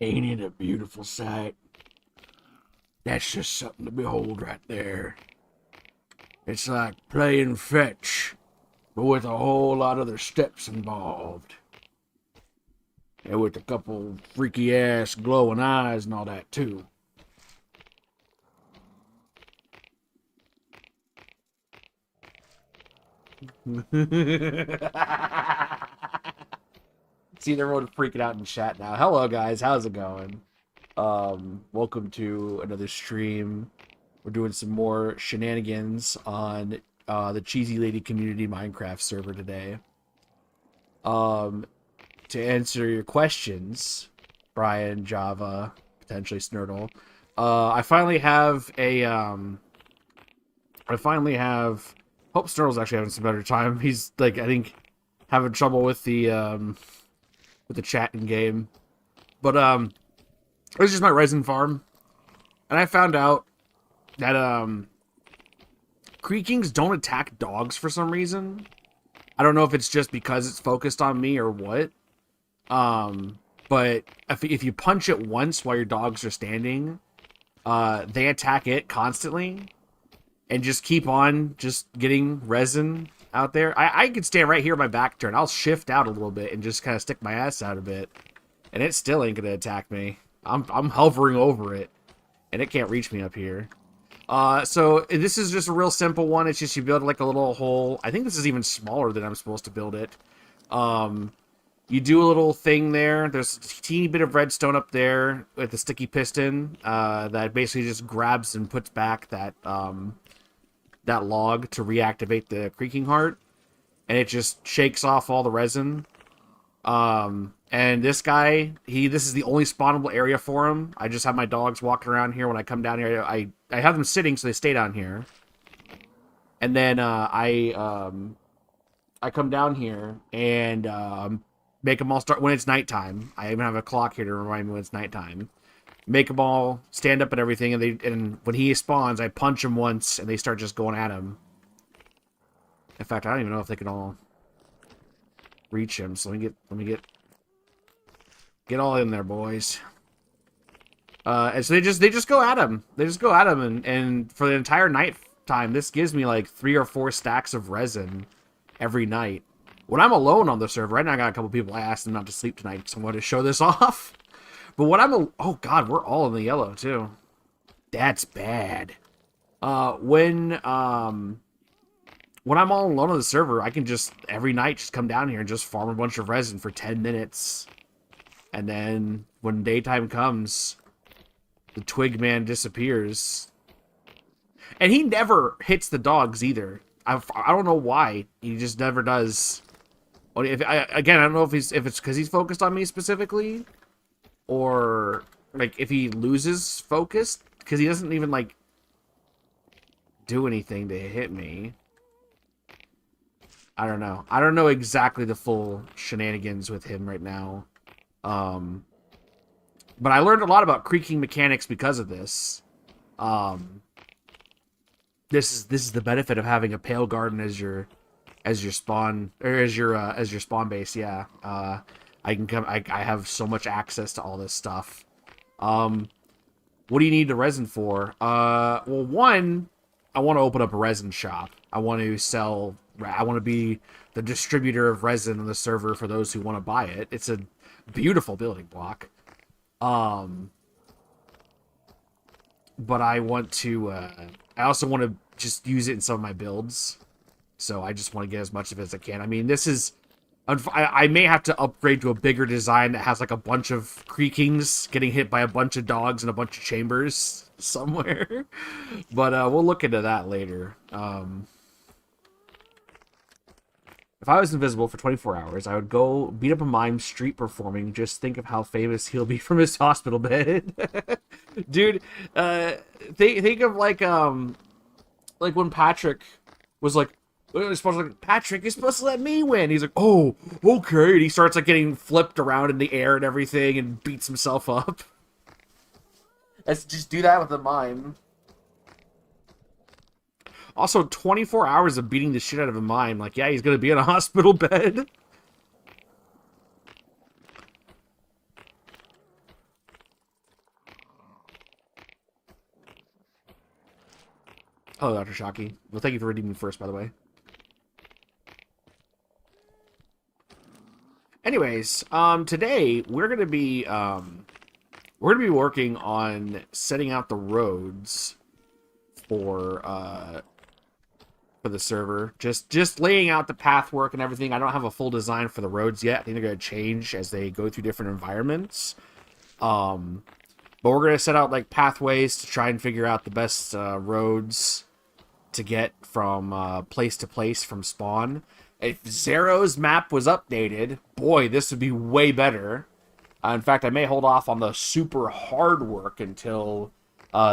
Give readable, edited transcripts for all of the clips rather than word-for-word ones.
Ain't it a beautiful sight? That's just something to behold right there. It's like playing fetch, but with a whole lot of other steps involved. And with a couple freaky ass glowing eyes and all that too. See, everyone freaking out in chat now. Hello, guys. How's it going? Welcome to another stream. We're doing some more shenanigans on the Cheesylady community Minecraft server today. To answer your questions, Brian, Java, potentially Snurtle, I finally have a Hope Snurtle's actually having some better time. He's like, I think, having trouble with the chat in game. But it was just my resin farm, and I found out that creakings don't attack dogs for some reason. I don't know if it's just because it's focused on me or what. But if you punch it once while your dogs are standing, they attack it constantly and just keep on just getting resin out there. I could stand right here in my back turn. I'll shift out a little bit and just kind of stick my ass out a bit, and it still ain't gonna attack me. I'm hovering over it, and it can't reach me up here. So this is just a real simple one. It's just you build like a little hole. I think this is even smaller than I'm supposed to build it. You do a little thing there. There's a teeny bit of redstone up there with a sticky piston that basically just grabs and puts back that that log to reactivate the creaking heart, and it just shakes off all the resin. And this guy, this is the only spawnable area for him. I just have my dogs walking around here when I come down here. I have them sitting so they stay down here. And then I come down here and make them all start when it's nighttime. I even have a clock here to remind me when it's nighttime. Make them all stand up and everything, and when he spawns, I punch him once and they start just going at him. In fact, I don't even know if they can all reach him. So let me get all in there, boys. And so they just go at him. They just go at him, and for the entire night time, this gives me like 3 or 4 stacks of resin every night. When I'm alone on the server, right now I got a couple people. I asked them not to sleep tonight, so I'm going to show this off. But when oh god, we're all in the yellow too. That's bad. When I'm all alone on the server, I can just every night just come down here and just farm a bunch of resin for 10 minutes. And then when daytime comes, the twig man disappears. And he never hits the dogs either. I don't know why. He just never does. Again, I don't know if it's because he's focused on me specifically, or like if he loses focus, because he doesn't even like do anything to hit me. I don't know. I don't know exactly the full shenanigans with him right now. But I learned a lot about creaking mechanics because of this. This is the benefit of having a pale garden as your spawn, or as your spawn base. Yeah. I can come. I have so much access to all this stuff. What do you need the resin for? Well, one, I want to open up a resin shop. I want to sell. I want to be the distributor of resin on the server for those who want to buy it. It's a beautiful building block. But I want to. I also want to just use it in some of my builds. So I just want to get as much of it as I can. I mean, this is. I may have to upgrade to a bigger design that has like a bunch of creakings getting hit by a bunch of dogs and a bunch of chambers somewhere. But we'll look into that later. If I was invisible for 24 hours, I would go beat up a mime street performing. Just think of how famous he'll be from his hospital bed. Dude, think of like when Patrick was like, Patrick, you're supposed to let me win. He's like, oh, okay. And he starts like getting flipped around in the air and everything and beats himself up. Let's just do that with a mime. Also, 24 hours of beating the shit out of a mime. Like, yeah, he's going to be in a hospital bed. Oh, Dr. Shocky. Well, thank you for redeeming first, by the way. Anyways, today we're gonna be working on setting out the roads for the server. Just laying out the path work and everything. I don't have a full design for the roads yet. I think they're gonna change as they go through different environments. But we're gonna set out like pathways to try and figure out the best roads to get from place to place from spawn. If Zero's map was updated, boy, this would be way better. In fact, I may hold off on the super hard work until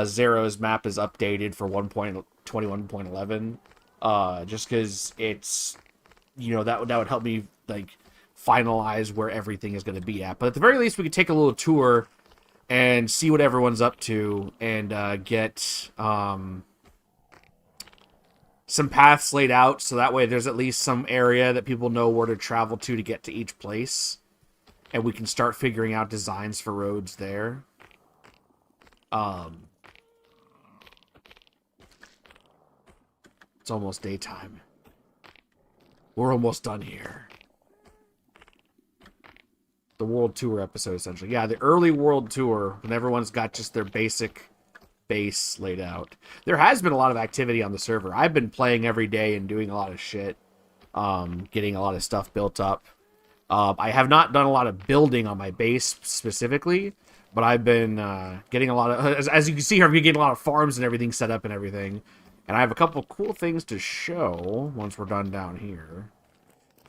Zero's map is updated for 1.21.11. Just because it's, that would help me like finalize where everything is going to be at. But at the very least, we could take a little tour and see what everyone's up to and get some paths laid out, so that way there's at least some area that people know where to travel to get to each place, and we can start figuring out designs for roads there. It's almost daytime. We're almost done here. The world tour episode, essentially. Yeah, the early world tour, when everyone's got just their basic base laid out. There has been a lot of activity on the server. I've been playing every day and doing a lot of shit, getting a lot of stuff built up. I have not done a lot of building on my base specifically, but I've been getting a lot of, as you can see here, I've been getting a lot of farms and everything set up and everything. And I have a couple cool things to show once we're done down here.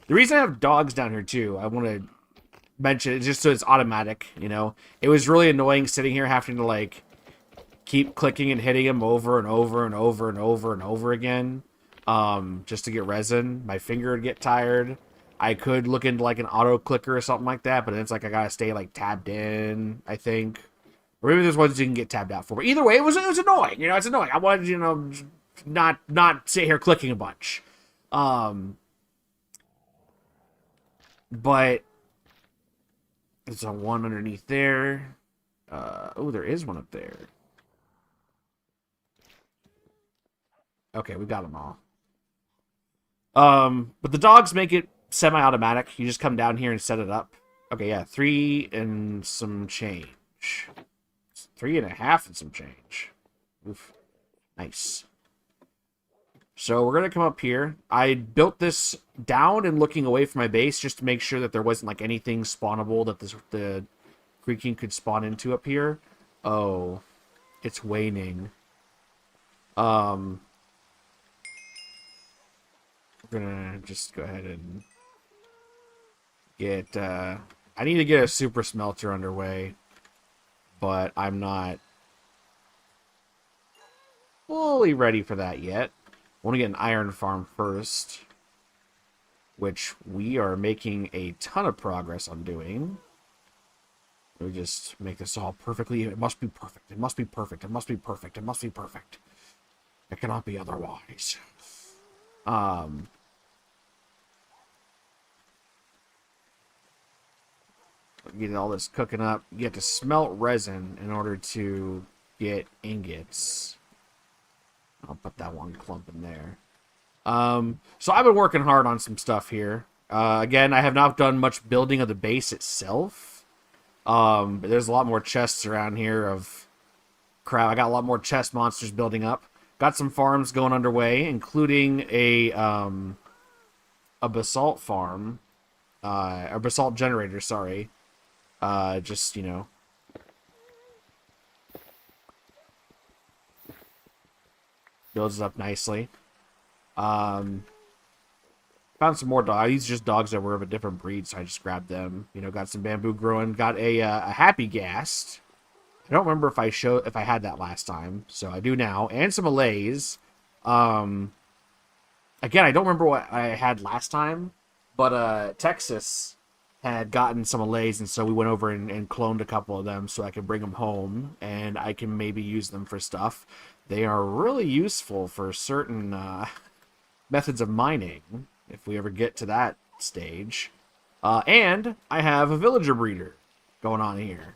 The reason I have dogs down here too, I want to mention it just so it's automatic, It was really annoying sitting here having to like keep clicking and hitting them over and over and over and over and over again, just to get resin. My finger would get tired. I could look into like an auto clicker or something like that, but then it's like I gotta stay like tabbed in, I think. Or maybe there's ones you can get tabbed out for. But either way, it was annoying. It's annoying. I wanted not sit here clicking a bunch. But there's a one underneath there. Oh, there is one up there. Okay, we got them all. But the dogs make it semi-automatic. You just come down here and set it up. Okay, yeah, 3 and some change. 3.5 and some change. Oof. Nice. So we're going to come up here. I built this down and looking away from my base just to make sure that there wasn't like anything spawnable that the Creaking could spawn into up here. Oh, it's waning. We're gonna just go ahead and get, I need to get a super smelter underway, but I'm not fully ready for that yet. I want to get an iron farm first, which we are making a ton of progress on doing. We just make this all perfectly. It must be perfect. It must be perfect. It must be perfect. It must be perfect. It cannot be otherwise. Getting all this cooking up. You have to smelt resin in order to get ingots. I'll put that one clump in there. So I've been working hard on some stuff here. Again, I have not done much building of the base itself. But there's a lot more chests around here of crap. I got a lot more chest monsters building up. Got some farms going underway, including a basalt farm. A basalt generator, sorry. Just, builds it up nicely. Found some more dogs. These are just dogs that were of a different breed, so I just grabbed them. Got some bamboo growing. Got a happy ghast. I don't remember if I had that last time, so I do now. And some allays. Again, I don't remember what I had last time, but Texas had gotten some allays, and so we went over and cloned a couple of them so I could bring them home, and I can maybe use them for stuff. They are really useful for certain methods of mining, if we ever get to that stage. And I have a villager breeder going on here.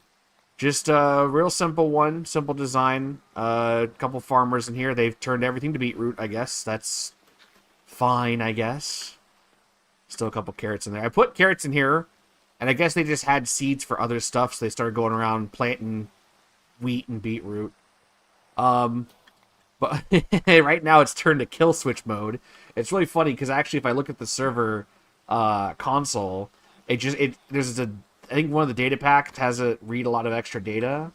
Just a real simple one, simple design. A couple farmers in here. They've turned everything to beetroot, I guess. That's fine, I guess. Still a couple carrots in there. I put carrots in here, and I guess they just had seeds for other stuff, so they started going around planting wheat and beetroot. Um, but right now it's turned to kill switch mode. It's really funny because actually, if I look at the server console, it there's a I think one of the data packs has a read a lot of extra data,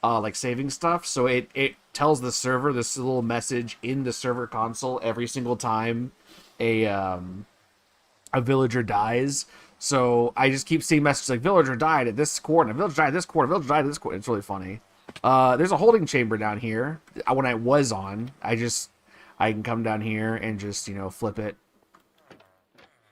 like saving stuff. So it tells the server this little message in the server console every single time a villager dies. So I just keep seeing messages like villager died at this corner, villager died at this corner, villager died at this corner. It's really funny. There's a holding chamber down here. When I was on, I can come down here and just flip it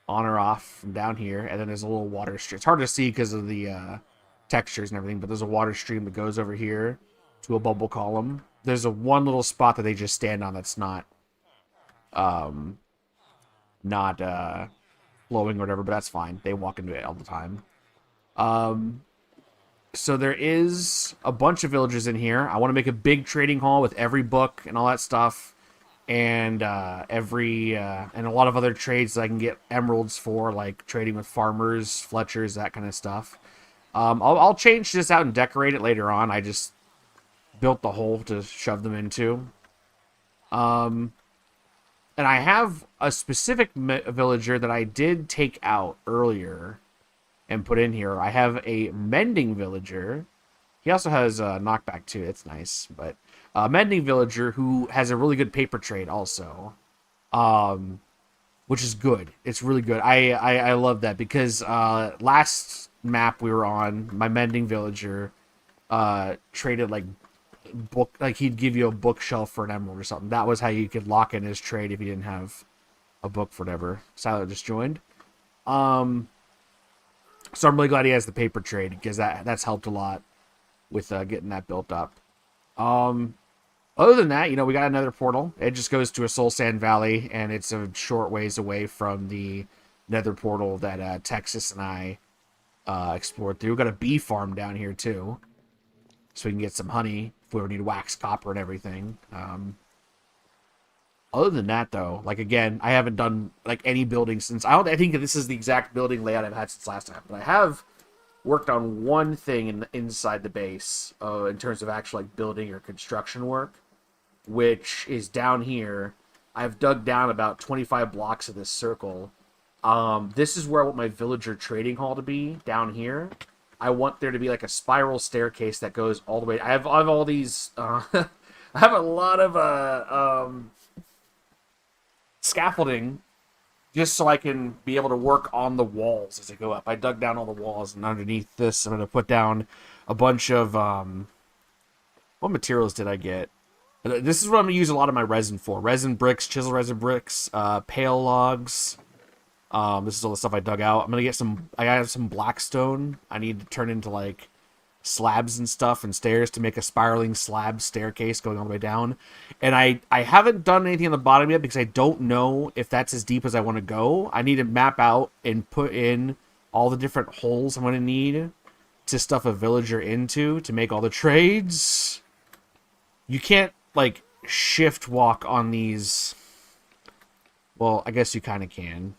on or off from down here, and then there's a little water stream. It's hard to see because of the textures and everything, but there's a water stream that goes over here to a bubble column. There's a one little spot that they just stand on that's um not flowing or whatever, but that's fine. They walk into it all the time. So there is a bunch of villagers in here. I want to make a big trading hall with every book and all that stuff, and and a lot of other trades that I can get emeralds for, like trading with farmers, Fletchers, that kind of stuff. I'll change this out and decorate it later on. I just built the hole to shove them into. And I have a specific villager that I did take out earlier and put in here. I have a mending villager. He also has a knockback too. It's nice, but a mending villager who has a really good paper trade also, which is good. It's really good. I love that because last map we were on, my mending villager traded like he'd give you a bookshelf for an emerald or something. That was how you could lock in his trade if you didn't have a book for whatever. Silent just joined. So I'm really glad he has the paper trade because that's helped a lot with getting that built up. Other than that, we got another portal. It just goes to a Soul Sand Valley, and it's a short ways away from the Nether portal that Texas and I explored through. We got a bee farm down here too, so we can get some honey if we ever need wax, copper, and everything. Other than that, though, like again, I haven't done like any building since. I think this is the exact building layout I've had since last time, but I have worked on one thing inside the base in terms of actual like building or construction work, which is down here. I've dug down about 25 blocks of this circle. This is where I want my villager trading hall to be, down here. I want there to be like a spiral staircase that goes all the way. I have all these. I have a lot of scaffolding, just so I can be able to work on the walls as I go up. I dug down all the walls, and underneath this, I'm going to put down a bunch of what materials did I get? This is what I'm going to use a lot of my resin for: resin bricks, chisel resin bricks, pale logs. This is all the stuff I dug out. I'm gonna get some. I have some blackstone. I need to turn into like slabs and stuff and stairs to make a spiraling slab staircase going all the way down. And I haven't done anything on the bottom yet because I don't know if that's as deep as I want to go. I need to map out and put in all the different holes I'm gonna need to stuff a villager into to make all the trades. You can't like shift walk on these. Well, I guess you kind of can.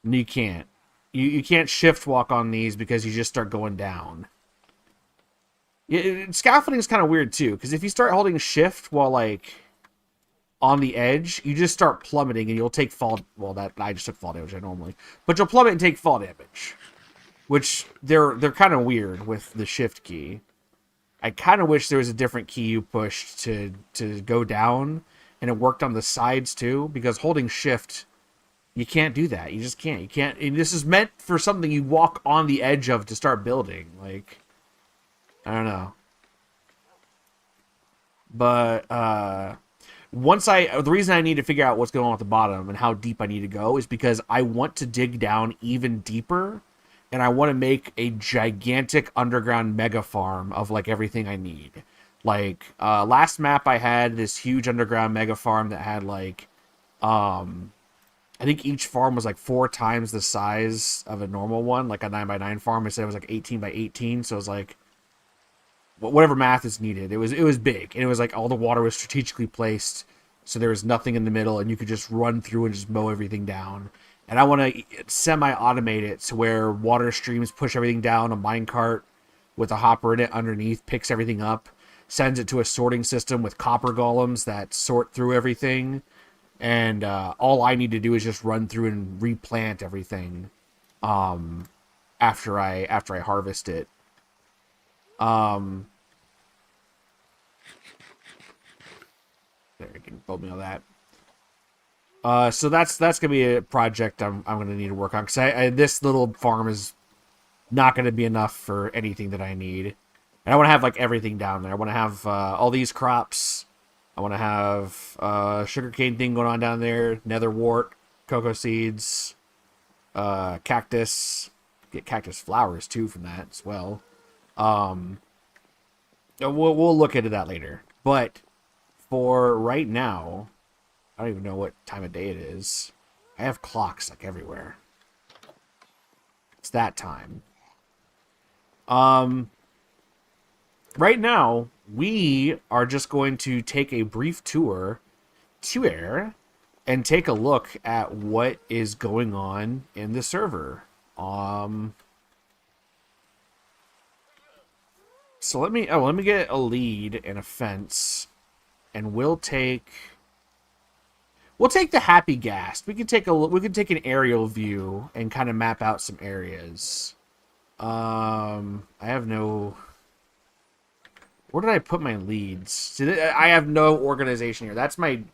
No, you can't. You can't shift walk on these because you just start going down. Scaffolding is kind of weird too, because if you start holding shift while like on the edge, you just start plummeting and you'll take fall. Well, that I just took fall damage normally, but you'll plummet and take fall damage, which they're kind of weird with the shift key. I kind of wish there was a different key you pushed to go down, and it worked on the sides too, because holding shift. You can't do that. You just can't. You can't. And this is meant for something you walk on the edge of to start building. Like, I don't know. But the reason I need to figure out what's going on at the bottom and how deep I need to go is because I want to dig down even deeper, and I want to make a gigantic underground mega farm of like everything I need. Like last map, I had this huge underground mega farm that had like I think each farm was like 4 times the size of a normal one, like a 9x9 farm. I said it was like 18 by 18, so it was like whatever math is needed. It was big, and it was like all the water was strategically placed, so there was nothing in the middle, and you could just run through and just mow everything down. And I want to semi-automate it to where water streams push everything down a minecart with a hopper in it underneath, picks everything up, sends it to a sorting system with copper golems that sort through everything, and all I need to do is just run through and replant everything after I harvest it. There, you can build me all that. So that's gonna be a project I'm gonna need to work on, because this little farm is not gonna be enough for anything that I need, and I want to have like everything down there. I want to have all these crops. I want to have sugarcane thing going on down there, nether wart, cocoa seeds, cactus. Get cactus flowers too from that as well. We'll look into that later, but for right now, I don't even know what time of day it is. I have clocks like everywhere. It's that time. Right now, we are just going to take a brief tour and take a look at what is going on in the server. So let me get a lead and a fence, and we'll take the happy gas. We can take an aerial view and kind of map out some areas. I have no. Where did I put my leads? I have no organization here. That's my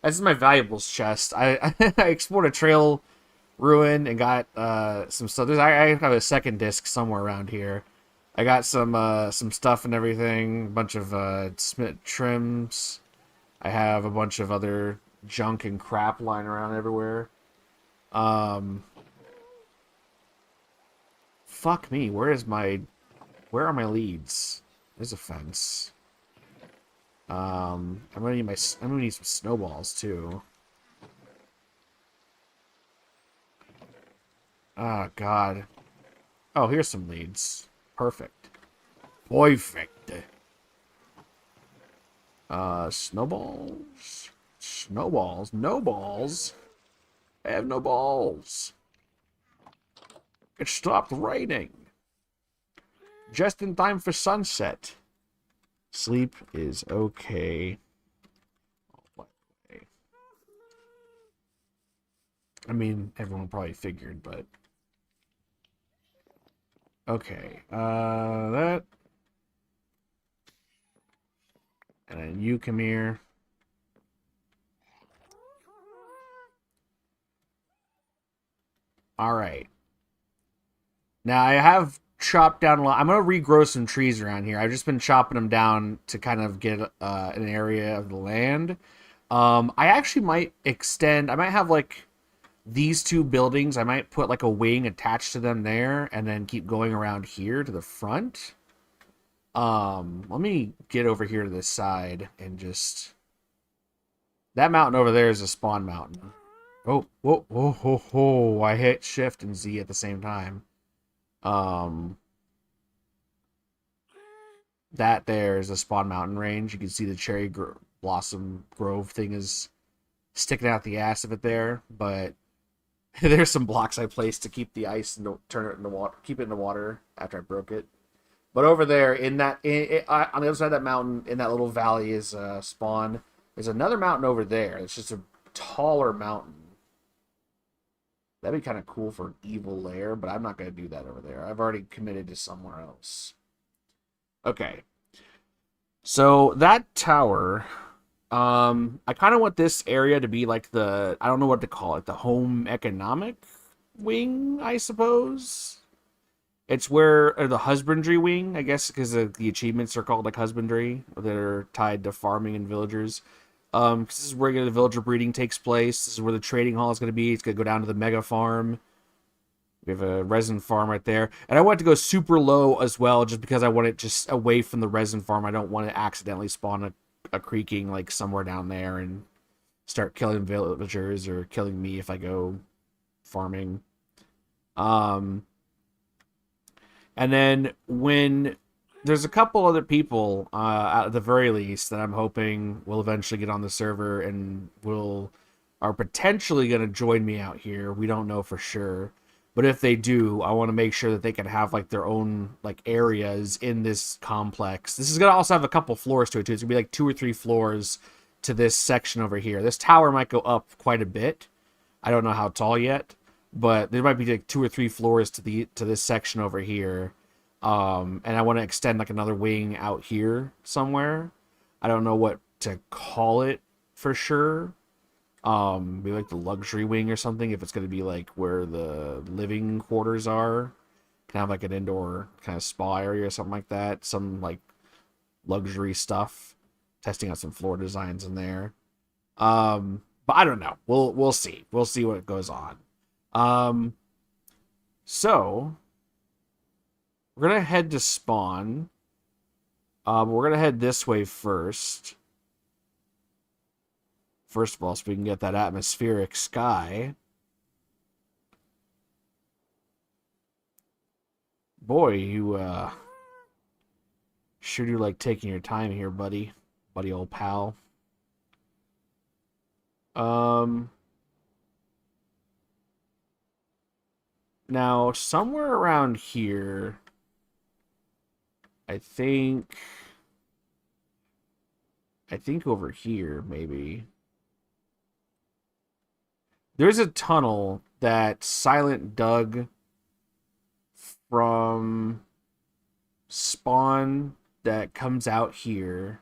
valuables chest. I explored a trail ruin and got some stuff. I have a second disc somewhere around here. I got some stuff and everything. A bunch of Smith trims. I have a bunch of other junk and crap lying around everywhere. Fuck me. Where are my leads? There's a fence. I'm gonna need some snowballs too. Oh god. Oh, here's some leads. Perfect. Perfect. Snowballs. Snowballs. No balls. I have no balls. It stopped raining. Just in time for sunset. Sleep is okay. I mean, everyone probably figured, but... Okay, that... And then you come here. Alright. Now, I have chopped down a lot. I'm going to regrow some trees around here. I've just been chopping them down to kind of get an area of the land. I actually might extend... I might have, like... these two buildings, I might put like a wing attached to them there and then keep going around here to the front. Let me get over here to this side and just... That mountain over there is a spawn mountain. Oh, whoa, whoa, whoa, whoa. I hit shift and Z at the same time. That there is a spawn mountain range. You can see the cherry blossom grove thing is sticking out the ass of it there, but there's some blocks I placed to keep the ice and turn it into water, keep it in the water after I broke it. But over there, on the other side of that mountain, in that little valley, is spawn. There's another mountain over there. It's just a taller mountain. That'd be kind of cool for an evil lair, but I'm not going to do that over there. I've already committed to somewhere else. Okay. So that tower... I kind of want this area to be like I don't know what to call it, the home economic wing, I suppose. It's where, or the husbandry wing, I guess, because the achievements are called like husbandry, that are tied to farming and villagers. Cause this is where the villager breeding takes place. This is where the trading hall is going to be. It's going to go down to the mega farm. We have a resin farm right there. And I want it to go super low as well, just because I want it just away from the resin farm. I don't want to accidentally spawn a creaking like somewhere down there and start killing villagers or killing me if I go farming. And then when there's a couple other people, at the very least, that I'm hoping will eventually get on the server and will are potentially going to join me out here. We don't know for sure, but if they do, I want to make sure that they can have like their own like areas in this complex. This is going to also have a couple floors to it too. It's going to be like 2 or 3 floors to this section over here. This tower might go up quite a bit. I don't know how tall yet, but there might be like 2 or 3 floors to this section over here. And I want to extend like another wing out here somewhere. I don't know what to call it for sure. Maybe like the luxury wing or something. If it's going to be like where the living quarters are, can have like an indoor kind of spa area or something like that. Some like luxury stuff. Testing out some floor designs in there. But I don't know. We'll see. We'll see what goes on. So we're gonna head to spawn. We're gonna head this way first. First of all, so we can get that atmospheric sky. Boy, you sure do like taking your time here, buddy. Buddy old pal. Now somewhere around here, I think over here maybe. There's a tunnel that Silent dug from spawn that comes out here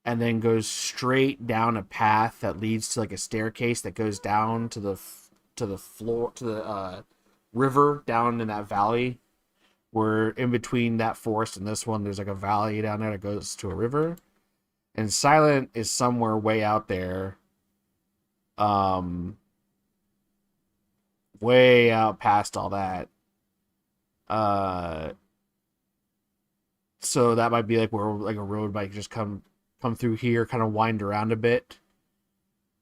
and then goes straight down a path that leads to like a staircase that goes down to the floor to the river down in that valley. Where in between that forest and this one, there's like a valley down there that goes to a river, and Silent is somewhere way out there, way out past all that. So that might be like where like a road might just come through here, kind of wind around a bit,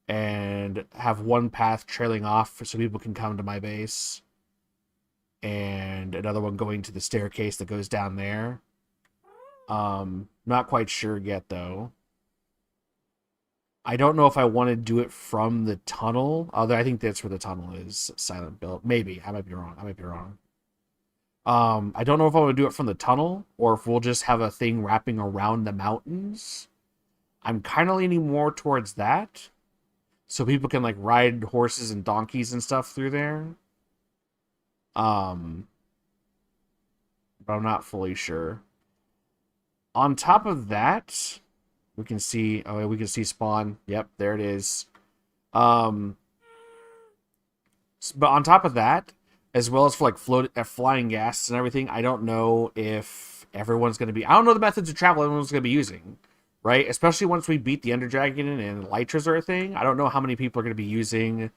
and have one path trailing off so people can come to my base, and another one going to the staircase that goes down there. Not quite sure yet though. I don't know if I want to do it from the tunnel, although I think that's where the tunnel is. Silent built. Maybe. I might be wrong. I don't know if I want to do it from the tunnel or if we'll just have a thing wrapping around the mountains. I'm kind of leaning more towards that, so people can like ride horses and donkeys and stuff through there. But I'm not fully sure. On top of that, we can see spawn. Yep, there it is. But on top of that, as well as for like flying gas and everything, I don't know if everyone's going to be. I don't know the methods of travel everyone's going to be using, right? Especially once we beat the Ender Dragon and Elytras are a thing. I don't know how many people are going to be using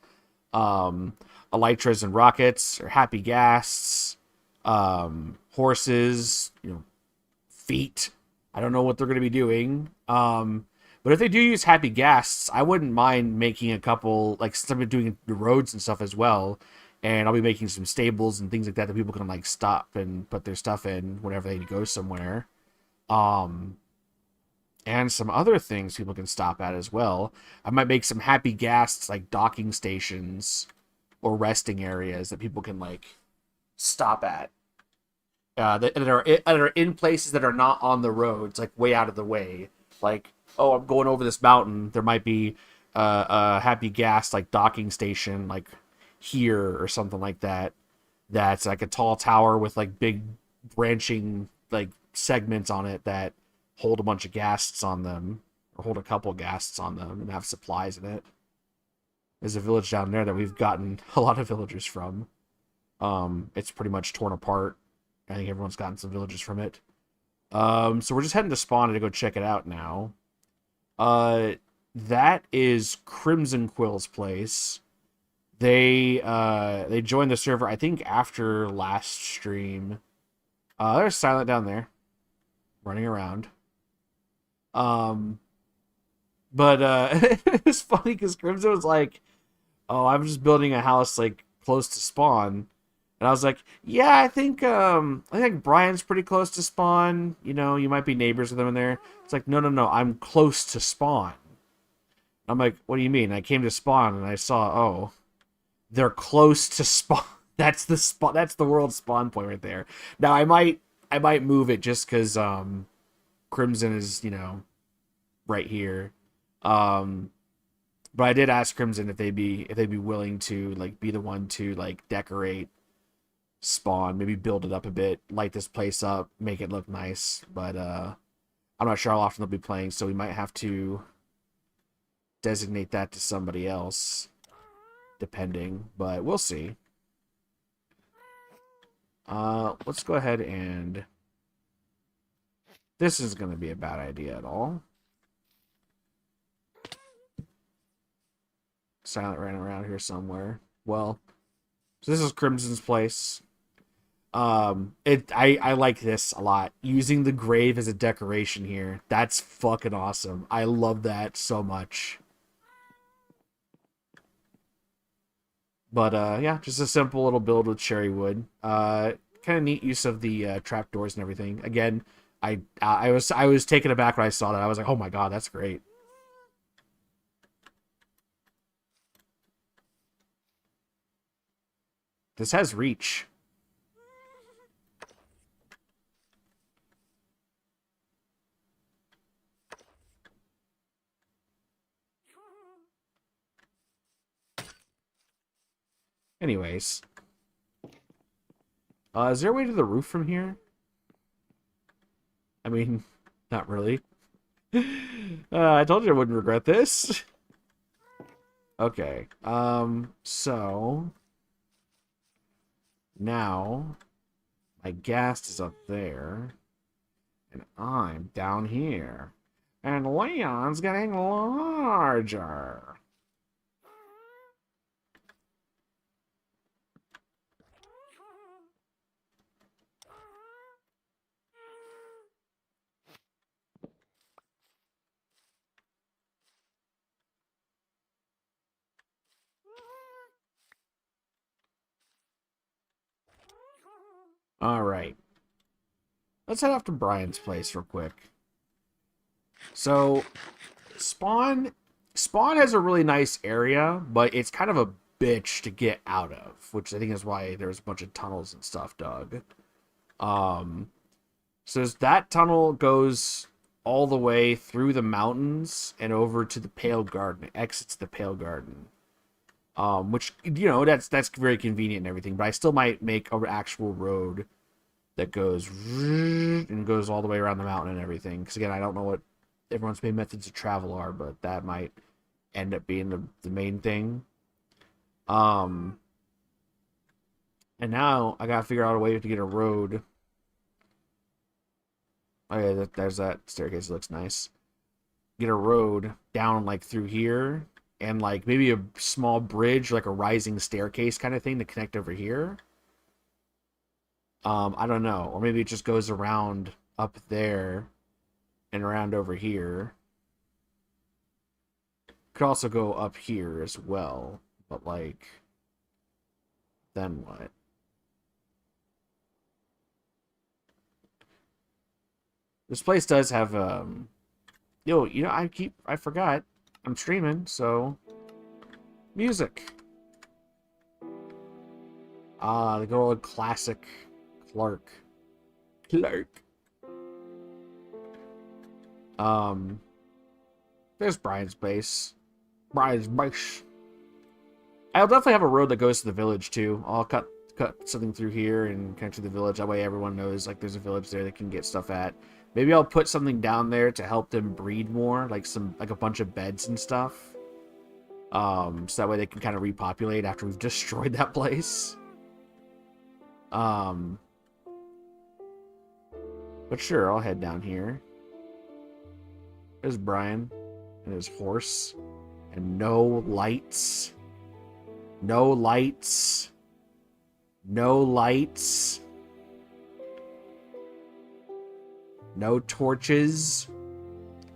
Elytras and rockets or happy gas, horses, feet. I don't know what they're going to be doing. But if they do use happy gas, I wouldn't mind making a couple, like, since I've been doing the roads and stuff as well, and I'll be making some stables and things like that people can, like, stop and put their stuff in whenever they go somewhere. And some other things people can stop at as well. I might make some happy gas, like, docking stations or resting areas that people can, like, stop at. That are in places that are not on the roads, like, way out of the way. Like, oh, I'm going over this mountain. There might be a happy gas like docking station like here or something like that. That's like a tall tower with like big branching like segments on it that hold a bunch of ghasts on them, or hold a couple ghasts on them and have supplies in it. There's a village down there that we've gotten a lot of villagers from. It's pretty much torn apart. I think everyone's gotten some villagers from it. So we're just heading to spawn to go check it out now. That is Crimson Quill's place. They joined the server, I think, after last stream. There's Silent down there, running around. But it's funny because Crimson was like, "Oh, I'm just building a house like close to spawn," And I was like, yeah, I think Brian's pretty close to spawn. You know, you might be neighbors with them in there. It's like, no, I'm close to spawn. I'm like, what do you mean? I came to spawn and I saw, oh, they're close to spawn. That's the spot. That's the world spawn point right there. Now I might move it just because Crimson is right here. Um, but I did ask Crimson if they'd be willing to like be the one to like decorate spawn, maybe build it up a bit, light this place up, make it look nice. But I'm not sure how often they'll be playing, so we might have to designate that to somebody else, depending. But we'll see. Let's go ahead and this is going to be a bad idea at all. Silent ran around here somewhere. Well, so this is Crimson's place. I like this a lot. Using the grave as a decoration here. That's fucking awesome. I love that so much. But yeah, just a simple little build with cherry wood. Kind of neat use of the trapdoors and everything. Again, I was taken aback when I saw that. I was like, oh my god, that's great. This has reach. Anyways. Is there a way to the roof from here? I mean, not really. I told you I wouldn't regret this. Okay. So now my ghast is up there, and I'm down here, and Leon's getting larger. All right. Let's head off to Brian's place real quick. So, Spawn has a really nice area, but it's kind of a bitch to get out of, which I think is why there's a bunch of tunnels and stuff dug. So that tunnel goes all the way through the mountains and over to the Pale Garden. It exits the Pale Garden. Which that's very convenient and everything, but I still might make an actual road that goes and goes all the way around the mountain and everything. Because again, I don't know what everyone's main methods of travel are, but that might end up being the main thing. And now I gotta figure out a way to get a road. Okay, there's that staircase. It looks nice. Get a road down like through here, and like maybe a small bridge, like a rising staircase kind of thing to connect over here. I don't know, or maybe it just goes around up there and around over here. Could also go up here as well, but like, then what? This place does have I forgot. I'm streaming, so music. The good old classic Clark. There's Brian's base. Brian's base. I'll definitely have a road that goes to the village too. I'll cut something through here and connect to the village. That way everyone knows like there's a village there they can get stuff at. Maybe I'll put something down there to help them breed more, like a bunch of beds and stuff. So that way they can kind of repopulate after we've destroyed that place. But sure, I'll head down here. There's Brian and his horse. And no lights. No lights. No lights. No torches.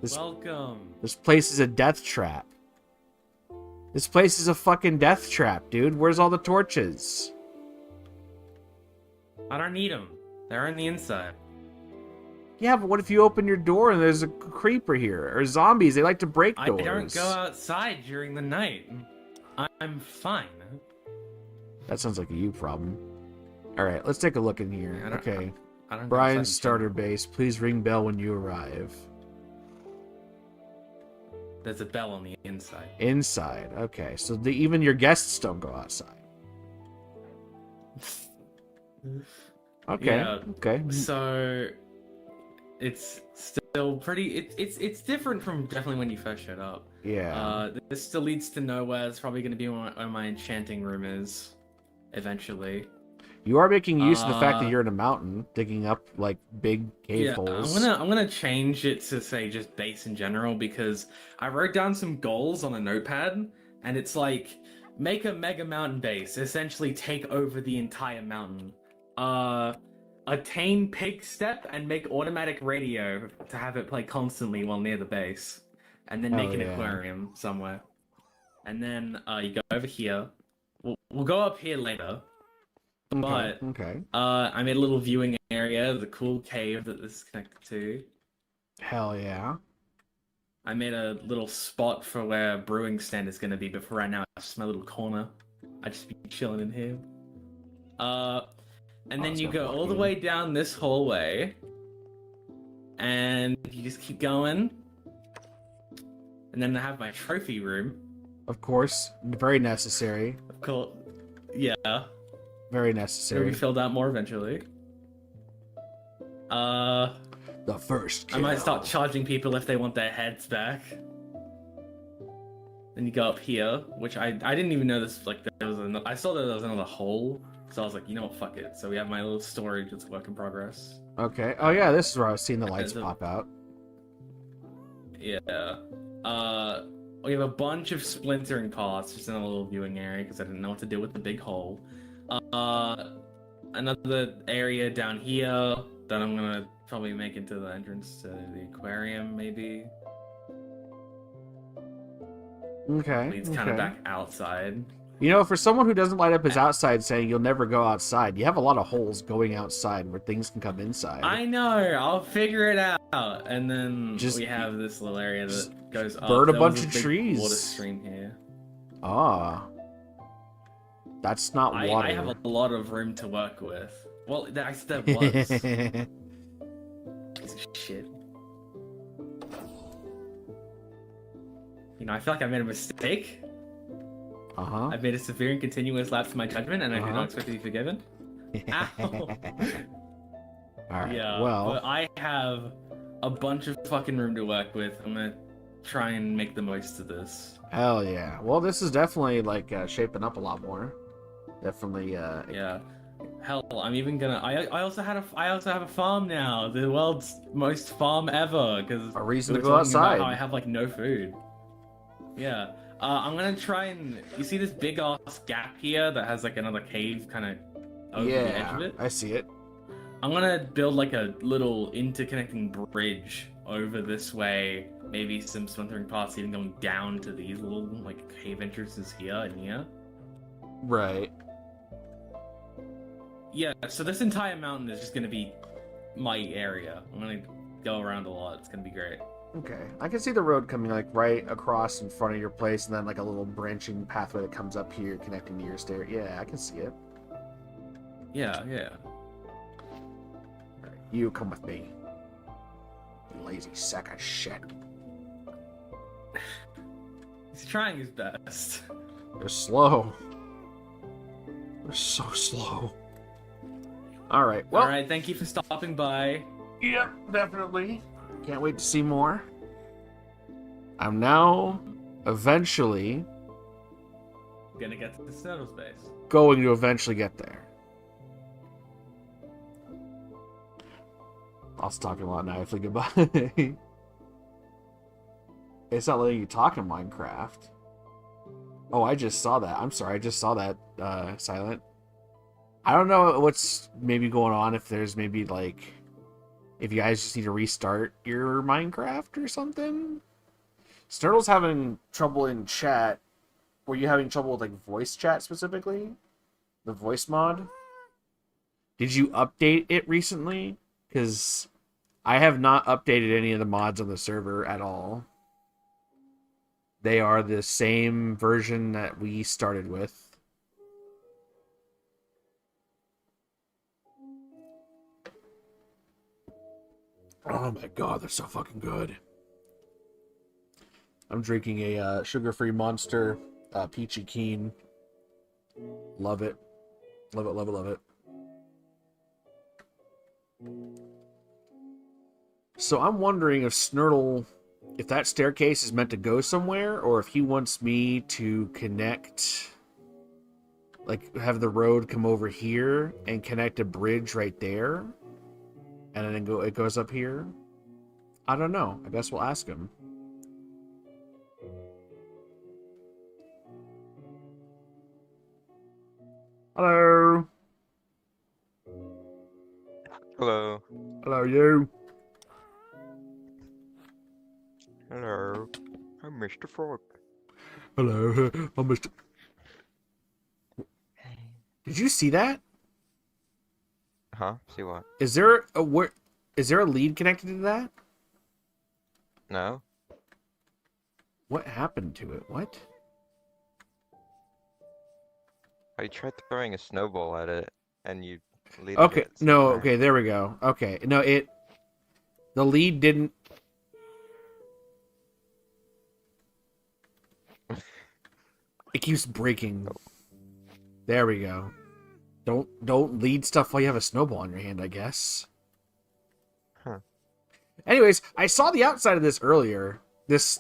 Welcome. This place is a death trap. This place is a fucking death trap, dude. Where's all the torches? I don't need them. They're on the inside. Yeah, but what if you open your door and there's a creeper here? Or zombies, they like to break I doors. don't go outside during the night. I'm fine. That sounds like a you problem. Alright, let's take a look in here. I don't- Okay. I don't go Brian's outside starter general. base. Please ring bell when you arrive. There's a bell on the inside. Inside. Okay, so even your guests don't go outside. Okay. Yeah. Okay. So it's still pretty. It's different from definitely when you first showed up. Yeah. This still leads to nowhere. It's probably going to be where my enchanting room is, eventually. You are making use of the fact that you're in a mountain, digging up like big cave holes. I'm gonna change it to say just base in general because I wrote down some goals on a notepad, and it's like make a mega mountain base, essentially take over the entire mountain. Attain pig step and make automatic radio to have it play constantly while near the base, and then make an aquarium somewhere. And then you go over here. We'll go up here later. But I made a little viewing area, the cool cave that this is connected to. Hell yeah. I made a little spot for where a brewing stand is going to be, but for right now, it's just my little corner. I just be chilling in here. And then you go all the way down this hallway, and you just keep going. And then I have my trophy room. Of course, very necessary. Of course, yeah. Very It'll necessary. be filled out more eventually. The first kill. I might start charging people if they want their heads back. Then you go up here, which I didn't even know this. Like there was another, I saw that there was another hole, so I was like, you know what, fuck it. So we have my little storage. It's a work in progress. Okay. Oh yeah, this is where I was seeing the lights pop out. Yeah. We have a bunch of splintering parts just in a little viewing area because I didn't know what to do with the big hole. Another area down here that I'm gonna probably make into the entrance to the aquarium, maybe. Okay. Leads kind of back outside. You know, for someone who doesn't light up his outside saying you'll never go outside, you have a lot of holes going outside where things can come inside. I know, I'll figure it out. And then we have this little area that goes up. Burn a There bunch was of big trees. Water stream here. Ah. That's not water. I have a lot of room to work with. Well, there was. Piece of shit. You know, I feel like I made a mistake. I've made a severe and continuous lapse in my judgment, and I do not expect to be forgiven. Ow! Alright, Yeah, well... but I have a bunch of fucking room to work with. I'm gonna try and make the most of this. Hell yeah. Well, this is definitely, like, shaping up a lot more. Definitely, Yeah. Hell, I'm even gonna. I also have a farm now. The world's most farm ever. Because a reason to go outside. How I have like no food. Yeah. I'm gonna try and. You see this big ass gap here that has like another cave kind of over the edge of it? I see it. I'm gonna build like a little interconnecting bridge over this way. Maybe some splintering parts even going down to these little like cave entrances here and here. Right. Yeah, so this entire mountain is just gonna be my area. I'm gonna go around a lot. It's gonna be great. Okay. I can see the road coming like right across in front of your place and then like a little branching pathway that comes up here connecting to your stair. Yeah, I can see it. Yeah. Right, you come with me. You lazy sack of shit. He's trying his best. They're slow. They're so slow. Alright, well... Alright, thank you for stopping by. Yep, definitely. Can't wait to see more. I'm now, eventually... Gonna get to the snow space. Going to eventually get there. I'll stop you a lot now. I say goodbye. It's not letting you talk in Minecraft. Oh, I just saw that. I'm sorry, I just saw that, Silent. I don't know what's maybe going on, if there's maybe, like... If you guys just need to restart your Minecraft or something? Snurtle's having trouble in chat. Were you having trouble with, like, voice chat specifically? The voice mod? Did you update it recently? Because I have not updated any of the mods on the server at all. They are the same version that we started with. Oh my god, they're so fucking good. I'm drinking a sugar-free Monster Peachy Keen. Love it. Love it, love it, love it. So I'm wondering if Snurtle, if that staircase is meant to go somewhere, or if he wants me to connect, like have the road come over here and connect a bridge right there, and then it goes up here. I don't know. I guess we'll ask him. Hello. Hello. Hello, you. Hello. I'm Mr. Frog. Hello. I'm Mr. Did you see that? Huh? See what? Is there a lead connected to that? No? What happened to it? What? I tried throwing a snowball at it, and you leaded Okay, it no, somewhere. okay, there we go. Okay, no, the lead didn't. It keeps breaking. There we go. Don't lead stuff while you have a snowball in your hand, I guess. Huh. Anyways, I saw the outside of this earlier. This,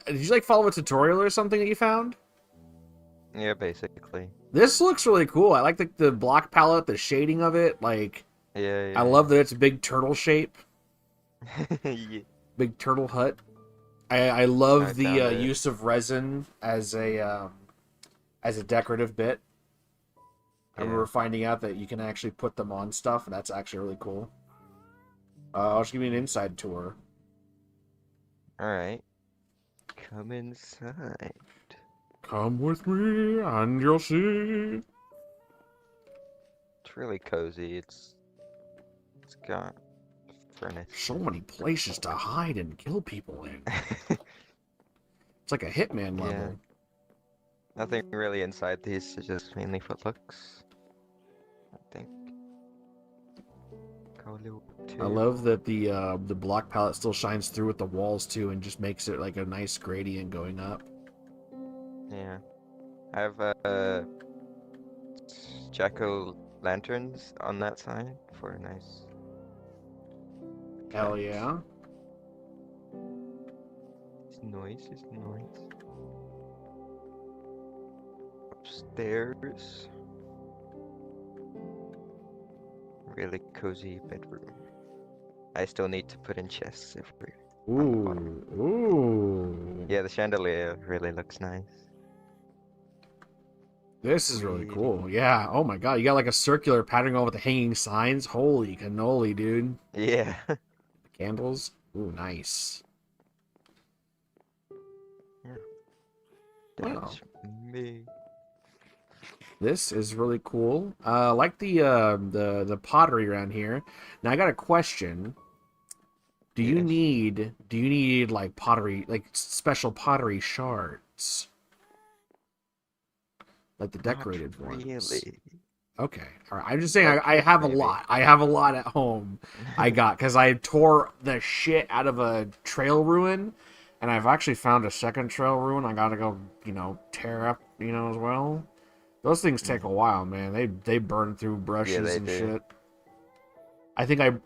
did you like follow a tutorial or something that you found? Yeah, basically. This looks really cool. I like the block palette, the shading of it. Like, Yeah, I love that it's a big turtle shape, yeah. big turtle hut. I love I the found it. use of resin as a decorative bit. I remember finding out that you can actually put them on stuff, and that's actually really cool. I'll just give you an inside tour. Alright. Come inside. Come with me, and you'll see. It's really cozy. It's got a furnace. So many places to hide and kill people in. It's like a Hitman Yeah. level. Nothing really inside these, it's just mainly for looks. I think. Go a little bit I too. love that the block palette still shines through with the walls too, and just makes it like a nice gradient going up. Yeah. I have jack-o'-lanterns on that side for a nice Hell effect. yeah! It's noise, it's noise. Upstairs. Really cozy bedroom. I still need to put in chests everywhere. On the bottom. Ooh. Yeah, the chandelier really looks nice. This is really cool. Yeah. Oh my god, you got like a circular pattern going with the hanging signs. Holy cannoli, dude. Yeah. Candles. Ooh, nice. Yeah. Wow. That's me. This is really cool. I like the pottery around here. Now I got a question. Do you need like pottery, like special pottery shards? Like the decorated Not ones? really. Okay. All right. I'm just saying Like I have a maybe. lot. I have a lot at home. I got because I tore the shit out of a trail ruin, and I've actually found a second trail ruin. I gotta go, tear up, as well. Those things take a while, man. They burn through brushes they and do. shit. I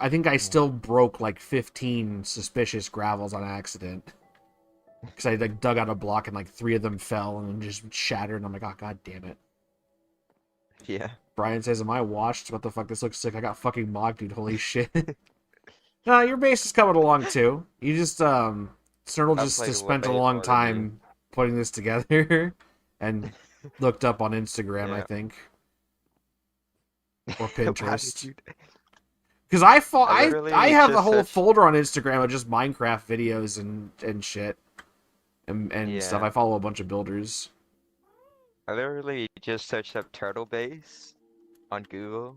think I still broke like 15 suspicious gravels on accident. Because I like dug out a block and like 3 of them fell and just shattered. And I'm like, oh god damn it. Yeah. Brian says, "Am I washed? What the fuck? This looks sick. I got fucking mocked, dude. Holy shit." No, your base is coming along too. You just Snurtle I've just played spent a way long more than you. time putting this together and looked up on Instagram, I Yeah. think, or Why would Pinterest. you? Because I I literally have a just whole searched. folder on Instagram of just Minecraft videos and shit and stuff. Yeah. I follow a bunch of builders. I literally just searched up turtle base on Google,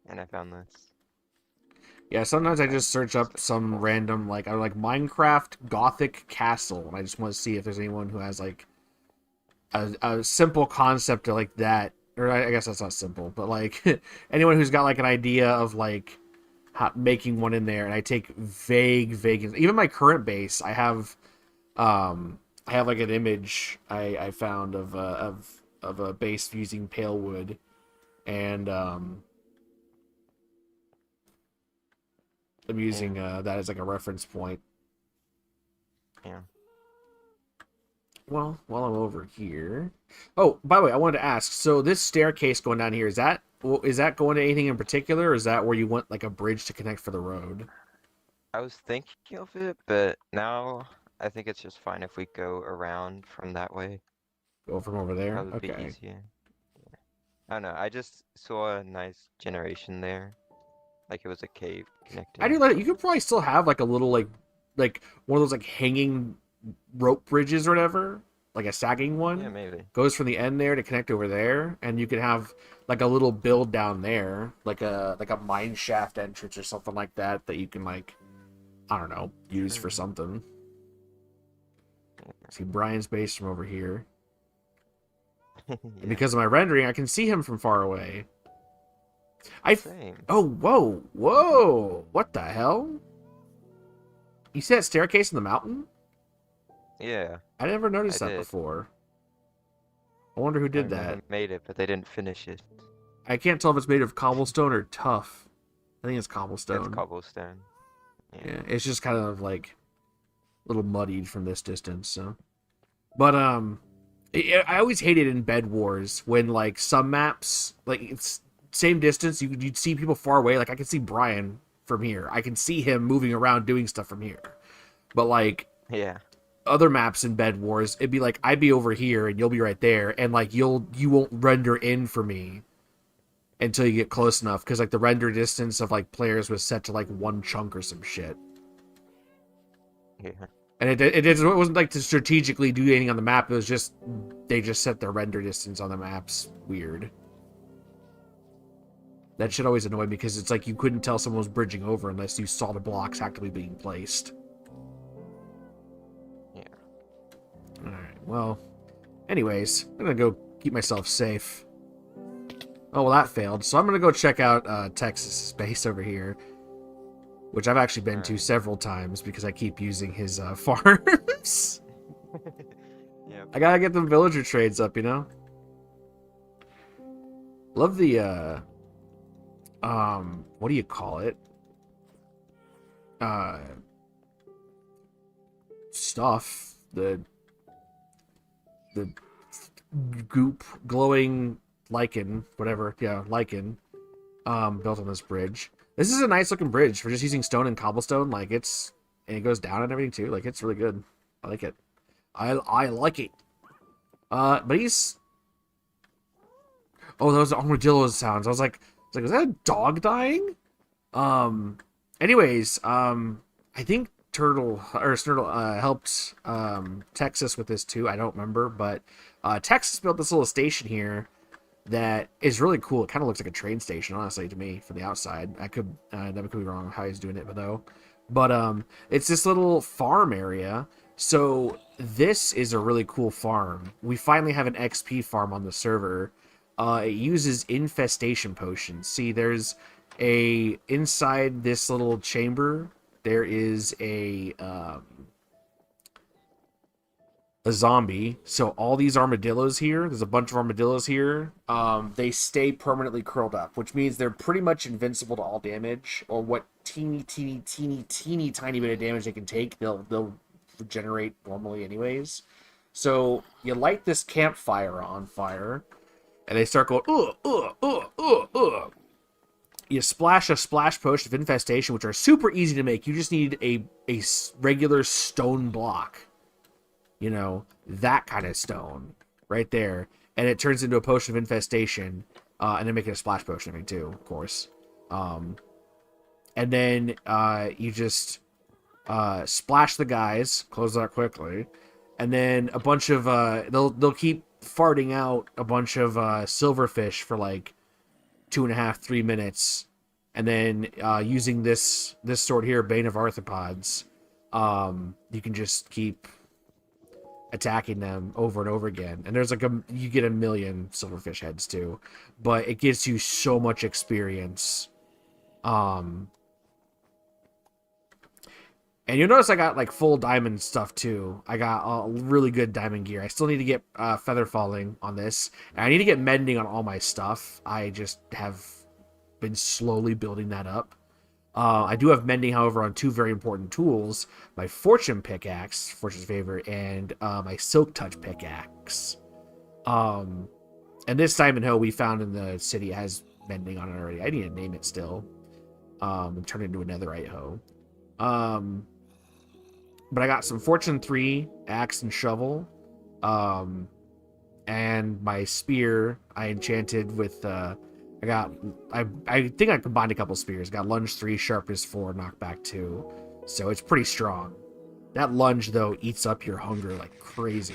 and I found this. Yeah, sometimes I just search up some random, like, I like Minecraft Gothic Castle, and I just want to see if there's anyone who has, like, a simple concept of, like, that. Or I guess that's not simple, but, like, anyone who's got, like, an idea of, like, making one in there, and I take vague... Even my current base, I have like, an image I found of a base using pale wood, and, I'm using that as like a reference point. Yeah. Well, while I'm over here. Oh, by the way, I wanted to ask. So this staircase going down here, is that going to anything in particular, or is that where you want like a bridge to connect for the road? I was thinking of it, but now I think it's just fine if we go around from that way. Go from over there? Probably be Okay. easier. Yeah. I don't know. I just saw a nice generation there. Like it was a cave I do connecting. let it. You could probably still have like a little like one of those like hanging rope bridges or whatever, like a sagging Yeah, one. maybe. Goes from the end there to connect over there, and you could have like a little build down there, like a mine shaft entrance or something like that that you can like, I don't know, use for something. See Brian's base from over here. Yeah. And because of my rendering, I can see him from far away. Same. Oh, whoa! What the hell? You see that staircase in the mountain? Yeah, I never noticed I that did. before. I wonder who did Everyone that. made it, but they didn't finish it. I can't tell if it's made of cobblestone or tuff. I think it's It's cobblestone. cobblestone. Yeah, it's just kind of like a little muddied from this distance. So, but I always hated in Bed Wars when like some maps like it's same distance you'd see people far away. Like I can see Brian from here. I can see him moving around doing stuff from here. But like Yeah. other maps in Bed Wars, it'd be like I'd be over here and you'll be right there, and like you won't render in for me until you get close enough, because like the render distance of like players was set to like one chunk or some shit. Yeah. And it wasn't like to strategically do anything on the map. It was just they just set their render distance on the maps weird. That shit always annoyed me because it's like you couldn't tell someone was bridging over unless you saw the blocks actively being placed. Yeah. Alright, well, anyways, I'm gonna go keep myself safe. Oh, well, that failed. So I'm gonna go check out Texas' base over here, which I've actually been to several times because I keep using his farms. Yeah. I gotta get them villager trades up, you know? Love the, what do you call it? Stuff. The goop, glowing lichen, whatever. Yeah, lichen, built on this bridge. This is a nice looking bridge for just using stone and cobblestone. Like and it goes down and everything too. Like it's really good. I like it. I like it. But he's... Oh, those armadillo sounds. I was like, was that a dog dying? Anyways, I think Snurtle helped Texas with this too. I don't remember, but Texas built this little station here that is really cool. It kind of looks like a train station, honestly, to me from the outside. That could be wrong how he's doing it, but it's this little farm area. So this is a really cool farm. We finally have an XP farm on the server. It uses infestation potions. See, there's inside this little chamber, there is a zombie. So all these armadillos here, there's a bunch of armadillos here. They stay permanently curled up, which means they're pretty much invincible to all damage, or what teeny tiny bit of damage they can take, they'll regenerate normally anyways. So you light this campfire on fire, and they start going, You splash a splash potion of infestation, which are super easy to make. You just need a regular stone block. You know, that kind of stone right there. And it turns into a potion of infestation. And then make it a splash potion too, of course. And then you just splash the guys, close that quickly. And then a bunch of they'll keep farting out a bunch of silverfish for like 2.5-3 minutes And then using this sword here, Bane of Arthropods, you can just keep attacking them over and over again. And there's like you get 1,000,000 silverfish heads too, but it gives you so much experience. And you'll notice I got like full diamond stuff too. I got really good diamond gear. I still need to get feather falling on this, and I need to get mending on all my stuff. I just have been slowly building that up. I do have mending, however, on 2 very important tools: my fortune pickaxe, fortune's favor, and my silk touch pickaxe. And this diamond hoe we found in the city has mending on it already. I need to name it still, and turn it into a netherite hoe. But I got some fortune 3 axe and shovel, and my spear I enchanted with. I think I combined a couple spears. Got lunge 3, sharpness 4, knockback 2, so it's pretty strong. That lunge though eats up your hunger like crazy.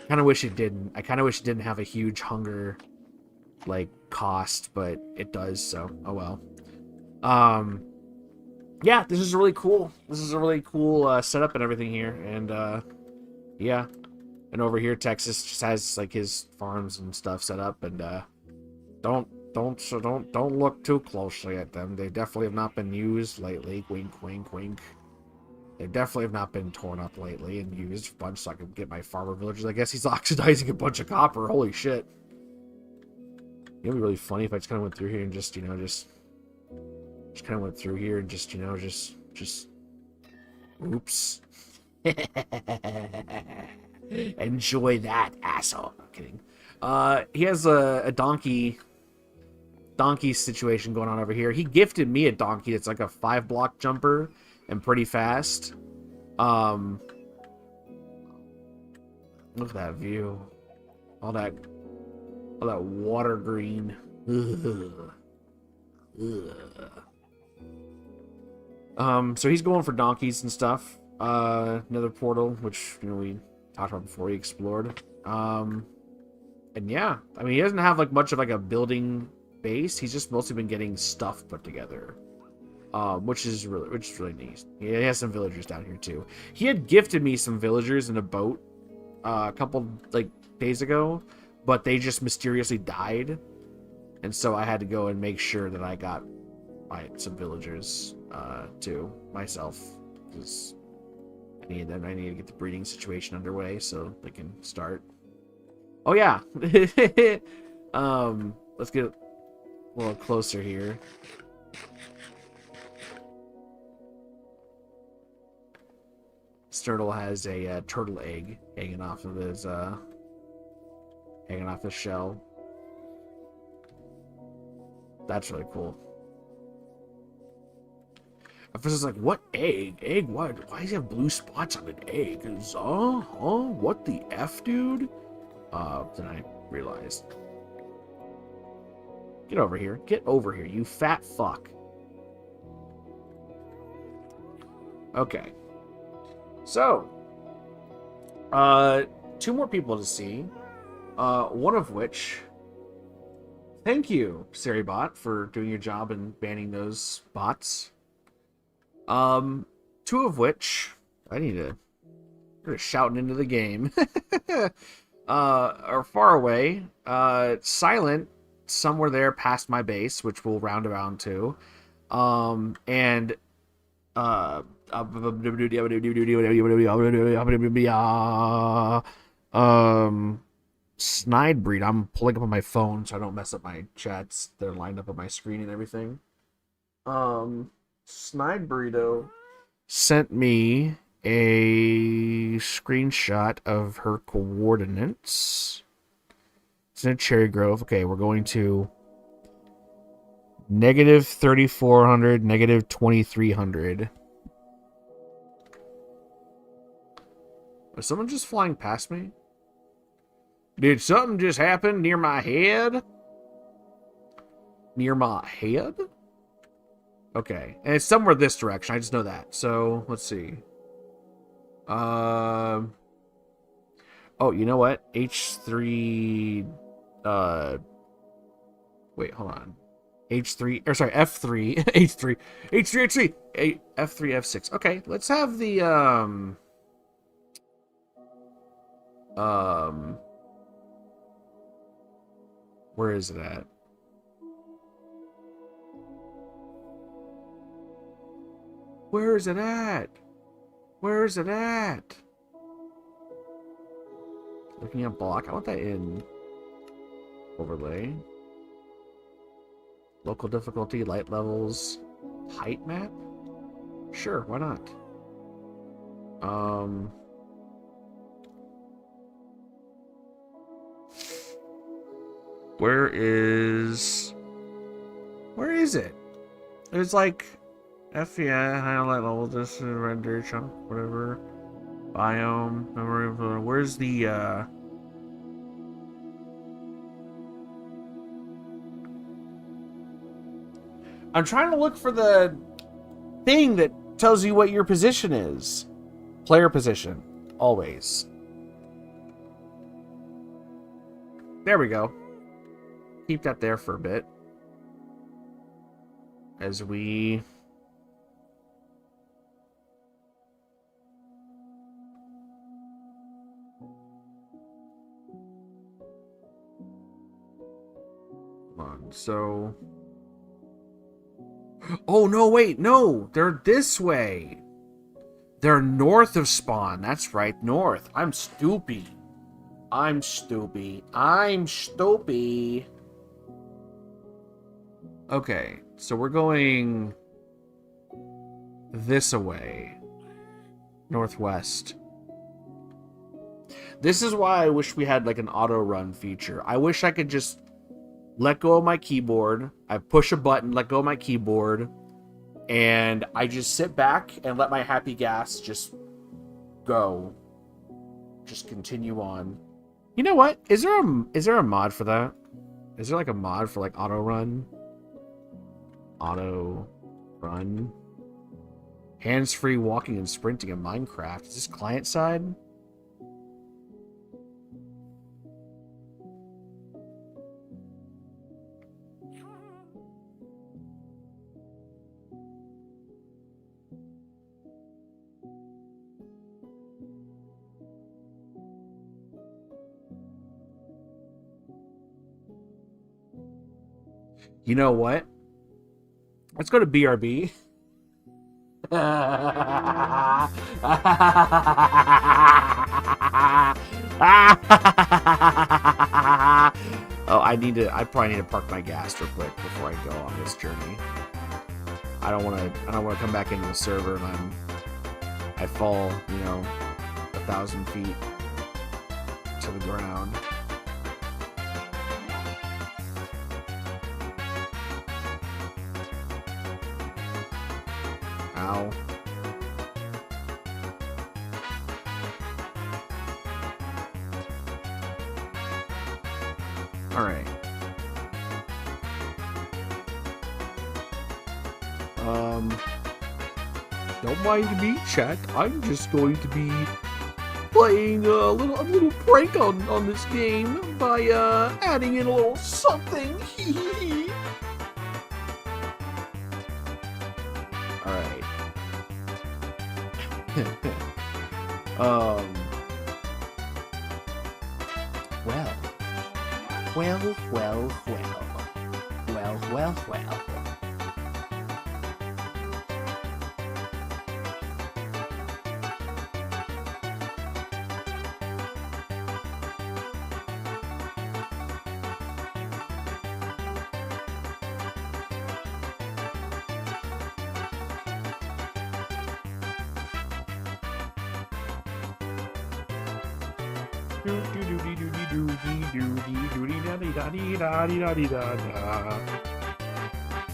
Kind of wish it didn't. I kind of wish it didn't have a huge hunger like cost, but it does. So oh well. Yeah, this is really cool. This is a really cool setup and everything here, and yeah. And over here, Texas just has like his farms and stuff set up, and don't look too closely at them. They definitely have not been used lately. Wink, wink, wink. They definitely have not been torn up lately and used a bunch so I can get my farmer villagers. I guess he's oxidizing a bunch of copper. Holy shit. It'd be really funny if I just kind of went through here and just, you know, just kind of went through here and just, you know, just oops. Enjoy that, asshole. I'm kidding. He has a donkey situation going on over here. He gifted me a donkey that's like a 5-block jumper and pretty fast. Look at that view. All that water green. Ugh. So he's going for donkeys and stuff. Another portal, which, you know, we talked about before we explored. And yeah, I mean, he doesn't have like much of like a building base. He's just mostly been getting stuff put together, which is really neat. He has some villagers down here too. He had gifted me some villagers in a boat a couple like days ago, but they just mysteriously died, and so I had to go and make sure that I got some villagers too myself, because I need them. I need to get the breeding situation underway so they can start. Oh yeah. Let's get a little closer here. Sturtle has a turtle egg hanging off of his shell. That's really cool. At first I was like, what egg? Egg what? Why does he have blue spots on an egg? What the F, dude? Then I realized. Get over here. Get over here, you fat fuck. Okay. So, 2 more people to see. One of which, thank you, Seribot, for doing your job and banning those bots. 2 of which I need to. They're shouting into the game. Are far away. Silent, somewhere there past my base, which we'll round around to. And Snide Breed. I'm pulling up on my phone so I don't mess up my chats. They're lined up on my screen and everything. Snide Burrito sent me a screenshot of her coordinates. It's in a cherry grove. Okay, we're going to -3,400, -2,300. Was someone just flying past me? Did something just happen near my head? Near my head? Okay, and it's somewhere this direction. I just know that. So let's see. Oh, you know what? H3. Wait, hold on. H3, or sorry, F3, H3, H3, H3, F3, F6. Okay, let's have the, where is it at? Where is it at? Where is it at? Looking at block. I want that in overlay. Local difficulty, light levels, height map? Sure, why not? Where is it? It's like FPI, highlight level, this render chunk, whatever. Biome, memory, where's the I'm trying to look for the thing that tells you what your position is. Player position, always. There we go. Keep that there for a bit. As we... Come on, so... Oh, no, wait, no! They're this way! They're north of spawn. That's right, north. I'm stupid. I'm stupid. I'm stupid. Okay, so we're going this away. Northwest. This is why I wish we had like an auto run feature. I wish I could just let go of my keyboard. I push a button, let go of my keyboard, and I just sit back and let my happy gas just go. Just continue on. You know what? Is there a mod for that? Is there like a mod for like auto run? Auto run? Hands-free walking and sprinting in Minecraft. Is this client side? You know what? Let's go to BRB. Oh, I probably need to park my gas real quick before I go on this journey. I don't want to come back into the server and I fall, 1,000 feet to the ground. Ow. Alright. Don't mind me, chat. I'm just going to be playing a little prank on this game by adding in a little something. Alright. Well.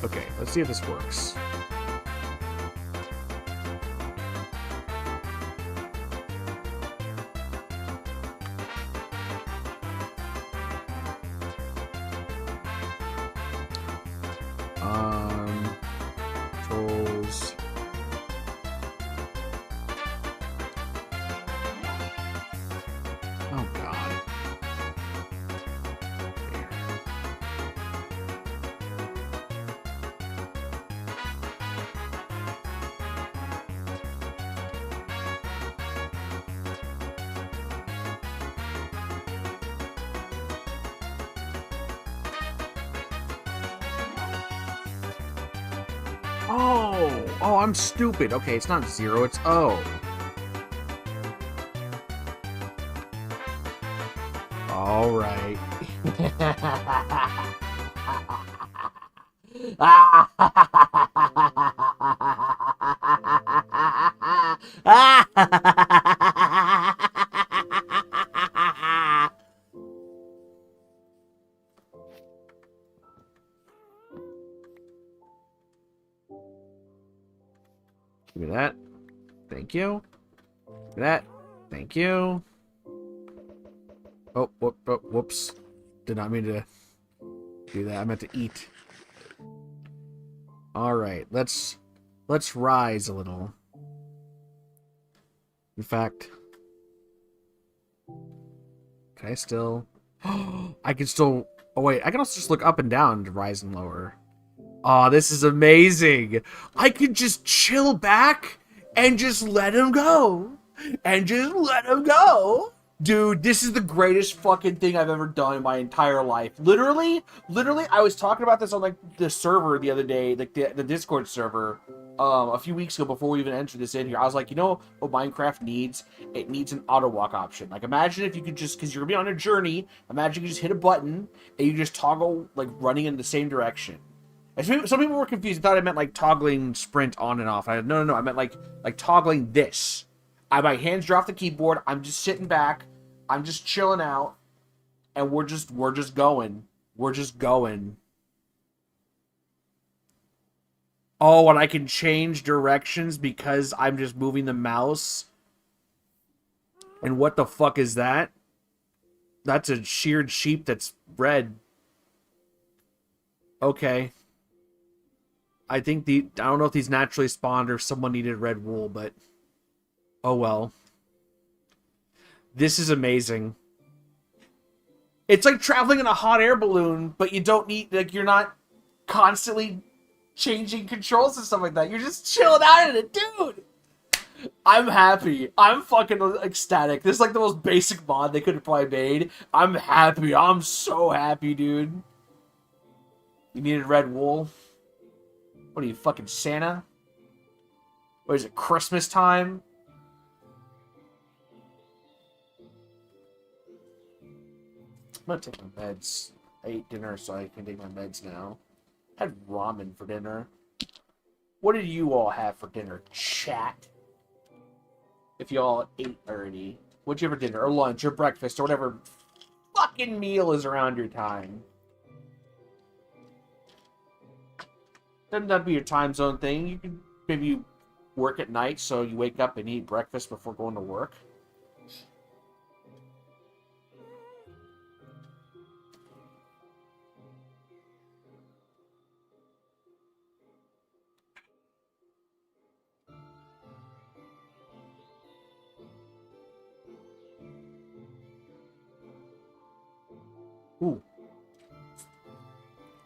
Okay, let's see if this works. Controls. Oh God. There. Oh, I'm stupid. Okay, it's not 0, it's O. All right. Give me that. Thank you. Give me that. Thank you. Oh, whoops. Did not mean to do that. I meant to eat. All right, let's rise a little. In fact, can I still? I can still. Oh wait, I can also just look up and down to rise and lower. Oh, this is amazing. I could just chill back and just let him go. And just let him go. Dude, this is the greatest fucking thing I've ever done in my entire life. Literally, I was talking about this on like the server the other day, like the Discord server, a few weeks ago before we even entered this in here. I was like, you know what Minecraft needs? It needs an auto walk option. Like, imagine if you could just, because you're gonna be on a journey, imagine you just hit a button and you just toggle like running in the same direction. And some people were confused. Thought I meant like toggling sprint on and off. No. I meant like toggling this. My hands are off the keyboard. I'm just sitting back. I'm just chilling out, and we're just going. We're just going. Oh, and I can change directions because I'm just moving the mouse. And what the fuck is that? That's a sheared sheep that's red. Okay. I don't know if these naturally spawned or someone needed red wool, but oh well. This is amazing. It's like traveling in a hot air balloon, but you don't need, like, you're not constantly changing controls and stuff like that. You're just chilling out in it, dude. I'm happy. I'm fucking ecstatic. This is like the most basic mod they could have probably made. I'm happy. I'm so happy, dude. You needed red wool? What are you, fucking Santa? What is it, Christmas time? I'm gonna take my meds. I ate dinner, so I can take my meds now. I had ramen for dinner. What did you all have for dinner, chat? If you all ate already. What'd you have for dinner, or lunch, or breakfast, or whatever fucking meal is around your time? Doesn't that be your time zone thing? You can maybe work at night, so you wake up and eat breakfast before going to work. Ooh.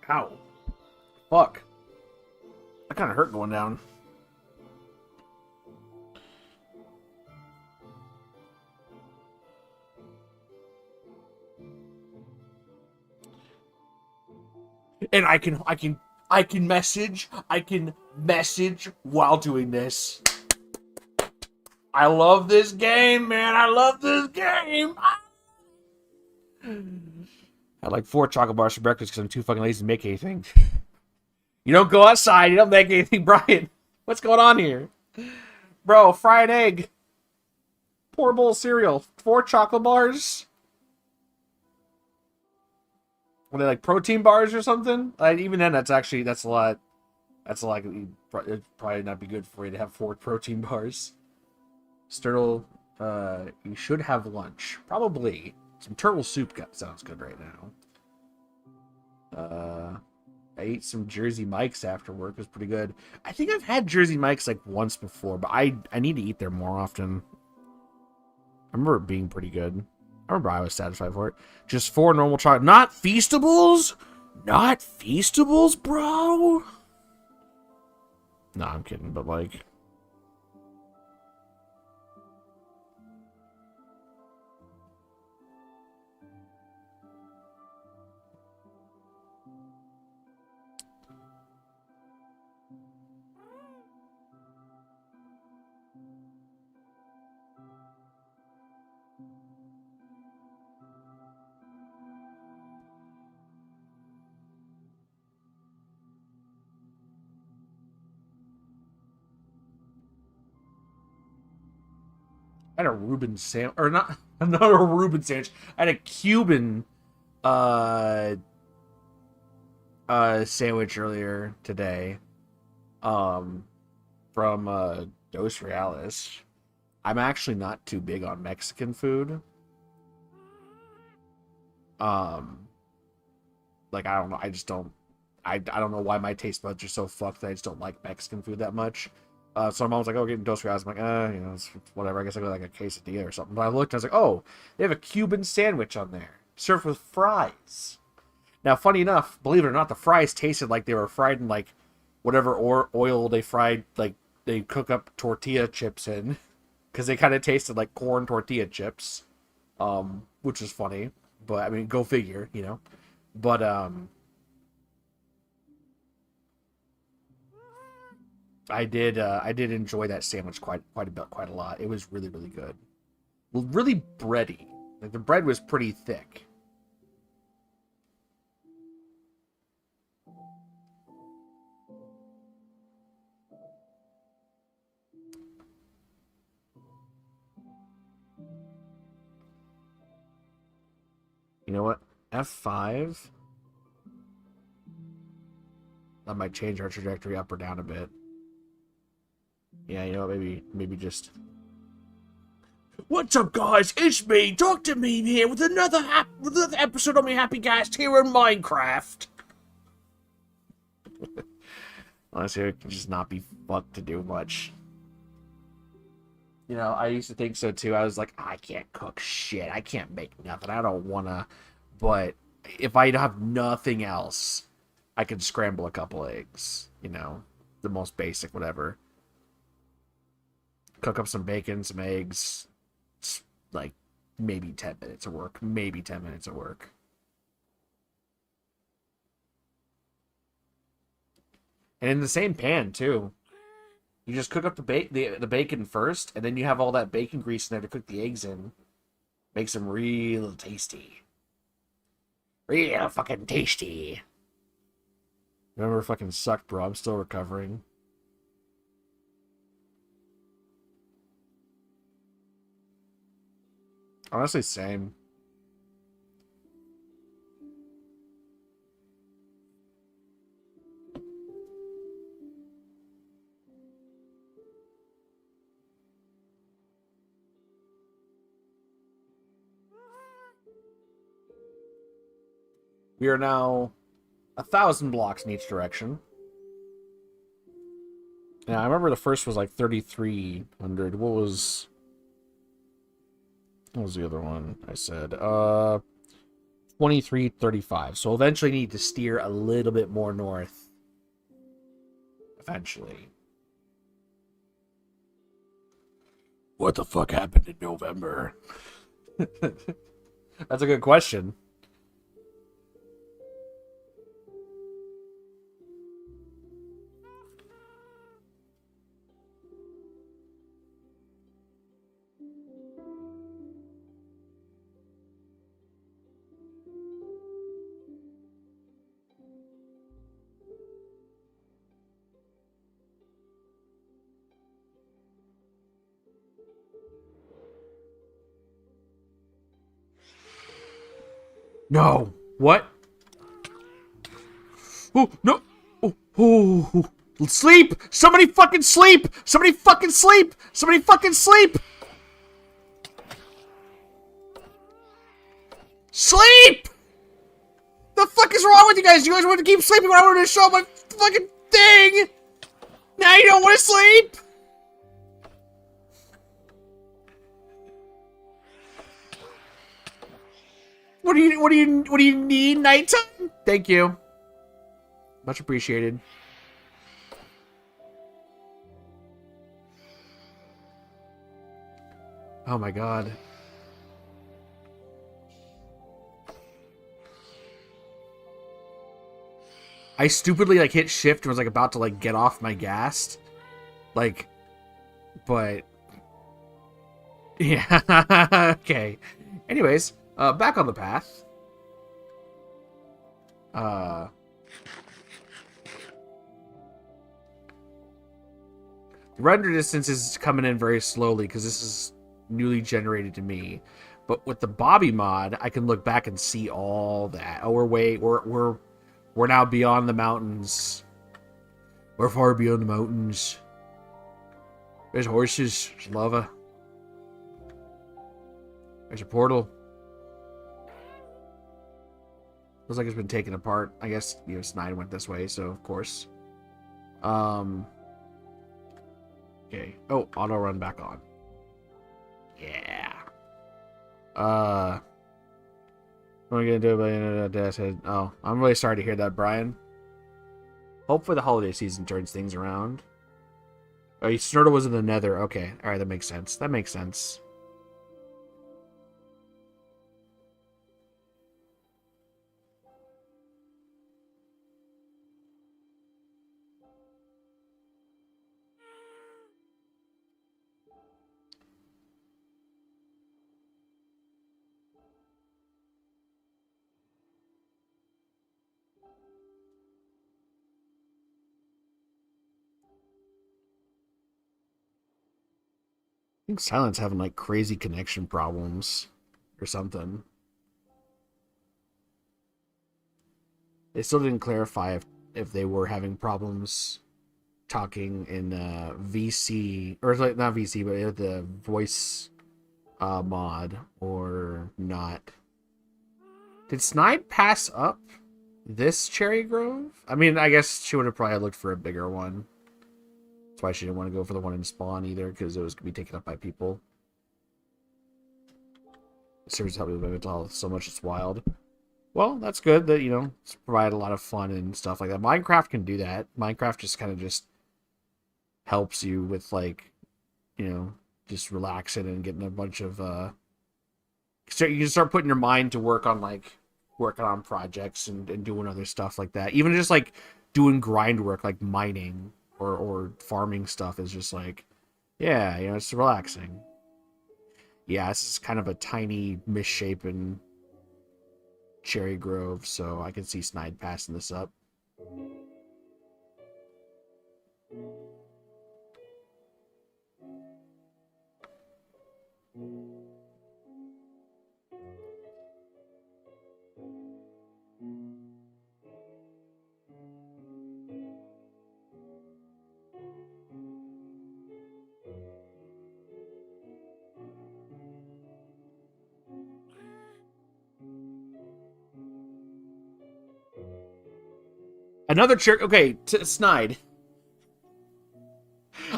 Ow. Fuck. That kind of hurt going down. And I can message while doing this. I love this game, man. I love this game. I had like 4 chocolate bars for breakfast because I'm too fucking lazy to make anything. You don't go outside. You don't make anything, Brian. What's going on here? Bro, fried egg. Poor bowl of cereal. 4 chocolate bars. Were they like protein bars or something? Even then, that's a lot. That's a lot. It'd probably not be good for you to have 4 protein bars. Sturtle, you should have lunch. Probably. Some turtle soup sounds good right now. I ate some Jersey Mike's after work. It was pretty good. I think I've had Jersey Mike's like once before, but I need to eat there more often. I remember it being pretty good. I remember I was satisfied for it. Just 4 normal chocolate. Not Feastables? Not Feastables, bro? No, I'm kidding, but like... I had a Reuben sandwich, or not a Reuben sandwich. I had a Cuban sandwich earlier today. From Dos Reales. I'm actually not too big on Mexican food. Like I don't know, I just don't. I don't know why my taste buds are so fucked that I just don't like Mexican food that much. So I'm always like, oh, getting Dos Reales. I'm like, you know, it's whatever. I guess I go like a quesadilla or something. But I looked, and I was like, oh, they have a Cuban sandwich on there, served with fries. Now, funny enough, believe it or not, the fries tasted like they were fried in like whatever oil they fried, like they cook up tortilla chips in, because they kind of tasted like corn tortilla chips, which is funny. But I mean, go figure, you know. But I did enjoy that sandwich quite a lot. It was really good, well, really bready. Like the bread was pretty thick. You know what? F5. That might change our trajectory up or down a bit. Yeah, you know what? Maybe just. What's up, guys? It's me, Dr. Meme here with another episode of my Happy Cast here in Minecraft. Honestly, I can just not be fucked to do much. You know, I used to think so too. I was like, I can't cook shit. I can't make nothing. I don't wanna. But if I have nothing else, I can scramble a couple eggs. You know, the most basic, whatever. Cook up some bacon, some eggs. It's like maybe 10 minutes of work. Maybe 10 minutes of work. And in the same pan too. You just cook up the bacon first, and then you have all that bacon grease in there to cook the eggs in. Makes them real tasty. Real fucking tasty. Remember, fucking sucked, bro. I'm still recovering. Honestly, same. We are now 1,000 blocks in each direction. Yeah, I remember the first was like 3,300. What was the other one I said? 2335. So eventually need to steer a little bit more north. Eventually. What the fuck happened in November? That's a good question. No. What? Oh, no. Oh. Sleep! Somebody fucking sleep! Somebody fucking sleep! Somebody fucking sleep! Sleep! The fuck is wrong with you guys? You guys want to keep sleeping when I wanted to show my fucking thing! Now you don't want to sleep? What do you need? Nighttime? Thank you. Much appreciated. Oh my god. I stupidly like hit shift and was like about to like get off my gas. Like, but yeah. Okay. Anyways, back on the path. The render distance is coming in very slowly because this is newly generated to me. But with the Bobby mod, I can look back and see all that. Oh, we're now beyond the mountains. We're far beyond the mountains. There's horses. There's lava. There's a portal. Looks like it's been taken apart. I guess, you know, Snide went this way, so of course. Okay. Oh, auto run back on. Yeah. What are we gonna do about that? Oh, I'm really sorry to hear that, Brian. Hopefully the holiday season turns things around. Oh, Snurtle was in the Nether. Okay, all right, that makes sense. That makes sense. I think Silent's having like crazy connection problems or something. They still didn't clarify if they were having problems talking in VC, or like not VC, but the voice mod or not. Did Snide pass up this Cherry Grove? I mean, I guess she would have probably looked for a bigger one. That's why she didn't want to go for the one in spawn either, because it was going to be taken up by people. The servers help me with mental health so much, it's wild. Well, that's good that, you know, it's provide a lot of fun and stuff like that. Minecraft can do that. Minecraft just kind of just helps you with, like, you know, just relaxing and getting a bunch of, so you can start putting your mind to work on, like, working on projects and doing other stuff like that. Even just, like, doing grind work, like mining or farming stuff is just, like, yeah, you know, it's relaxing. Yeah, this is kind of a tiny, misshapen Cherry Grove, so I can see Snide passing this up. Another cherry. Okay, Snide.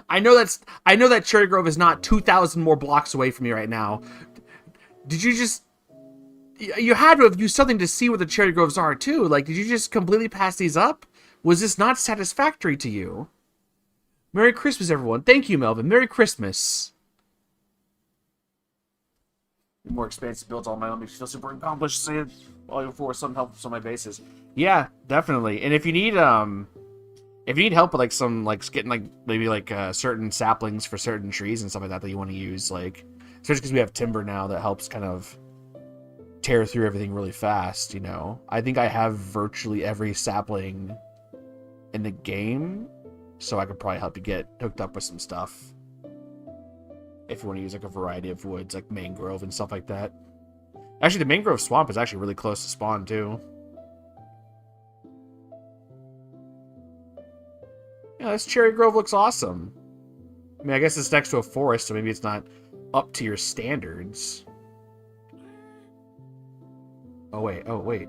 I know that Cherry Grove is not 2,000 more blocks away from me right now. Did you just? You had to have used something to see where the Cherry Groves are too. Like, did you just completely pass these up? Was this not satisfactory to you? Merry Christmas, everyone. Thank you, Melvin. Merry Christmas. More expansive builds all my own makes me feel super accomplished. Say it all for some help on my bases. Yeah, definitely. And if you need help with like some like getting like maybe like certain saplings for certain trees and stuff like that that you want to use, like especially because we have timber now that helps kind of tear through everything really fast, you know. I think I have virtually every sapling in the game, so I could probably help you get hooked up with some stuff. If you want to use like a variety of woods, like mangrove and stuff like that. Actually, the mangrove swamp is actually really close to spawn too. Yeah, this Cherry Grove looks awesome. I mean, I guess it's next to a forest, so maybe it's not up to your standards. Oh, wait. Oh, wait.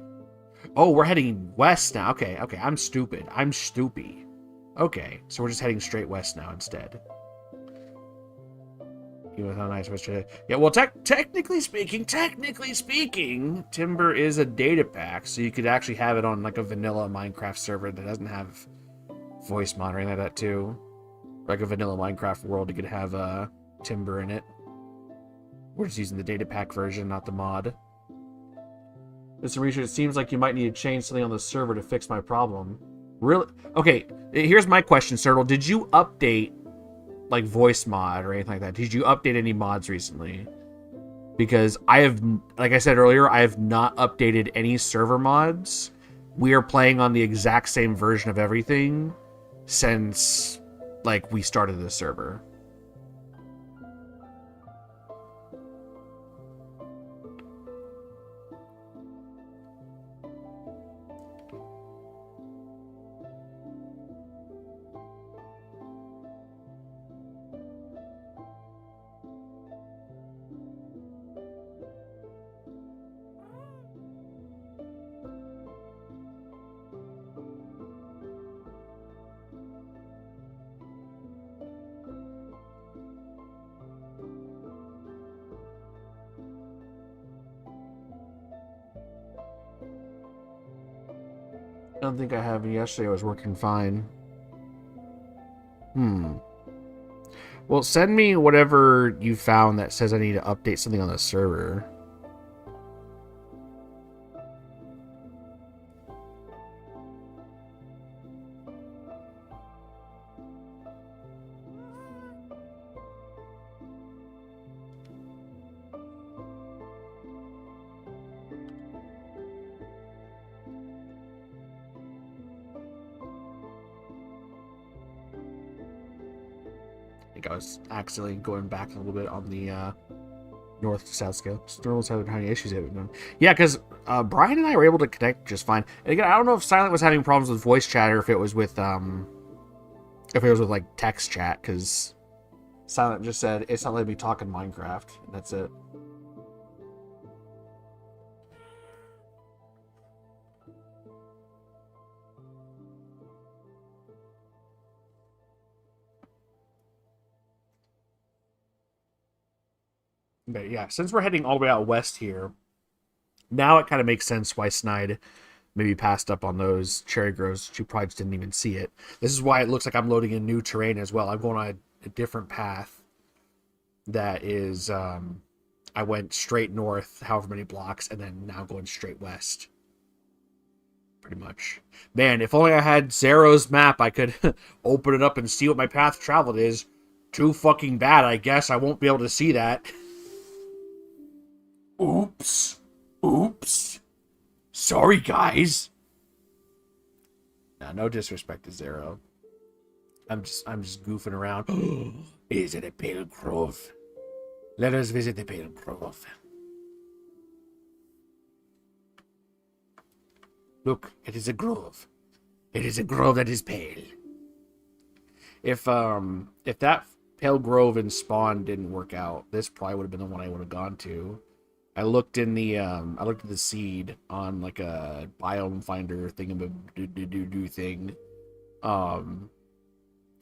Oh, we're heading west now. Okay, okay. I'm stupid. I'm stoopy. Okay, so we're just heading straight west now instead. You know how nice was to... Yeah, well, technically speaking, Timber is a data pack, so you could actually have it on like a vanilla Minecraft server that doesn't have voice monitoring like that too. Like a vanilla Minecraft world, you could have Timber in it. We're just using the data pack version, not the mod. Mr. Research, it seems like you might need to change something on the server to fix my problem. Really? Okay, here's my question, Sertle. Did you update like voice mod or anything like that? Did you update any mods recently? Because I have, like I said earlier, I have not updated any server mods. We are playing on the exact same version of everything since like we started the server. I don't think I have. Yesterday I was working fine. Well, send me whatever you found that says I need to update something on the server. I think I was accidentally going back a little bit on the north to south scale. Still having any issues with it. Yeah, because Brian and I were able to connect just fine. And again, I don't know if Silent was having problems with voice chat or if it was with like text chat, because Silent just said it's not letting me talk in Minecraft, and that's it. But yeah, since we're heading all the way out west here, now it kind of makes sense why Snide maybe passed up on those cherry groves. She probably just didn't even see it. This is why it looks like I'm loading in new terrain as well. I'm going on a different path that is, I went straight north, however many blocks, and then now going straight west. Pretty much. Man, if only I had Zero's map, I could open it up and see what my path traveled is. Too fucking bad, I guess. I won't be able to see that. Oops. Oops. Sorry, guys. No disrespect to Zero. I'm just goofing around. Is it a pale grove? Let us visit the pale grove. Look, it is a grove. It is a grove that is pale. If that pale grove and spawn didn't work out, this probably would have been the one I would have gone to. I looked at the seed on like a biome finder thing,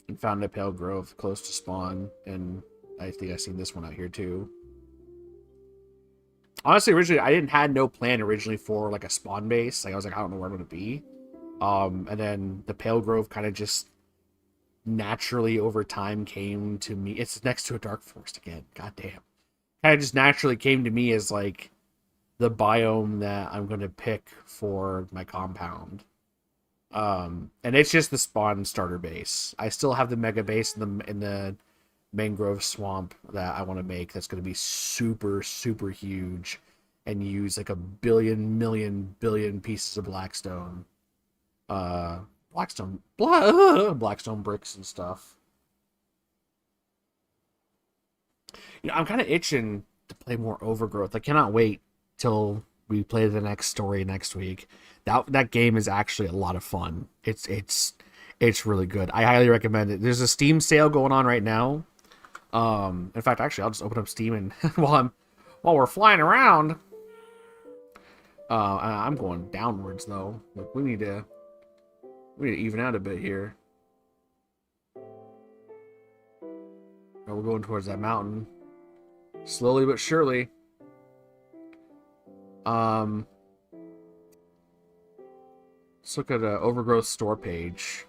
and found a pale grove close to spawn, and I think I seen this one out here too. Honestly, originally I had no plan originally for like a spawn base. Like I was like, I don't know where I'm gonna be. And then the pale grove kind of just naturally over time came to me. It's next to a dark forest again. God damn. Kind of just naturally came to me as like the biome that I'm going to pick for my compound. And it's just the spawn starter base. I still have the mega base in the mangrove swamp that I want to make. That's going to be super, super huge and use like a billion pieces of blackstone. Blackstone bricks and stuff. You know, I'm kind of itching to play more Overgrowth. I cannot wait till we play the next story next week. That game is actually a lot of fun. It's really good. I highly recommend it. There's a Steam sale going on right now. In fact, actually, I'll just open up Steam and while we're flying around. I'm going downwards though. Like we need to even out a bit here. Oh, we're going towards that mountain. Slowly but surely. Let's look at an Overgrowth store page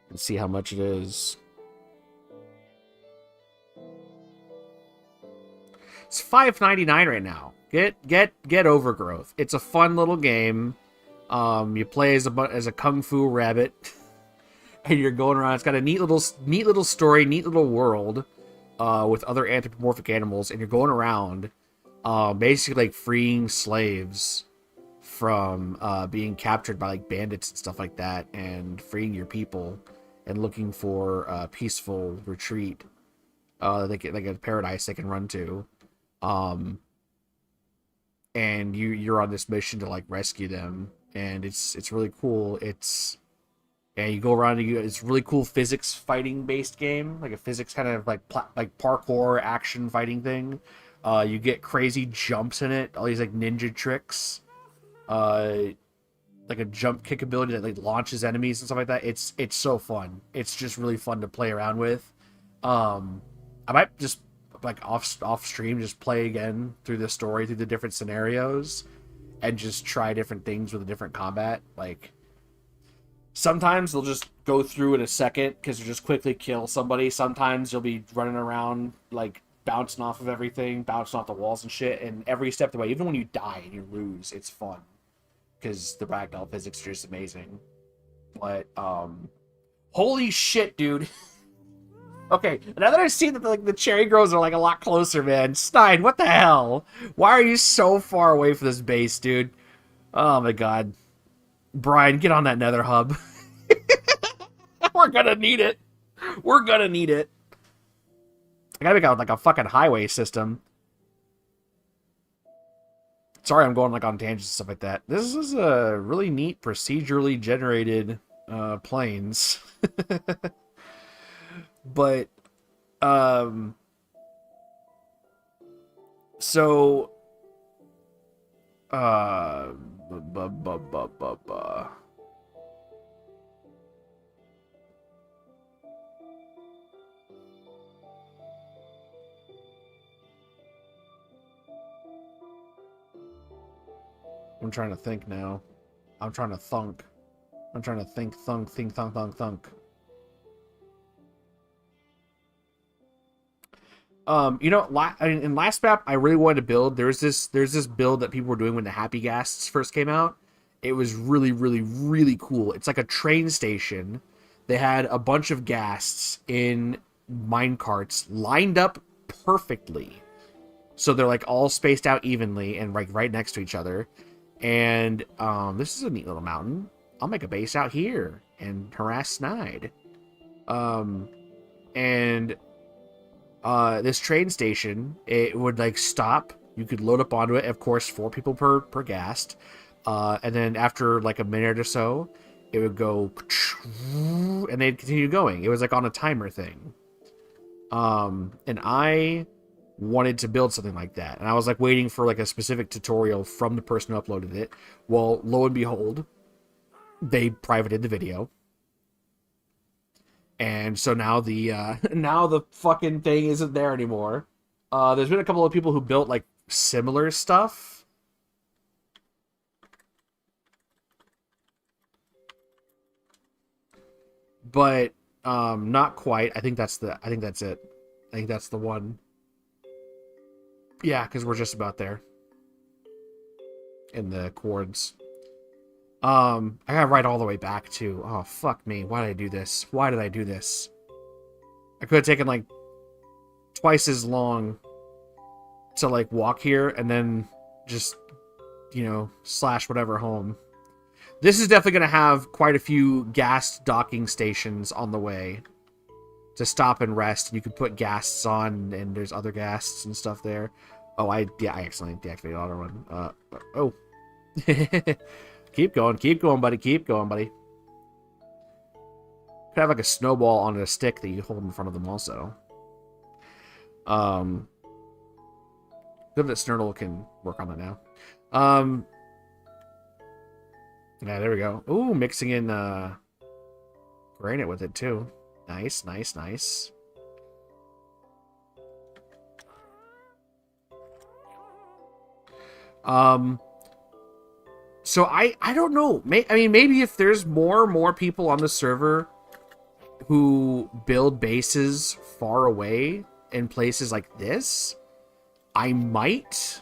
and see how much it is. It's $5.99 right now. Get Overgrowth. It's a fun little game. You play as a kung fu rabbit, and you're going around. It's got a neat little story, neat little world, with other anthropomorphic animals, and you're going around, basically like freeing slaves from being captured by like bandits and stuff like that, and freeing your people, and looking for a peaceful retreat, like a paradise they can run to, and you're on this mission to like rescue them, and it's really cool. And you go around and it's really cool physics fighting based game, like a physics kind of like parkour action fighting thing. You get crazy jumps in it, all these like ninja tricks, like a jump kick ability that like launches enemies and stuff like that. It's so fun. It's just really fun to play around with. I might just like off stream just play again through the story, through the different scenarios. and just try different things with a different combat. Like, sometimes they'll just go through in a second because they'll just quickly kill somebody. Sometimes you'll be running around, like, bouncing off of everything, bouncing off the walls and shit, and every step of the way, even when you die and you lose, it's fun. Because the ragdoll physics are just amazing. But, holy shit, dude. Okay, now that I see that like the cherry grows are like a lot closer, man. Stein, what the hell? Why are you so far away from this base, dude? Oh my god. Brian, get on that nether hub. We're gonna need it. We're gonna need it. I gotta make out like a fucking highway system. Sorry, I'm going like on tangents and stuff like that. This is a really neat procedurally generated planes. But, so, I'm trying to think now. I'm trying to thunk. I'm trying to think, thunk. You know, in last map, I really wanted to build. There's this build that people were doing when the Happy Ghasts first came out. It was really, really, really cool. It's like a train station. They had a bunch of ghasts in mine carts lined up perfectly. So they're like all spaced out evenly and like right next to each other. And this is a neat little mountain. I'll make a base out here and harass Snide. This train station, it would like stop. You could load up onto it. Of course, 4 people per ghast. And then after like a minute or so, it would go and they'd continue going. It was like on a timer thing. And I wanted to build something like that. And I was like waiting for like a specific tutorial from the person who uploaded it. Well, lo and behold, they privated the video. And so now the fucking thing isn't there anymore. There's been a couple of people who built like similar stuff. But not quite. I think that's it. I think that's the one. Yeah, because we're just about there. In the chords. I gotta write all the way back too. Oh, fuck me. Why did I do this? Why did I do this? I could have taken like twice as long to like walk here and then just, you know, slash whatever home. This is definitely going to have quite a few gas docking stations on the way to stop and rest. You can put ghasts on, and there's other ghasts and stuff there. Oh, I accidentally deactivated auto run. Oh. Keep going, buddy. Keep going, buddy. Could have like a snowball on a stick that you hold in front of them also. Good that Snurtle can work on that now. Yeah, there we go. Ooh, mixing in granite with it too. Nice, nice, nice. So I don't know. I mean, maybe if there's more people on the server who build bases far away in places like this, I might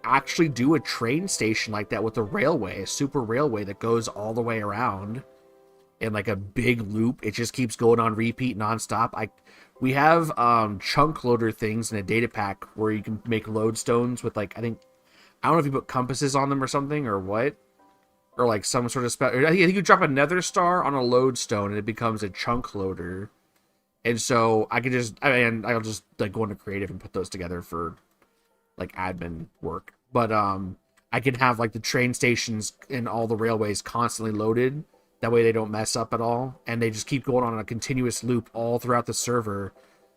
actually do a train station like that with a railway, a super railway that goes all the way around in like a big loop. It just keeps going on repeat nonstop. We have chunk loader things in a data pack where you can make lodestones with like, I don't know if you put compasses on them or something or what, or like some sort of I think you drop a nether star on a lodestone and it becomes a chunk loader. And so I'll just like go into creative and put those together for like admin work. But I can have like the train stations and all the railways constantly loaded. That way they don't mess up at all. And they just keep going on a continuous loop all throughout the server,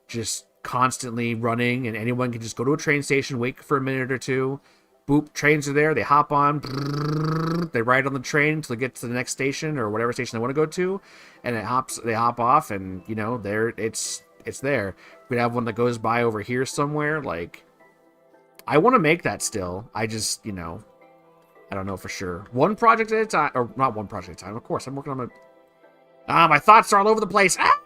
just constantly running, and anyone can just go to a train station, wait for a minute or two. Boop, trains are there, they hop on, they ride on the train until they get to the next station or whatever station they want to go to, and they hop off, and you know, it's there. We have one that goes by over here somewhere. Like, I want to make that still. I just, you know, I don't know for sure. One project at a time, or not one project at a time. Of course, I'm working on my thoughts are all over the place. Ah!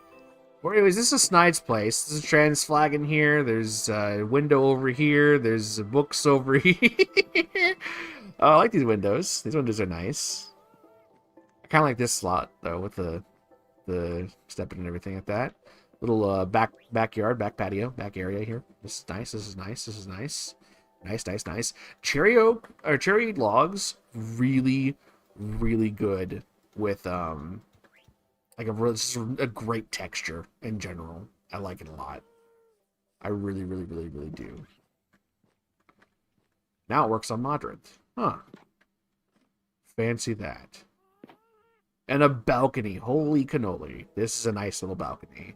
Well, anyways, this is Snide's place. There's a trans flag in here. There's a window over here. There's books over here. Oh, I like these windows. These windows are nice. I kind of like this slot though, with the stepping and everything like that. Little backyard, back patio, back area here. This is nice. This is nice. This is nice. Nice. Cherry oak or cherry logs, really, really good with like a great texture in general. I like it a lot. I really, really, really, really do. Now it works on moderate. Huh. Fancy that. And a balcony. Holy cannoli. This is a nice little balcony.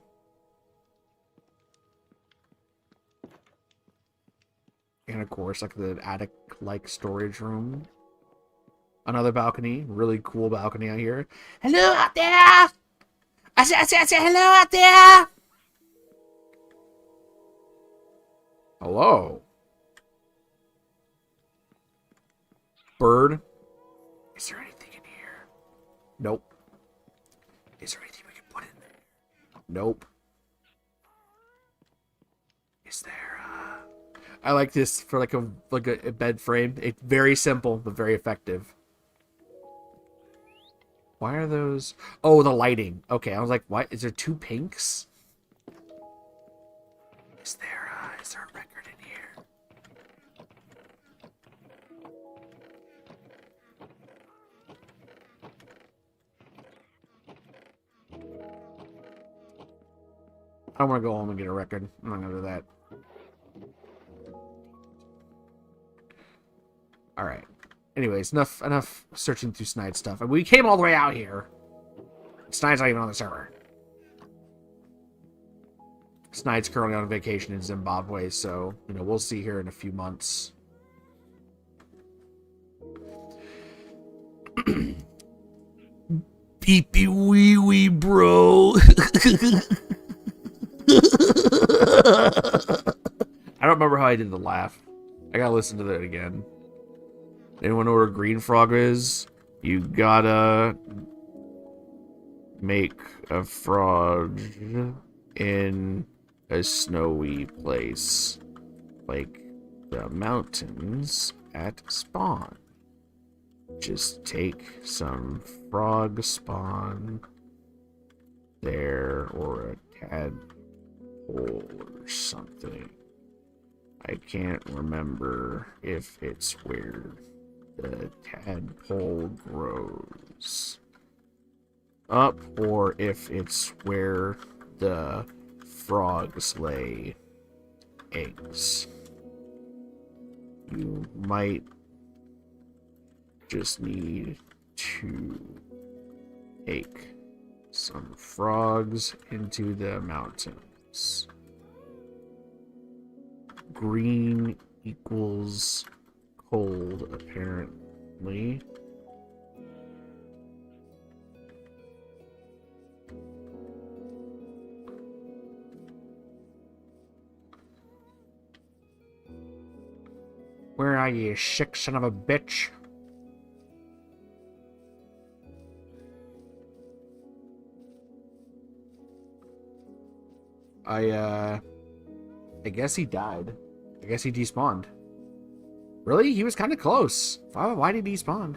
And of course, like the attic-like storage room. Another balcony. Really cool balcony out here. Hello out there! I say hello out there! Hello. Bird. Is there anything in here? Nope. Is there anything we can put in there? Nope. Is there I like this for like a bed frame. It's very simple but very effective. Why are those? Oh, the lighting. Okay, I was like, what? Is there two pinks? Is there a record in here? I don't want to go home and get a record. I'm not gonna do that. All right. Anyways, enough searching through Snide stuff. We came all the way out here. Snide's not even on the server. Snide's currently on vacation in Zimbabwe, so, you know, we'll see here in a few months. Pee-pee wee wee, bro. I don't remember how I did the laugh. I gotta listen to that again. Anyone know where a green frog is? You gotta make a frog in a snowy place, like the mountains at spawn. Just take some frog spawn there, or a tadpole or something. I can't remember if it's where the tadpole grows up, or if it's where the frogs lay eggs. You might just need to take some frogs into the mountains. Green equals cold, apparently. Where are you, sick son of a bitch? I guess he died. I guess he despawned. Really? He was kind of close. Why did he despawn?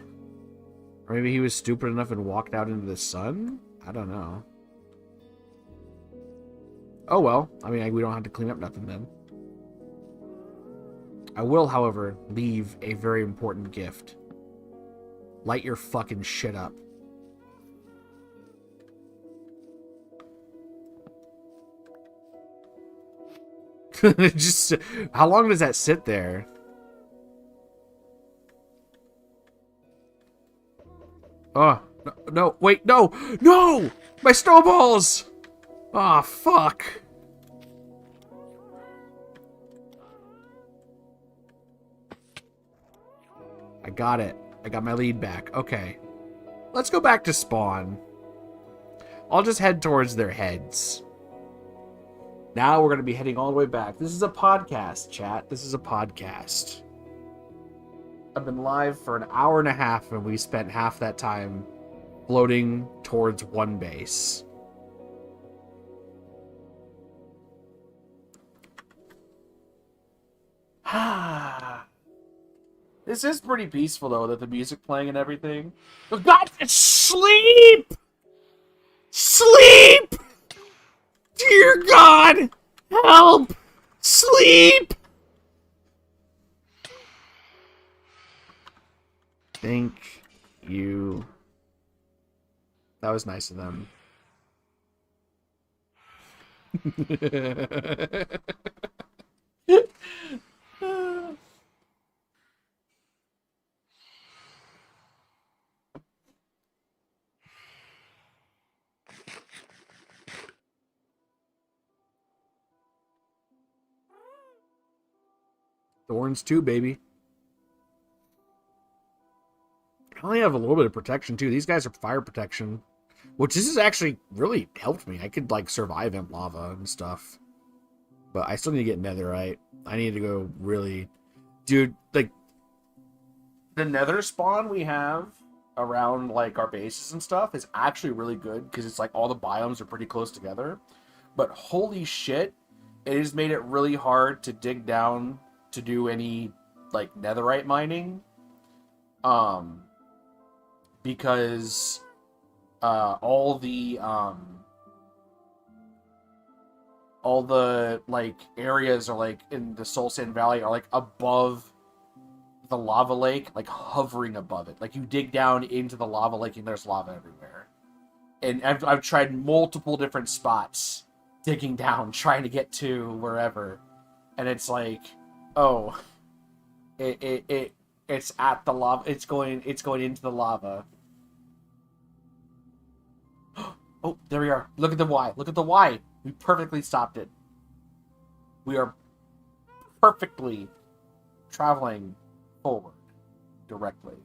Or maybe he was stupid enough and walked out into the sun? I don't know. Oh well. I mean, we don't have to clean up nothing then. I will, however, leave a very important gift. Light your fucking shit up. Just, how long does that sit there? Oh, no, wait, no! No! My snowballs! Ah, oh, fuck. I got it. I got my lead back. Okay. Let's go back to spawn. I'll just head towards their heads. Now we're going to be heading all the way back. This is a podcast, chat. This is a podcast. I've been live for an hour and a half, and we spent half that time floating towards one base. This is pretty peaceful, though, that the music playing and everything. Oh, God, sleep! Sleep! Dear God! Help! Sleep! Thank you. That was nice of them. Thorns too, baby. I only have a little bit of protection too. These guys are fire protection, which this has actually really helped me. I could like survive in lava and stuff, but I still need to get netherite. I need to go really, dude. Like the nether spawn we have around like our bases and stuff is actually really good because it's like all the biomes are pretty close together. But holy shit, it has made it really hard to dig down to do any like netherite mining. Because all the like areas are like in the Soul Sand Valley are like above the lava lake, like hovering above it. Like you dig down into the lava lake and there's lava everywhere. And I've tried multiple different spots digging down, trying to get to wherever, and it's like, oh, it's at the lava. It's going into the lava. Oh, there we are. Look at the Y. Look at the Y. We perfectly stopped it. We are perfectly traveling forward directly.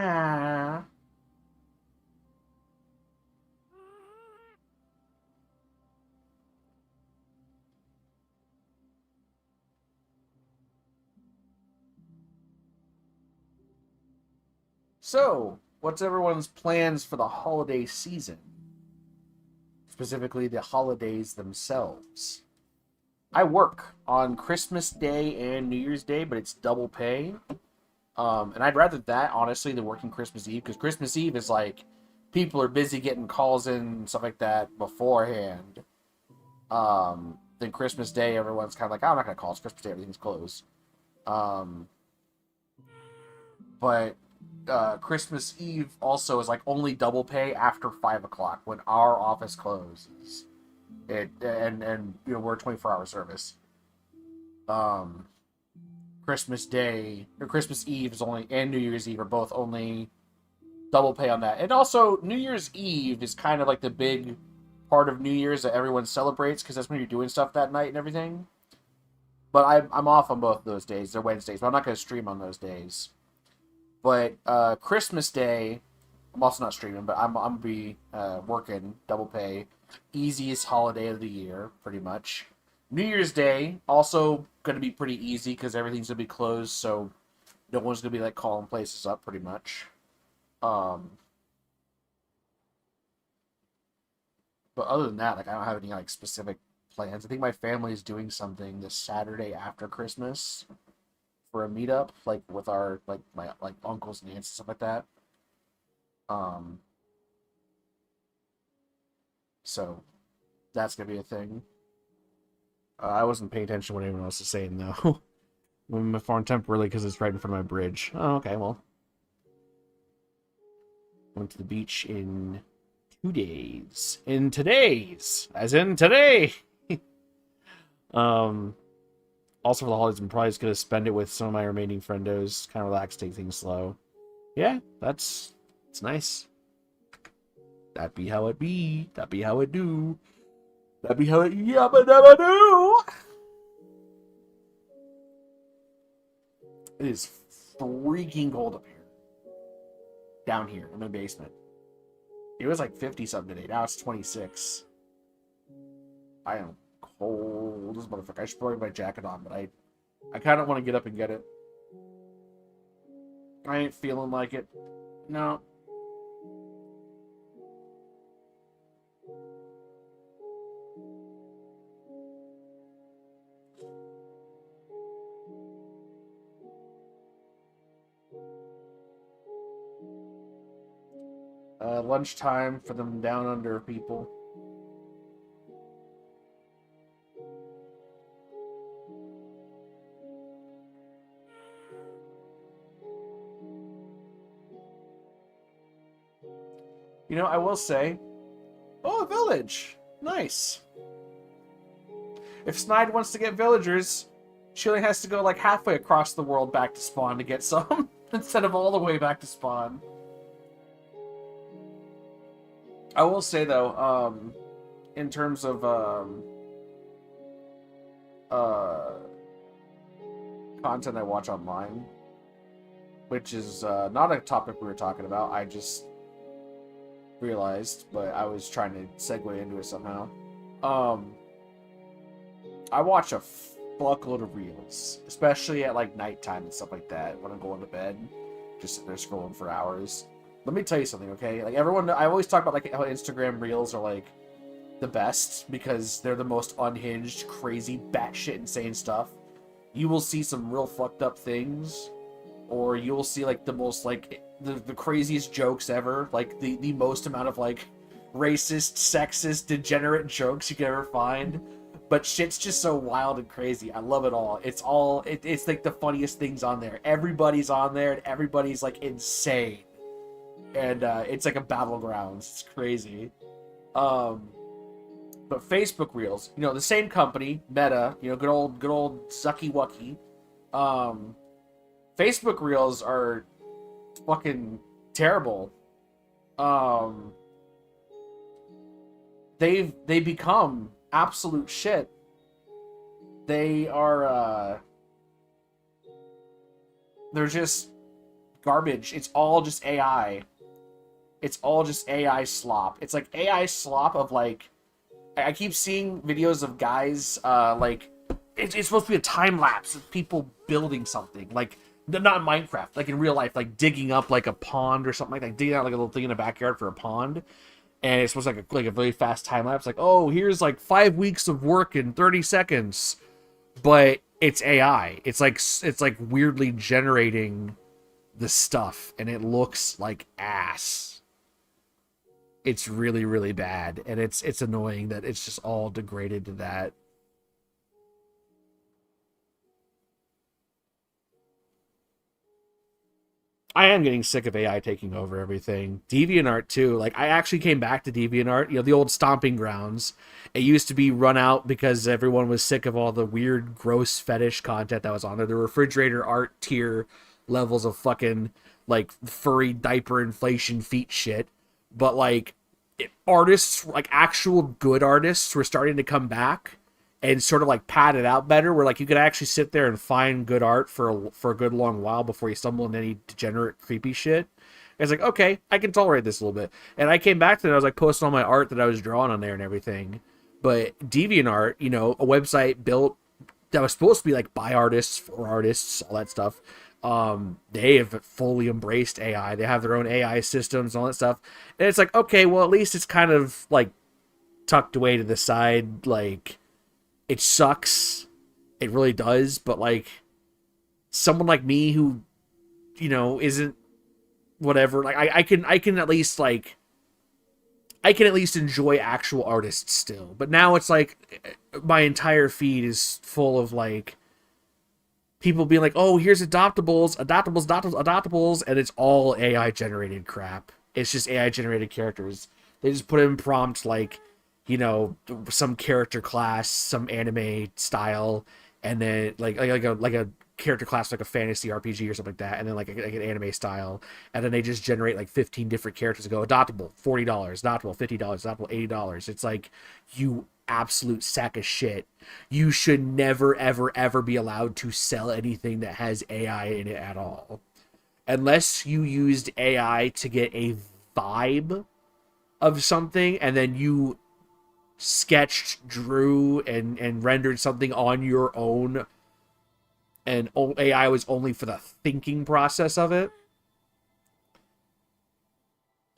Ah. So, what's everyone's plans for the holiday season? Specifically, the holidays themselves. I work on Christmas Day and New Year's Day, but it's double pay. And I'd rather that, honestly, than working Christmas Eve, because Christmas Eve is like, people are busy getting calls in and stuff like that beforehand. Then Christmas Day, everyone's kind of like, oh, I'm not going to call. It's Christmas Day, everything's closed. But Christmas Eve also is like only double pay after 5 o'clock when our office closes. And you know, we're a 24-hour service. Christmas Day or Christmas Eve is only, and New Year's Eve are both only double pay on that. And also New Year's Eve is kind of like the big part of New Year's that everyone celebrates because that's when you're doing stuff that night and everything. But I'm off on both of those days. They're Wednesdays, but I'm not going to stream on those days. But Christmas Day, I'm also not streaming, but I'm going to be working double pay. Easiest holiday of the year, pretty much. New Year's Day, also going to be pretty easy because everything's going to be closed, so no one's going to be like calling places up, pretty much. But other than that, like I don't have any like specific plans. I think my family is doing something this Saturday after Christmas for a meetup, like with our like my like uncles and aunts and stuff like that. So that's gonna be a thing. I wasn't paying attention to what anyone else is saying though. I'm a farm temporarily because it's right in front of my bridge. Oh, okay, well. Went to the beach in 2 days. In today's, as in today. Also for the holidays, I'm probably just gonna spend it with some of my remaining friendos, kind of relax, take things slow. Yeah, it's nice. That be how it be. That be how it do. That be how it yabba dabba do. It is freaking cold up here. Down here in my basement. It was like 50 something today. Now it's 26. I am cold as a motherfucker. I should probably put my jacket on, but I kind of want to get up and get it. I ain't feeling like it. No. Lunchtime for them down under people. You know, I will say, oh, a village. Nice. If Snide wants to get villagers, she only has to go like halfway across the world back to spawn to get some, instead of all the way back to spawn. I will say though, in terms of content I watch online, which is not a topic we were talking about, I just realized, but I was trying to segue into it somehow. I watch a fuckload of reels, especially at like nighttime and stuff like that when I'm going to bed, just sitting there scrolling for hours. Let me tell you something, okay? Like everyone, I always talk about like how Instagram reels are like the best because they're the most unhinged, crazy, batshit insane stuff. You will see some real fucked up things, or you will see like the most like the craziest jokes ever, like the most amount of like racist, sexist, degenerate jokes you could ever find. But shit's just so wild and crazy. I love it all. It's like the funniest things on there. Everybody's on there and everybody's like insane. And it's like a battlegrounds. It's crazy. But Facebook Reels, you know, the same company, Meta, you know, good old Zucky Wucky. Facebook Reels are fucking terrible. They become absolute shit. They are they're just garbage. It's all just AI. It's all just AI slop. It's like AI slop of like, I keep seeing videos of guys like it's supposed to be a time lapse of people building something, like not in Minecraft, like in real life, like digging up like a pond or something, like digging out like a little thing in the backyard for a pond. And it's supposed to like a really fast time lapse, like, oh, here's like 5 weeks of work in 30 seconds. But it's AI. It's like weirdly generating the stuff, and it looks like ass. It's really, really bad, and it's annoying that it's just all degraded to that. I am getting sick of AI taking over everything. DeviantArt too. Like, I actually came back to DeviantArt, you know, the old stomping grounds. It used to be run out because everyone was sick of all the weird, gross fetish content that was on there. The refrigerator art tier levels of fucking, like, furry diaper inflation feet shit. But, like, artists, like, actual good artists were starting to come back and sort of like pad it out better, where like you could actually sit there and find good art for a good long while before you stumble into any degenerate creepy shit. And it's like, okay, I can tolerate this a little bit. And I came back to it, I was like posting all my art that I was drawing on there and everything. But DeviantArt, you know, a website built that was supposed to be like by artists, for artists, all that stuff. They have fully embraced AI. They have their own AI systems and all that stuff. And it's like, okay, well, at least it's kind of like tucked away to the side. Like, it sucks. It really does. But like, someone like me who, you know, isn't whatever, like I can at least like, I can at least enjoy actual artists still. But now it's like my entire feed is full of like people being like, oh, here's adoptables, and it's all AI generated crap. It's just AI generated characters. They just put in prompts like, you know, some character class, some anime style, and then like a character class like a fantasy RPG or something like that, and then like an anime style, and then they just generate like 15 different characters and go adoptable $40, adoptable $50, adoptable $80. It's like, you absolute sack of shit. You should never ever ever be allowed to sell anything that has AI in it at all, unless you used AI to get a vibe of something, and then you sketched, drew, and rendered something on your own, and AI was only for the thinking process of it.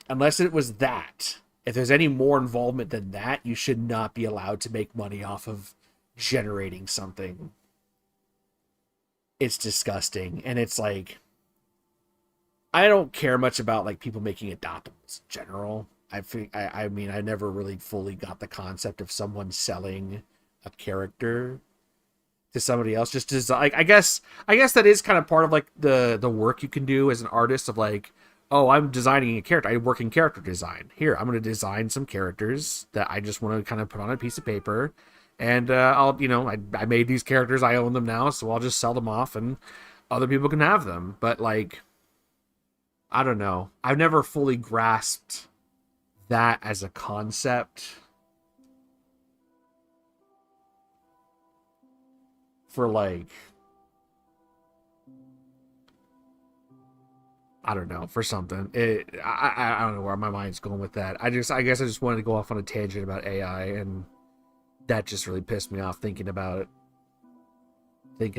Unless it was that, if there's any more involvement than that, you should not be allowed to make money off of generating something. It's disgusting. And it's like, I don't care much about like people making adoptables in general. I mean, I never really fully got the concept of someone selling a character to somebody else. Just as like, I guess that is kind of part of like the work you can do as an artist of like, oh, I'm designing a character. I work in character design. Here, I'm going to design some characters that I just want to kind of put on a piece of paper, and I'll, I made these characters. I own them now, so I'll just sell them off, and other people can have them. But like, I don't know. I've never fully grasped that as a concept for like, I don't know, for something. I don't know where my mind's going with that. I guess I just wanted to go off on a tangent about AI, and that just really pissed me off thinking about AI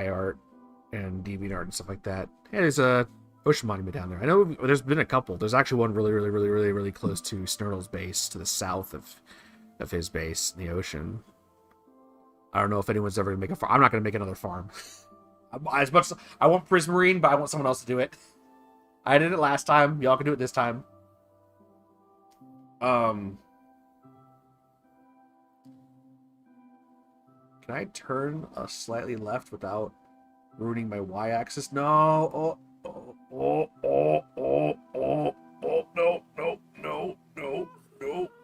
art and DeviantArt and stuff like that. Hey, there's a ocean monument down there. I know there's been a couple. There's actually one really close to Snurtle's base, to the south of his base in the ocean. I don't know if anyone's ever gonna make a farm. I'm not gonna make another farm. As much as I want Prismarine, but I want someone else to do it. I did it last time. Y'all can do it this time. Can I turn slightly left without ruining my y-axis? No.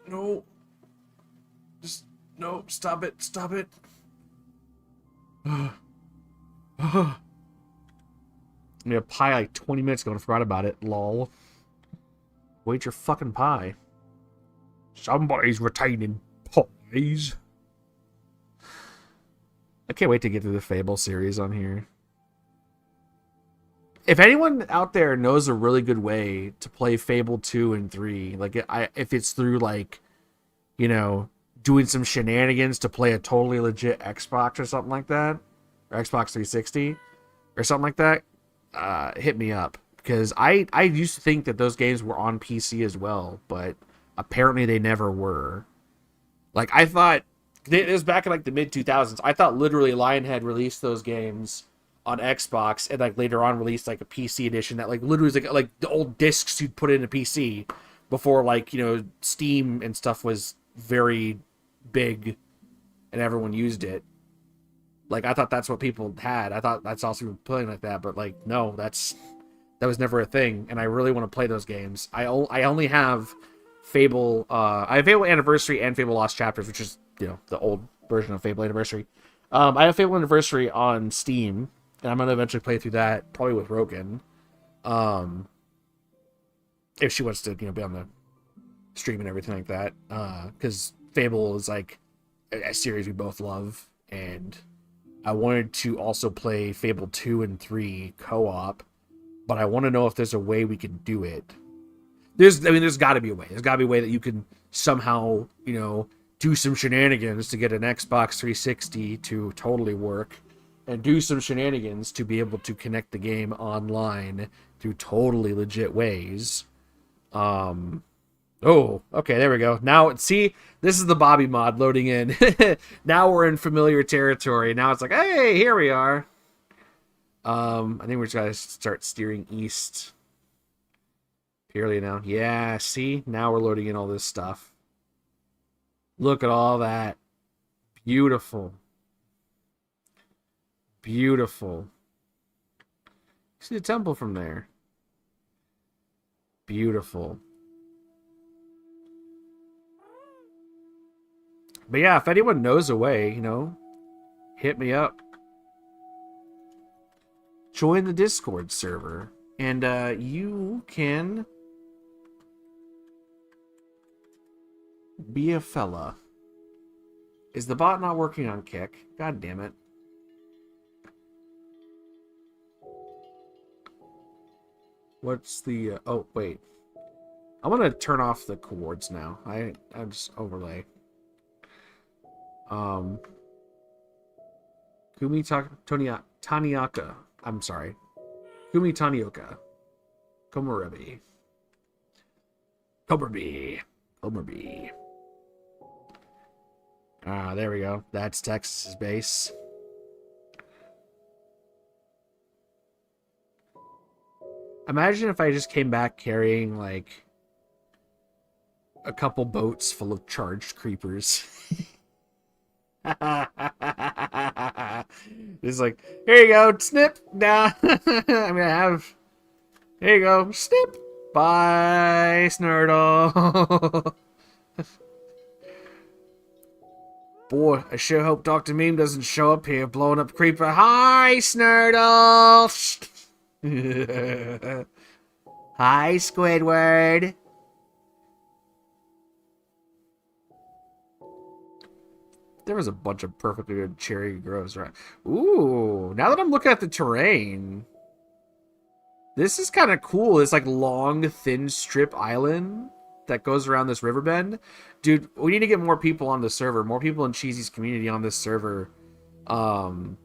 No. Just, no, stop it. I made a pie like 20 minutes ago and forgot about it. Lol. Wait your fucking pie. Somebody's retaining pies. I can't wait to get through the Fable series on here. If anyone out there knows a really good way to play Fable 2 and 3, like if it's through like, doing some shenanigans to play a totally legit Xbox or something like that, or Xbox 360 or something like that, hit me up. Because I used to think that those games were on PC as well, but apparently they never were. Like, I thought, it was back in like the mid 2000s, I thought literally Lionhead released those games on Xbox and like later on released like a PC edition that like literally was like the old discs you'd put in a PC before like, Steam and stuff was very big and everyone used it. Like, I thought that's what people had. I thought that's also playing like that, but like, no, that was never a thing. And I really want to play those games. I only have Fable, I have Fable Anniversary and Fable Lost Chapters, which is, the old version of Fable Anniversary. I have Fable Anniversary on Steam, and I'm going to eventually play through that, probably with Rogan. If she wants to, be on the stream and everything like that. Because Fable is like a series we both love, and I wanted to also play Fable 2 and 3 co-op, but I want to know if there's a way we can do it. There's got to be a way. There's got to be a way that you can somehow, do some shenanigans to get an Xbox 360 to totally work, and do some shenanigans to be able to connect the game online through totally legit ways. Oh, okay, there we go. Now, see, this is the Bobby mod loading in. Now we're in familiar territory. Now it's like, hey, here we are. I think we're just gonna start steering east. Purely now. Yeah, see? Now we're loading in all this stuff. Look at all that. Beautiful. Beautiful. See the temple from there. Beautiful. But yeah, if anyone knows a way, hit me up. Join the Discord server, and you can be a fella. Is the bot not working on Kick? God damn it. What's the... oh, wait. I'm going to turn off the coords now. I just overlay. Kumi Taniaka. I'm sorry. Kumi Tanioka. Komorebi. Komorebi. Ah, there we go. That's Texas's base. Imagine if I just came back carrying, like, a couple boats full of charged creepers. It's like, here you go, snip. Nah, I'm gonna have. Here you go, snip. Bye, Snurdle. Boy, I sure hope Dr. Meme doesn't show up here blowing up creeper. Hi, Snurdle. Hi, Squidward. There was a bunch of perfectly good cherry groves around. Ooh, now that I'm looking at the terrain, this is kind of cool. It's like long, thin strip island that goes around this river bend. Dude, we need to get more people on the server. More people in Cheesy's community on this server. And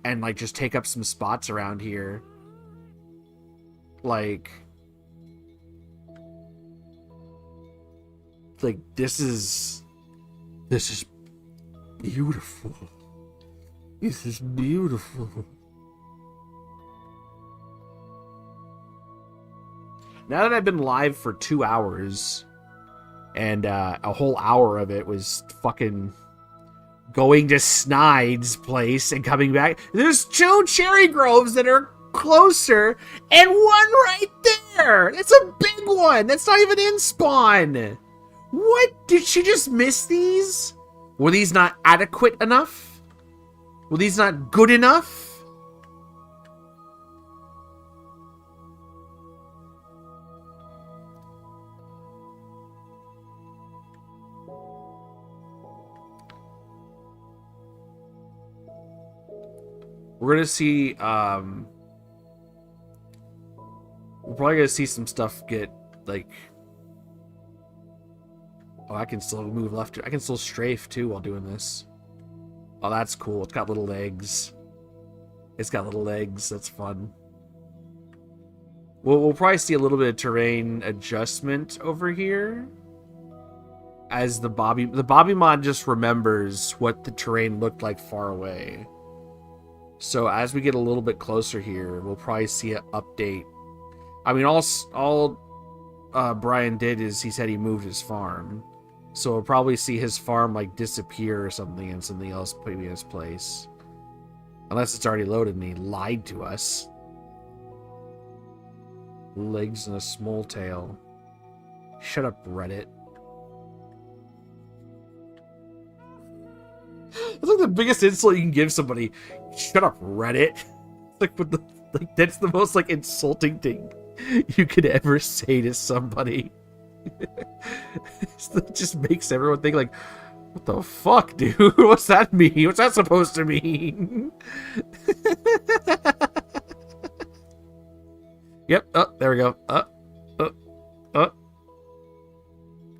like just take up some spots around here. Like this is beautiful. This is beautiful. Now that I've been live for 2 hours, and a whole hour of it was fucking going to Snide's place and coming back, there's 2 cherry groves that are closer, and one right there! That's a big one! That's not even in spawn! What? Did she just miss these? Were these not adequate enough? Were these not good enough? We're gonna see, we're probably gonna see some stuff get, like... Oh, I can still move left. I can still strafe, too, while doing this. Oh, that's cool. It's got little legs. It's got little legs. That's fun. We'll probably see a little bit of terrain adjustment over here. As the Bobby mod just remembers what the terrain looked like far away. So as we get a little bit closer here, we'll probably see an update. I mean, all Brian did is he said he moved his farm. So we'll probably see his farm like disappear or something and something else put in his place. Unless it's already loaded and he lied to us. Legs and a small tail. Shut up, Reddit. It's like the biggest insult you can give somebody. Shut up, Reddit. Like, that's the most like insulting thing you could ever say to somebody. It just makes everyone think like, what the fuck, dude? What's that mean? What's that supposed to mean? Yep. Oh, there we go.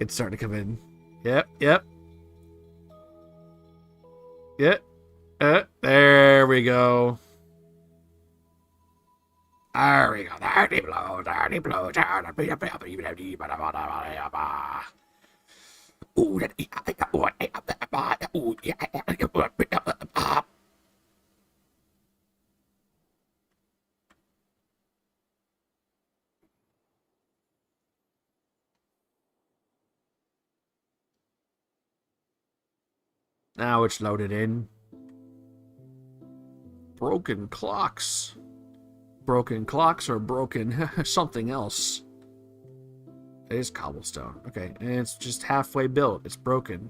It's starting to come in. Yep. There we go. There we go. Dirty blow. Now it's loaded in. Broken clocks. Broken clocks or broken something else. It is cobblestone. Okay, and it's just halfway built. It's broken.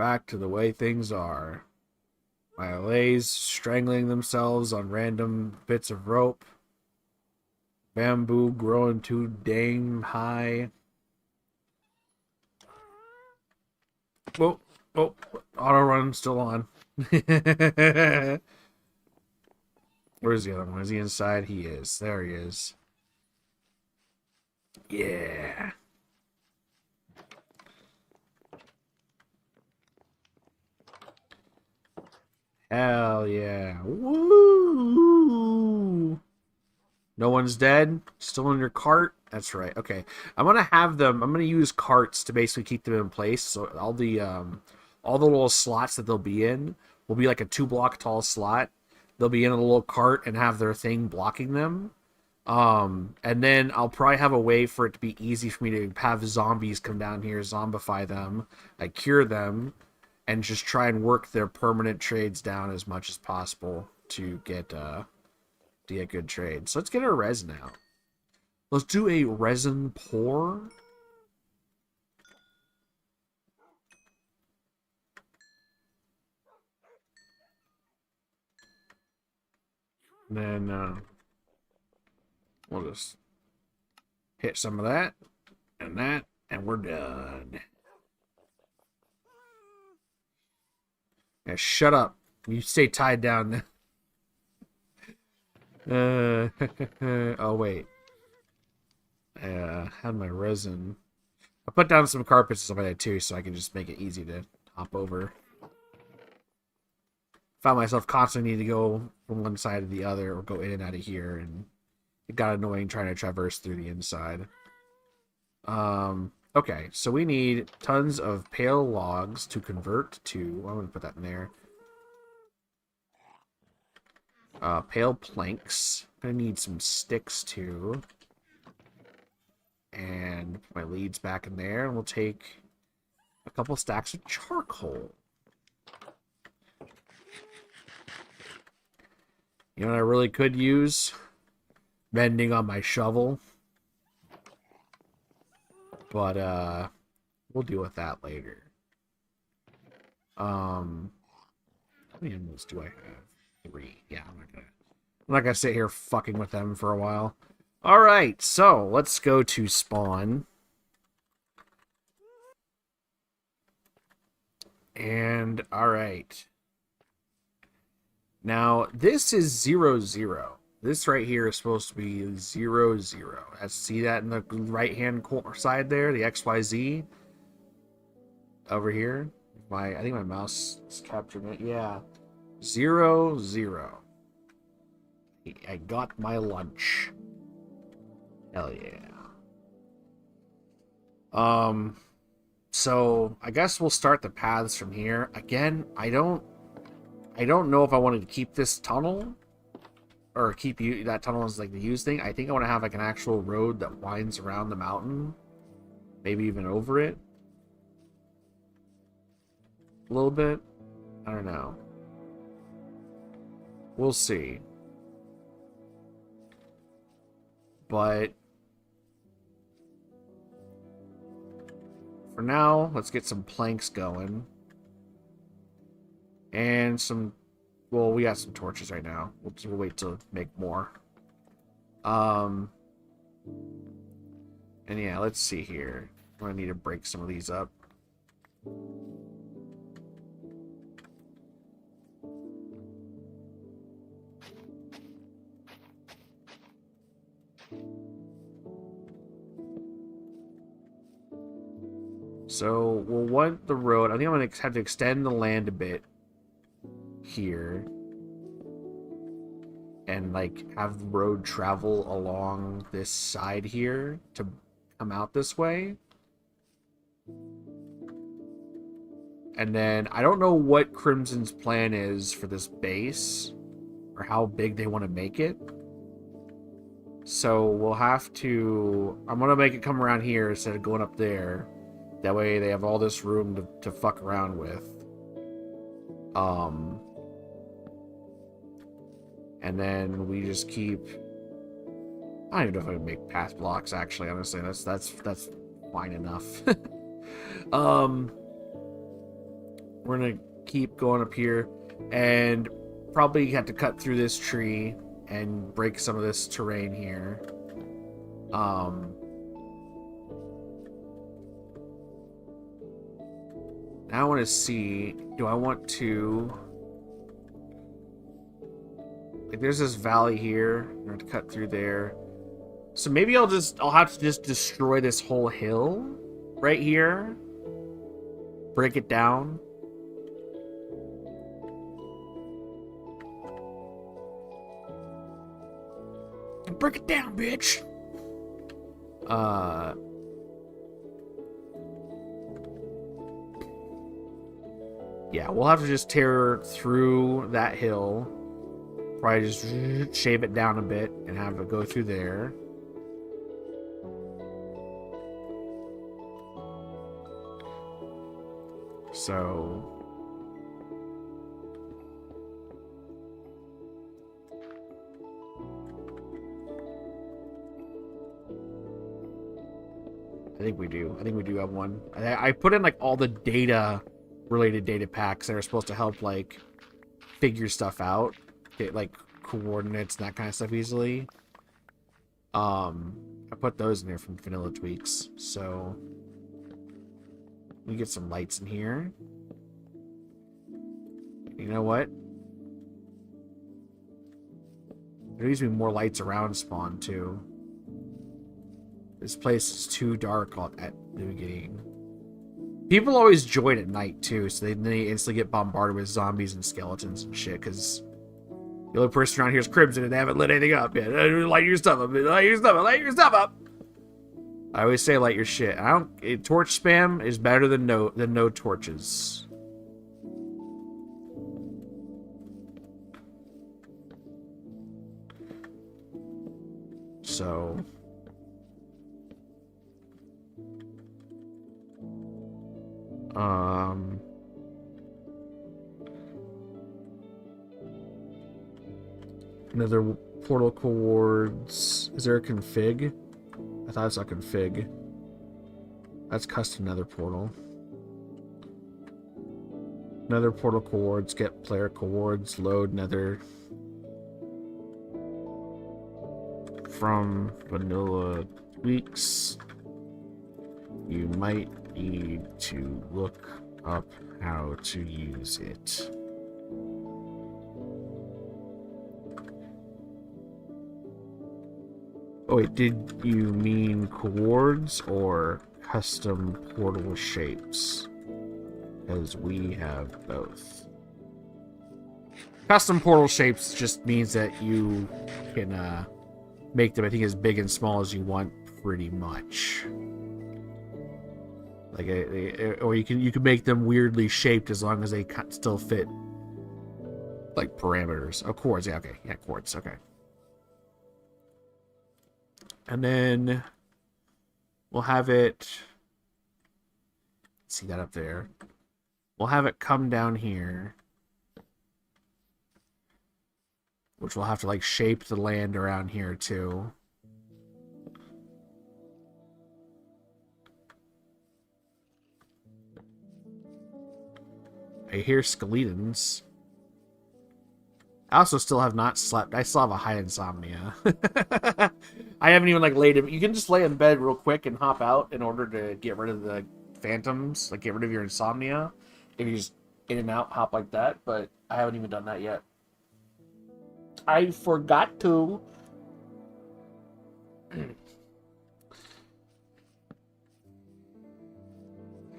back to the way things are. My allays strangling themselves on random bits of rope. Bamboo growing too dang high. Oh, oh, auto run still on. Where's the other one? Is he inside? He is. There he is. Yeah. Hell yeah. Woo! No one's dead? Still in your cart? That's right. Okay. I'm gonna use carts to basically keep them in place. So all the little slots that they'll be in will be like a 2-block tall slot. They'll be in a little cart and have their thing blocking them. And then I'll probably have a way for it to be easy for me to have zombies come down here, zombify them, I cure them, and just try and work their permanent trades down as much as possible to get good trades. So let's get our resin out. Let's do a resin pour. And then we'll just hit some of that, and we're done. Yeah, shut up. You stay tied down. Oh, wait. Had my resin. I put down some carpets and stuff like that too, so I can just make it easy to hop over. Found myself constantly needing to go from one side to the other, or go in and out of here, and it got annoying trying to traverse through the inside. Okay, so we need tons of pale logs to convert to... I'm going to put that in there. Pale planks. I'm going to need some sticks too. And put my leads back in there, and we'll take a couple stacks of charcoal. You know what I really could use? Mending on my shovel. But, we'll deal with that later. How many animals do I have? 3. Yeah, I'm not gonna sit here fucking with them for a while. Alright, so let's go to spawn. And, alright. Now, this is 0, 0. This right here is supposed to be 0, 0. See that in the right-hand side there? The XYZ? Over here? I think my mouse is capturing it. Yeah. 0, 0. I got my lunch. Hell yeah. So, I guess we'll start the paths from here. Again, I don't know if I wanted to keep this tunnel, or keep that tunnel as like the use thing. I think I want to have like an actual road that winds around the mountain, maybe even over it a little bit. I don't know. We'll see. But for now, let's get some planks going. And some... Well, we got some torches right now. We'll wait to make more. And yeah, let's see here. I'm gonna need to break some of these up. So we'll want the road. I think I'm gonna have to extend the land a bit here, and like have the road travel along this side here to come out this way. And then I don't know what Crimson's plan is for this base, or how big they want to make it. So we'll have to... I'm gonna make it come around here instead of going up there. That way they have all this room to fuck around with. And then we just keep... I don't even know if I can make path blocks, actually, honestly. That's fine enough. we're gonna keep going up here, and probably have to cut through this tree and break some of this terrain here. Now I want to see, do I want to, like, there's this valley here, I'm going to cut through there. So maybe I'll have to just destroy this whole hill right here. Break it down. Break it down, bitch. Yeah, we'll have to just tear through that hill. Probably just shave it down a bit and have it go through there. So... I think we do. I think we do have one. I put in like all the data related data packs that are supposed to help like figure stuff out, get like coordinates and that kind of stuff easily. I put those in there from Vanilla Tweaks. So we get some lights in here. You know what? There needs to be more lights around spawn too. This place is too dark at the beginning. People always join at night too, so they instantly get bombarded with zombies and skeletons and shit, because the only person around here is Crimson and they haven't lit anything up yet. Light your stuff up, light your stuff up, light your stuff up! I always say light your shit. Torch spam is better than no torches. So... another portal coords. Is there a config? I thought I saw config. That's custom nether portal. Nether portal coords, get player coords, load nether. From Vanilla Tweaks. You might need to look up how to use it. Oh wait, did you mean coords or custom portal shapes? Because we have both. Custom portal shapes just means that you can make them, I think, as big and small as you want, pretty much. Like, or you can make them weirdly shaped as long as they still fit, like, parameters. Oh, chords, yeah, okay, yeah, chords, okay. And then we'll have it. See that up there? We'll have it come down here, which will have to like shape the land around here too. I hear skeletons. I also still have not slept. I still have a high insomnia. I haven't even like laid it. You can just lay in bed real quick and hop out in order to get rid of the phantoms, like get rid of your insomnia. If you just in and out, hop like that. But I haven't even done that yet. I forgot to.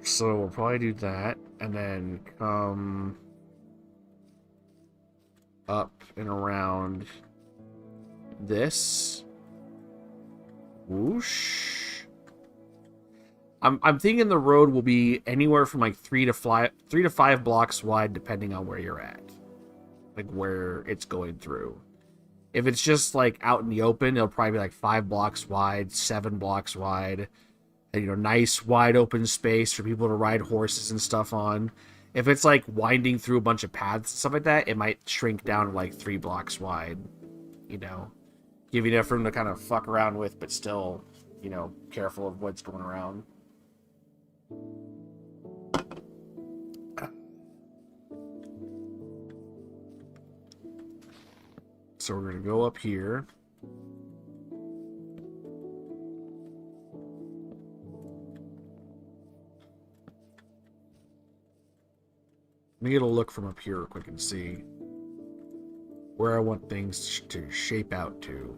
So we'll probably do that, and then come up and around this. Whoosh. I'm thinking the road will be anywhere from like 3 to 5 blocks wide, depending on where you're at, like where it's going through. If it's just like out in the open, it'll probably be like 5 blocks wide, 7 blocks wide, and, you know, nice wide open space for people to ride horses and stuff on. If it's like winding through a bunch of paths and stuff like that, it might shrink down to like 3 blocks wide, you know, give you enough room to kind of fuck around with, but still, you know, careful of what's going around. So we're going to go up here. Let me get a look from up here real quick and see where I want things to shape out to.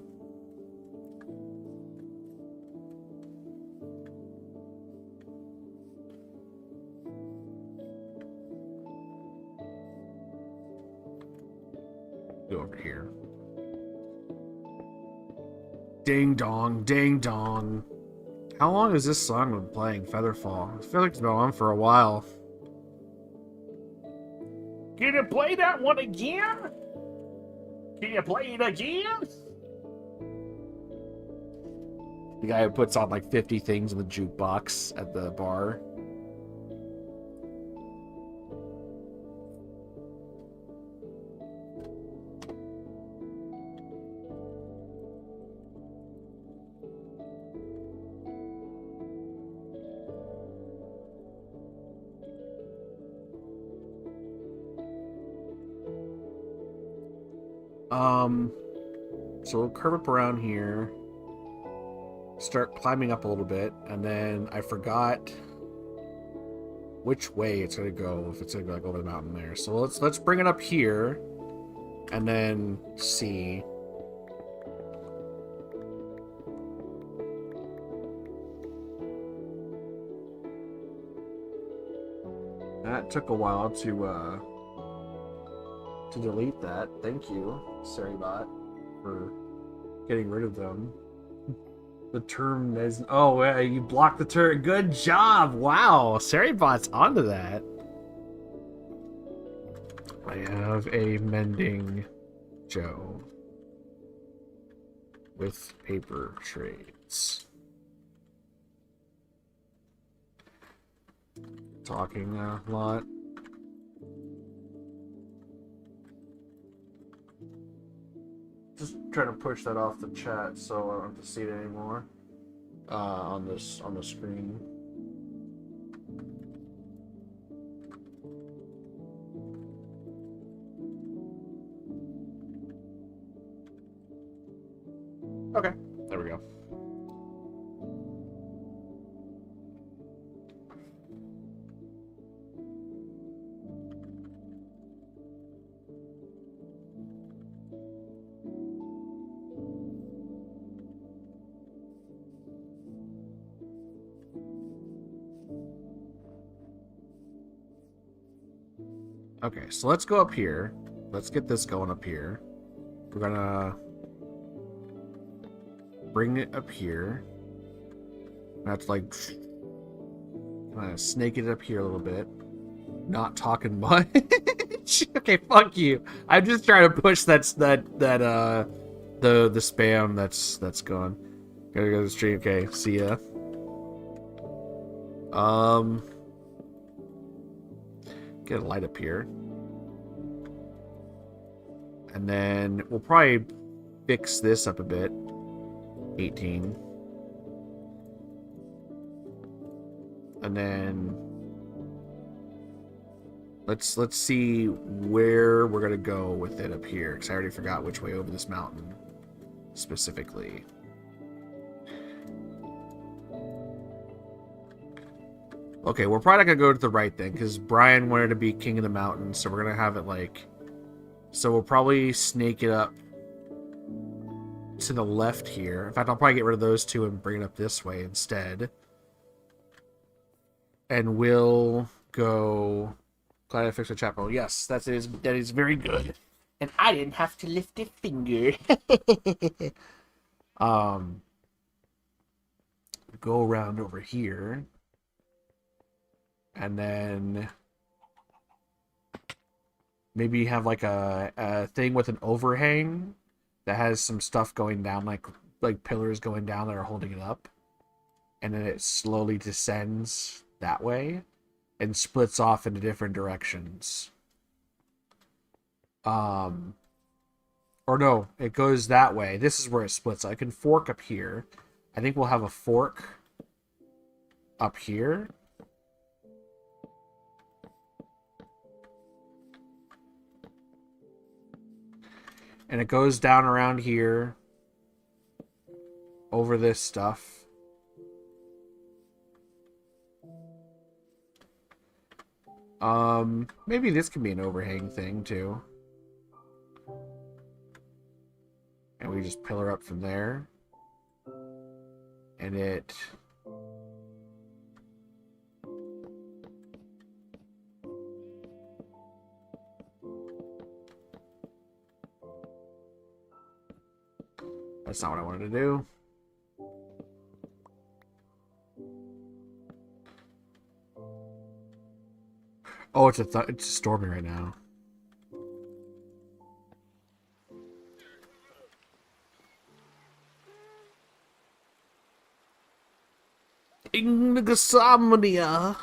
Go over here. Ding dong, ding dong. How long has this song been playing, Featherfall? I feel like it's been on for a while. Can you play that one again? Can you play it again? The guy who puts on like 50 things in the jukebox at the bar. So we'll curve up around here, start climbing up a little bit, and then I forgot which way it's gonna go, if it's gonna go like over the mountain there. So let's bring it up here, and then see. That took a while to delete that. Thank you, Seribot, for getting rid of them. The term is... Oh, yeah, you blocked the term. Good job! Wow, Seribot's onto that. I have a mending Joe with paper trades. Talking a lot. Just trying to push that off the chat so I don't have to see it anymore on the screen. Okay, there we go. Okay, so let's go up here. Let's get this going up here. We're gonna bring it up here. That's like kind of snake it up here a little bit. Not talking much. Okay, fuck you. I'm just trying to push the spam that's going. Gotta go to the stream. Okay, see ya. Get a light up here. And then we'll probably fix this up a bit. 18. And then let's see where we're gonna go with it up here, because I already forgot which way over this mountain specifically. Okay, we're probably not gonna go to the right then, because Brian wanted to be king of the mountain, so we're gonna have it like... So we'll probably snake it up to the left here. In fact, I'll probably get rid of those two and bring it up this way instead. And we'll go... Glad I fixed the chat. Yes, that is very good. And I didn't have to lift a finger. Go around over here. And then maybe have like a thing with an overhang that has some stuff going down, like pillars going down that are holding it up. And then it slowly descends that way and splits off into different directions. Or no, it goes that way. This is where it splits. I can fork up here. I think we'll have a fork up here. And it goes down around here. Over this stuff. Maybe this can be an overhang thing, too. And we just pillar up from there. And it... That's not what I wanted to do. Oh, it's storming right now. Insomnia.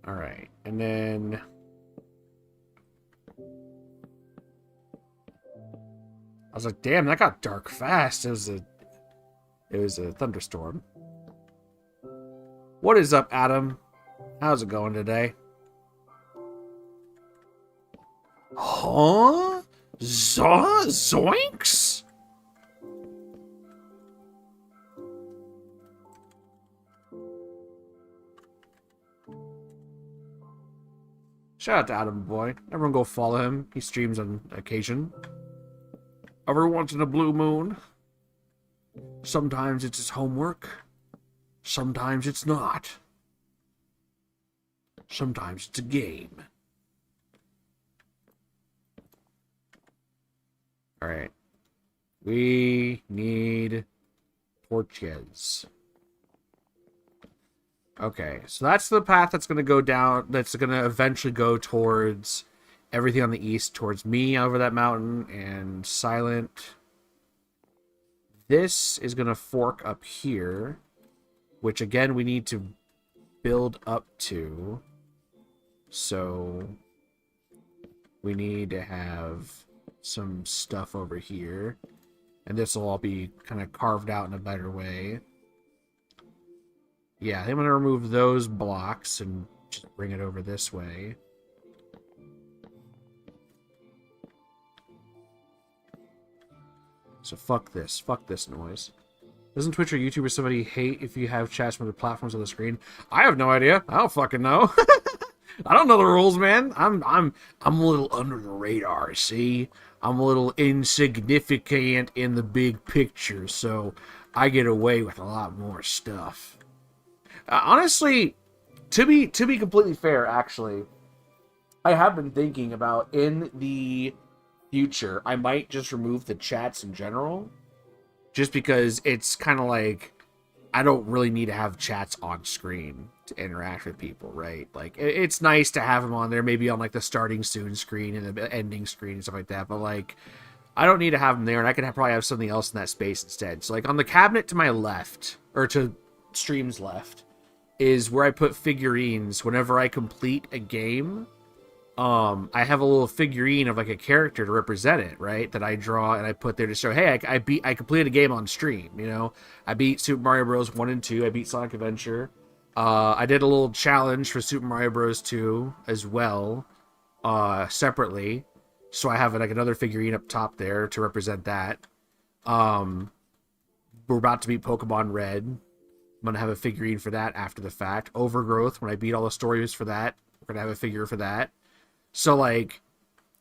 All right, and then I was like, "Damn, that got dark fast." It was a thunderstorm. What is up, Adam? How's it going today? Huh? Zoinks? Shout out to Adam Boy. Everyone go follow him. He streams on occasion. Every once in a blue moon. Sometimes it's his homework. Sometimes it's not. Sometimes it's a game. Alright. We need torches. Okay, so that's the path that's going to go down, that's going to eventually go towards everything on the east, towards me over that mountain, and Silent. This is going to fork up here, which again we need to build up to. So we need to have some stuff over here, and this will all be kind of carved out in a better way. Yeah, I'm going to remove those blocks and just bring it over this way. So fuck this noise. Doesn't Twitch or YouTube or somebody hate if you have chats from other platforms on the screen? I have no idea. I don't fucking know. I don't know the rules, man. I'm a little under the radar, see? I'm a little insignificant in the big picture, so I get away with a lot more stuff. Honestly, to be completely fair, actually, I have been thinking about in the future, I might just remove the chats in general, just because it's kind of like I don't really need to have chats on screen to interact with people, right? Like it's nice to have them on there, maybe on like the starting soon screen and the ending screen and stuff like that, but like I don't need to have them there, and I can probably have something else in that space instead. So like on the cabinet to my left, or to Stream's left, is where I put figurines. Whenever I complete a game, I have a little figurine of like a character to represent it, right? That I draw and I put there to show, hey, I completed a game on stream, you know? I beat Super Mario Bros. 1 and 2, I beat Sonic Adventure. I did a little challenge for Super Mario Bros. 2 as well, separately. So I have like another figurine up top there to represent that. We're about to beat Pokemon Red. I'm going to have a figurine for that after the fact. Overgrowth, when I beat all the stories for that, we're going to have a figure for that. So, like,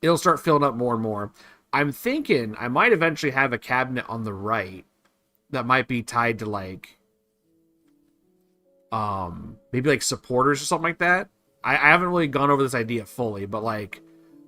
it'll start filling up more and more. I'm thinking I might eventually have a cabinet on the right that might be tied to, like, maybe, like, supporters or something like that. I haven't really gone over this idea fully, but, like,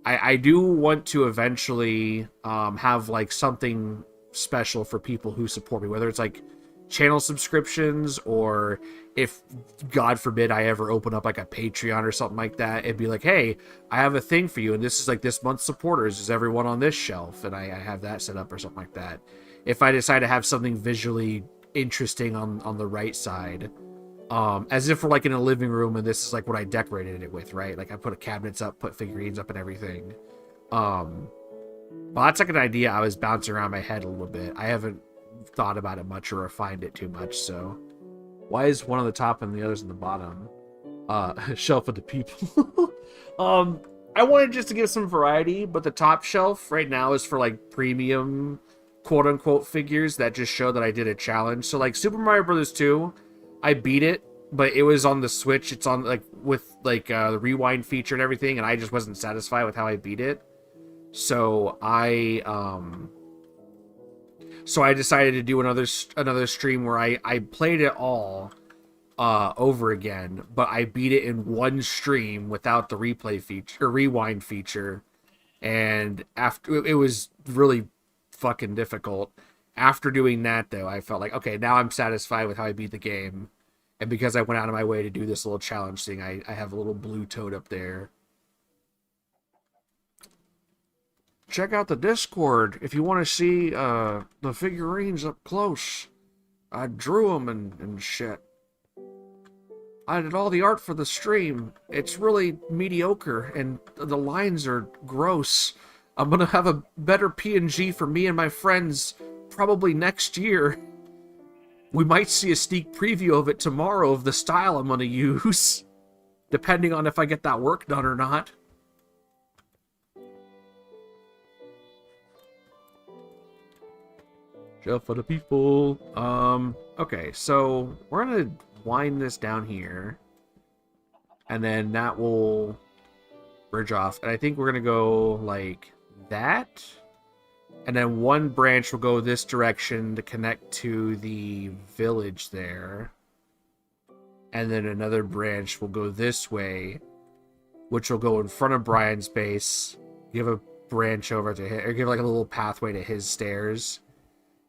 I do want to eventually have, like, something special for people who support me, whether it's, like, channel subscriptions, or if God forbid I ever open up like a Patreon or something like that, it'd be like, hey, I have a thing for you, and this is like this month's supporters is everyone on this shelf, and I have that set up or something like that. If I decide to have something visually interesting on the right side, as if we're like in a living room and this is like what I decorated it with, right? Like I put cabinets up, put figurines up and everything. Well, that's like an idea I was bouncing around my head a little bit. I haven't thought about it much or refined it too much. So why is one on the top and the others on the bottom? Shelf of the people. I wanted just to give some variety, but the top shelf right now is for like premium quote unquote figures that just show that I did a challenge. So like Super Mario Brothers 2, I beat it, but it was on the Switch. It's on like with like the rewind feature and everything, and I just wasn't satisfied with how I beat it. So I decided to do another stream where I played it all over again, but I beat it in one stream without the replay feature or rewind feature. And after it was really fucking difficult. After doing that though, I felt like, okay, now I'm satisfied with how I beat the game. And because I went out of my way to do this little challenge thing, I have a little blue toad up there. Check out the Discord if you want to see the figurines up close. I drew them and shit. I did all the art for the stream. It's really mediocre, and the lines are gross. I'm gonna have a better PNG for me and my friends probably next year. We might see a sneak preview of it tomorrow of the style I'm gonna use, depending on if I get that work done or not. Shelf for the people. Okay, so we're gonna wind this down here, and then that will bridge off, and I think we're gonna go like that, and then one branch will go this direction to connect to the village there, and then another branch will go this way, which will go in front of Brian's base, give a branch over to his, or give like a little pathway to his stairs,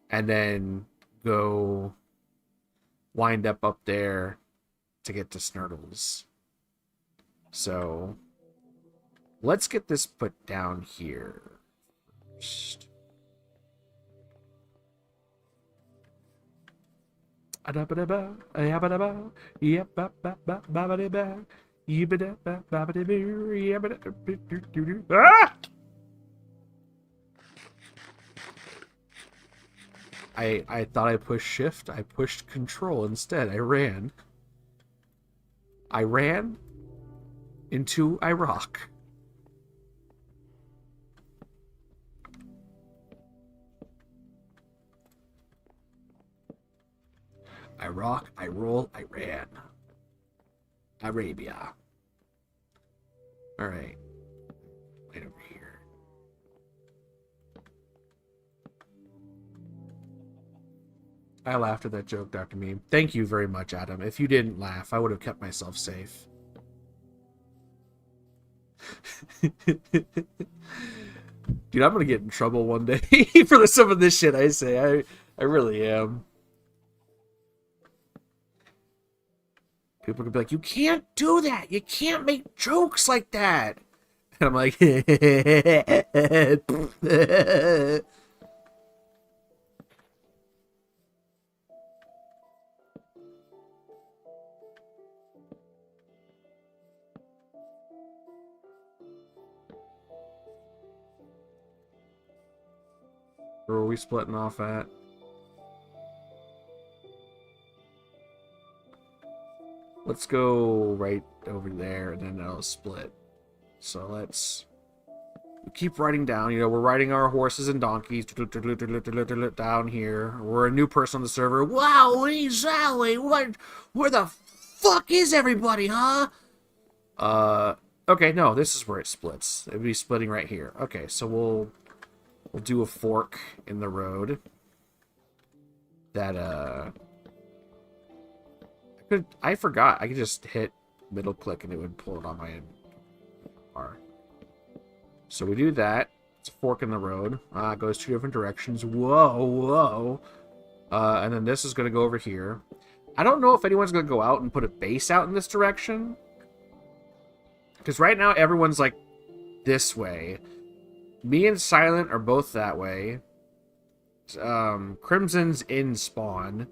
and then go wind up there to get to Snurtles. So let's get this put down here first. Ah! I thought I pushed shift. I pushed control instead. I ran. I ran into a rock. I rock, I roll, I ran. Arabia. Alright. Right over here. I laughed at that joke, Dr. Meme. Thank you very much, Adam. If you didn't laugh, I would have kept myself safe. Dude, I'm gonna get in trouble one day for some of this shit I say. I really am. People could be like, you can't do that. You can't make jokes like that. And I'm like, where are we splitting off at? Let's go right over there, and then that'll split. So let's keep writing down. You know, we're riding our horses and donkeys down here. We're a new person on the server. Wow, Sally, what? Where the fuck is everybody, huh? Okay, no, this is where it splits. It'd be splitting right here. Okay, so we'll do a fork in the road. That I forgot. I could just hit middle click and it would pull it on my bar. So we do that. It's a fork in the road. It goes two different directions. Whoa, whoa. And then this is going to go over here. I don't know if anyone's going to go out and put a base out in this direction. Because right now everyone's like this way. Me and Silent are both that way. Crimson's in spawn.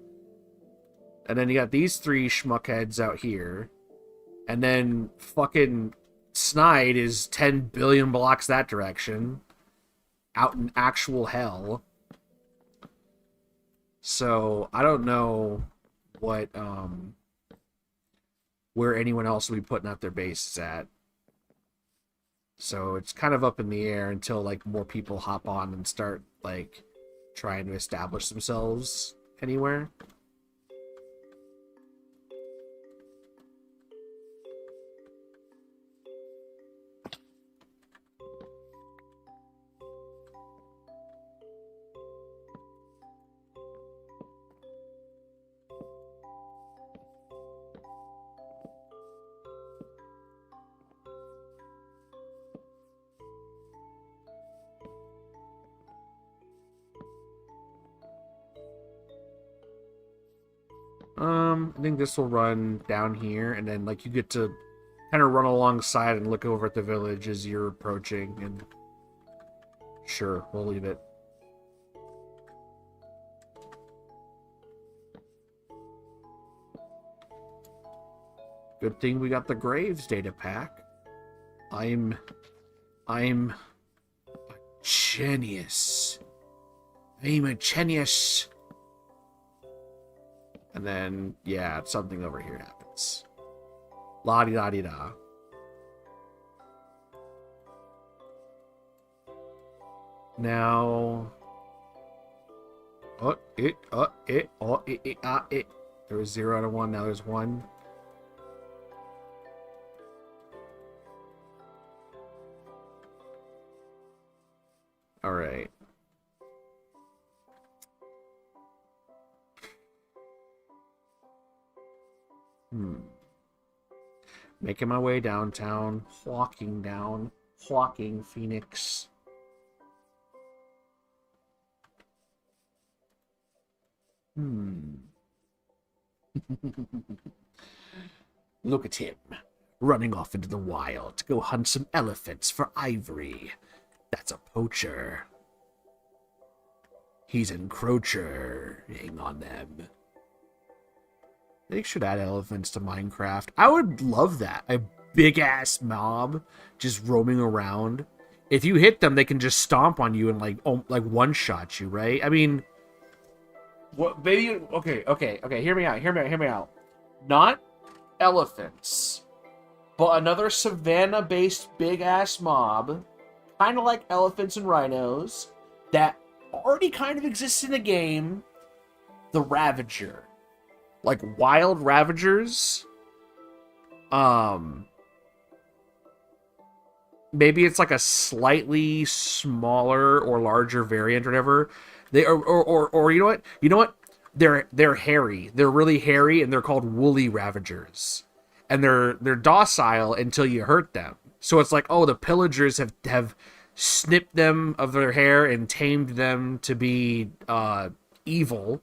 And then you got these three schmuckheads out here. And then fucking Snide is 10 billion blocks that direction. Out in actual hell. So, I don't know what where anyone else will be putting out their bases at. So it's kind of up in the air until like more people hop on and start like trying to establish themselves anywhere. I think this will run down here, and then like you get to kind of run alongside and look over at the village as you're approaching, and sure, we'll leave it. Good thing we got the Graves data pack. I'm a genius. I'm a genius. And then, yeah, something over here happens. La-di-da-di-da. Now... There was 0 out of 1, now there's 1. Alright. Making my way downtown, walking Phoenix. Look at him, running off into the wild to go hunt some elephants for ivory. That's a poacher. He's encroaching on them. They should add elephants to Minecraft. I would love that. A big-ass mob just roaming around. If you hit them, they can just stomp on you and, like one-shot you, right? I mean... What, maybe... Okay. Hear me out. Not elephants, but another savannah-based big-ass mob, kind of like elephants and rhinos, that already kind of exists in the game. The Ravager. Like wild ravagers. Maybe it's like a slightly smaller or larger variant or whatever. They or you know what? They're hairy. They're really hairy, and they're called woolly ravagers. And they're docile until you hurt them. So it's like, oh, the pillagers have snipped them of their hair and tamed them to be evil.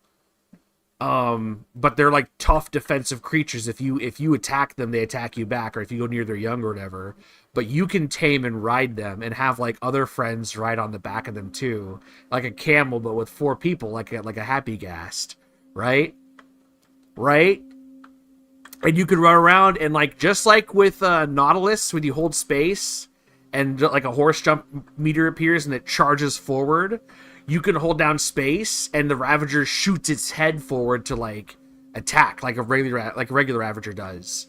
But they're like tough defensive creatures. If you attack them, they attack you back, or if you go near their young or whatever. But you can tame and ride them and have like other friends ride on the back of them too. Like a camel, but with 4 people, like a happy gast. Right? And you could run around and like, just like with Nautilus, when you hold space and like a horse jump meter appears and it charges forward, you can hold down space and the Ravager shoots its head forward to like attack like a regular Ravager does.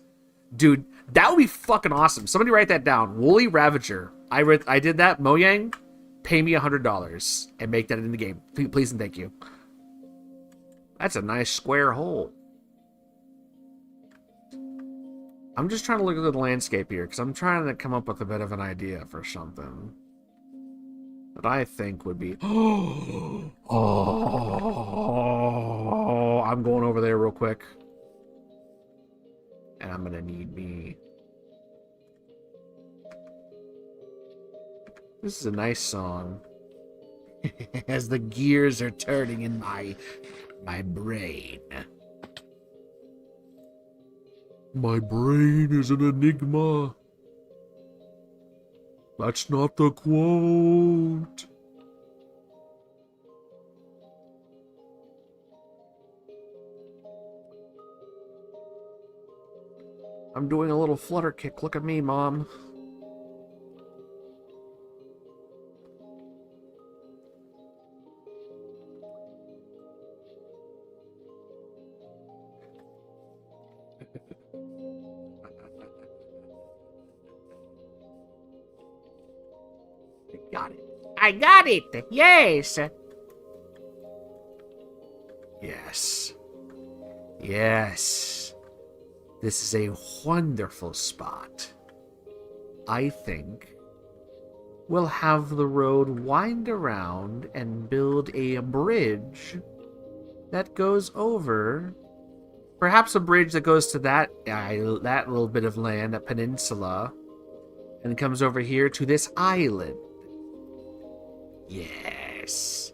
Dude, that would be fucking awesome. Somebody write that down. Woolly Ravager. I did that. Mojang, pay me $100 and make that in the game. Please and thank you. That's a nice square hole. I'm just trying to look at the landscape here because I'm trying to come up with a bit of an idea for something that I think would be... Oh, I'm going over there real quick. And I'm gonna need me... This is a nice song. As the gears are turning in my brain. My brain is an enigma. That's not the quote. I'm doing a little flutter kick. Look at me, Mom. Got it. I got it! Yes! Yes. Yes. This is a wonderful spot. I think we'll have the road wind around and build a bridge that goes over. Perhaps a bridge that goes to that little bit of land, that peninsula, and comes over here to this island. Yes.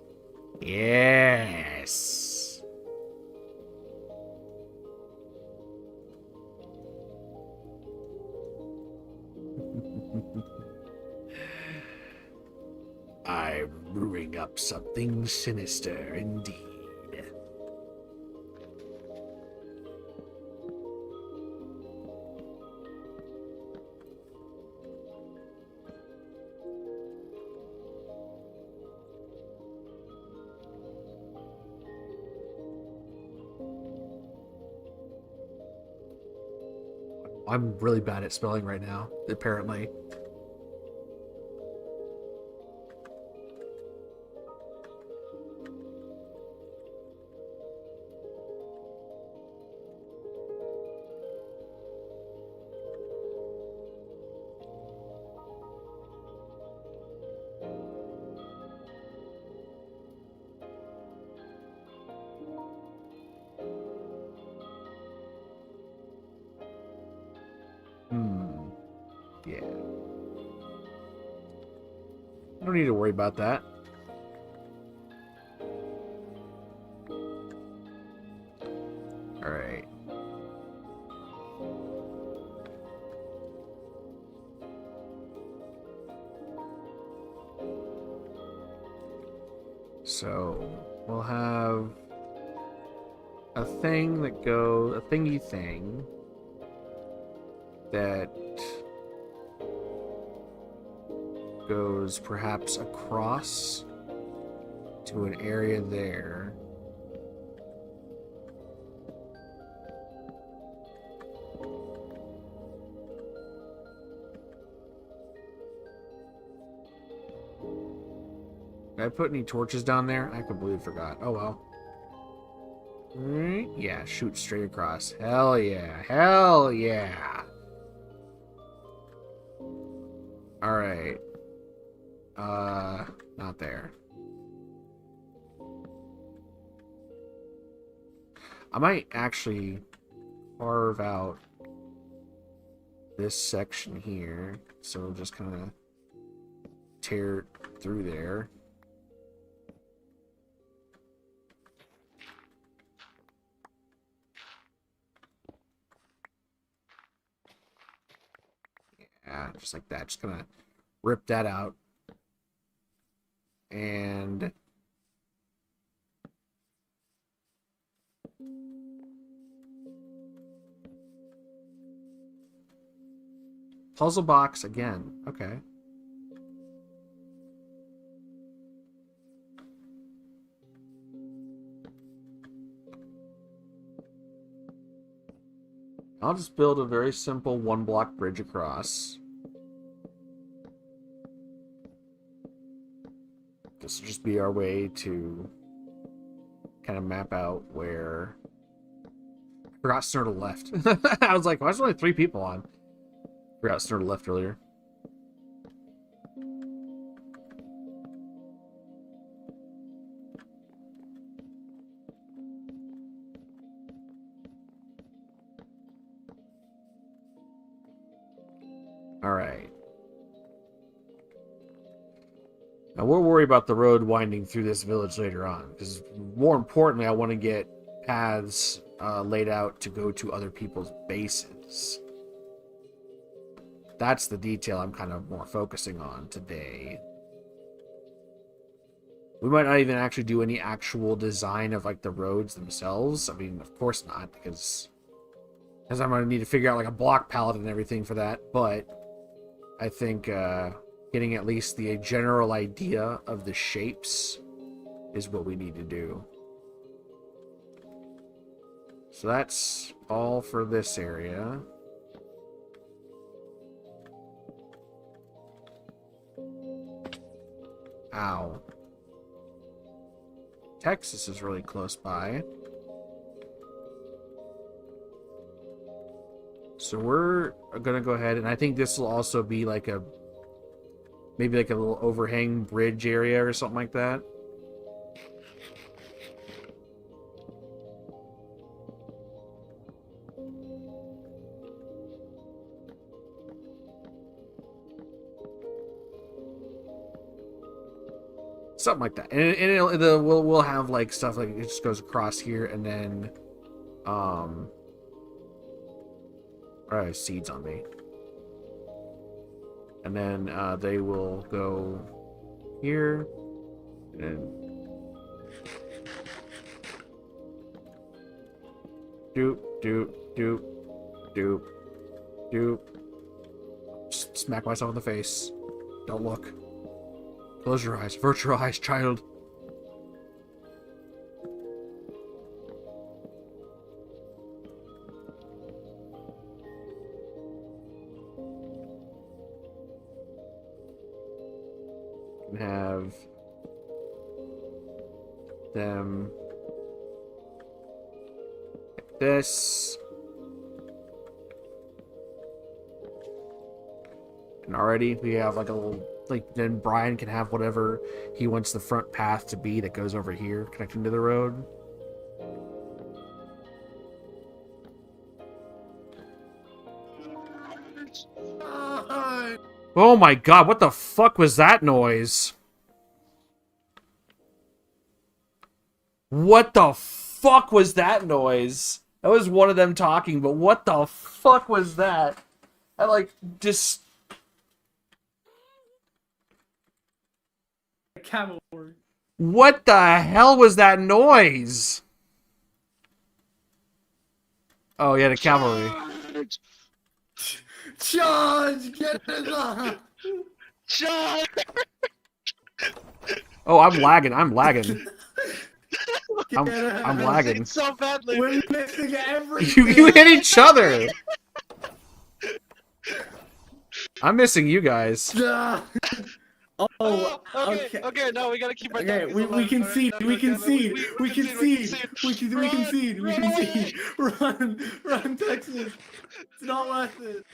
Yes. I'm brewing up something sinister indeed. I'm really bad at spelling right now, apparently. Yeah. I don't need to worry about that. Alright. So, we'll have a thing that goes, a thingy thing that goes perhaps across to an area there. Did I put any torches down there? I completely forgot. Oh well. Alright, yeah, shoot straight across. Hell yeah. Hell yeah. Alright. Not there. I might actually carve out this section here. So we'll just kind of tear it through there. Yeah, just like that. Just gonna rip that out. And puzzle box again. Okay. I'll just build a very simple one-block bridge across. This will just be our way to kind of map out where... I forgot Snurtle left. I was like, why is there only 3 people on? Forgot Snurtle left earlier. Alright. Now we'll worry about the road winding through this village later on, because more importantly, I want to get paths laid out to go to other people's bases. That's the detail I'm kind of more focusing on today. We might not even actually do any actual design of like the roads themselves. I mean, of course not, because I'm going to need to figure out like a block palette and everything for that. But I think getting at least the general idea of the shapes is what we need to do. So that's all for this area. Ow. Texas is really close by. So we're gonna go ahead, and I think this will also be like a maybe like a little overhang bridge area or something like that. Something like that, and we'll have like stuff like it just goes across here, and then I have seeds on me, and then they will go here, and doop doop doop doop doop. Just smack myself in the face. Don't look. Close your eyes. Avert your eyes, child. And have them like this. And already we have like a little, like, then Brian can have whatever he wants the front path to be that goes over here, connecting to the road. Oh my god, what the fuck was that noise? What the fuck was that noise? That was one of them talking, but what the fuck was that? I like just... Cavalry. What the hell was that noise? Oh yeah, the cavalry. Charge! Get it on! Charge! Oh, I'm lagging. I'm lagging. I'm lagging. So badly. We're missing everything. You hit each other. I'm missing you guys. Oh, okay. Okay, no, we gotta keep our Okay, donkeys we alive. concede. We concede. We concede. We concede. We Run. concede. Run, Texas. It's not worth it.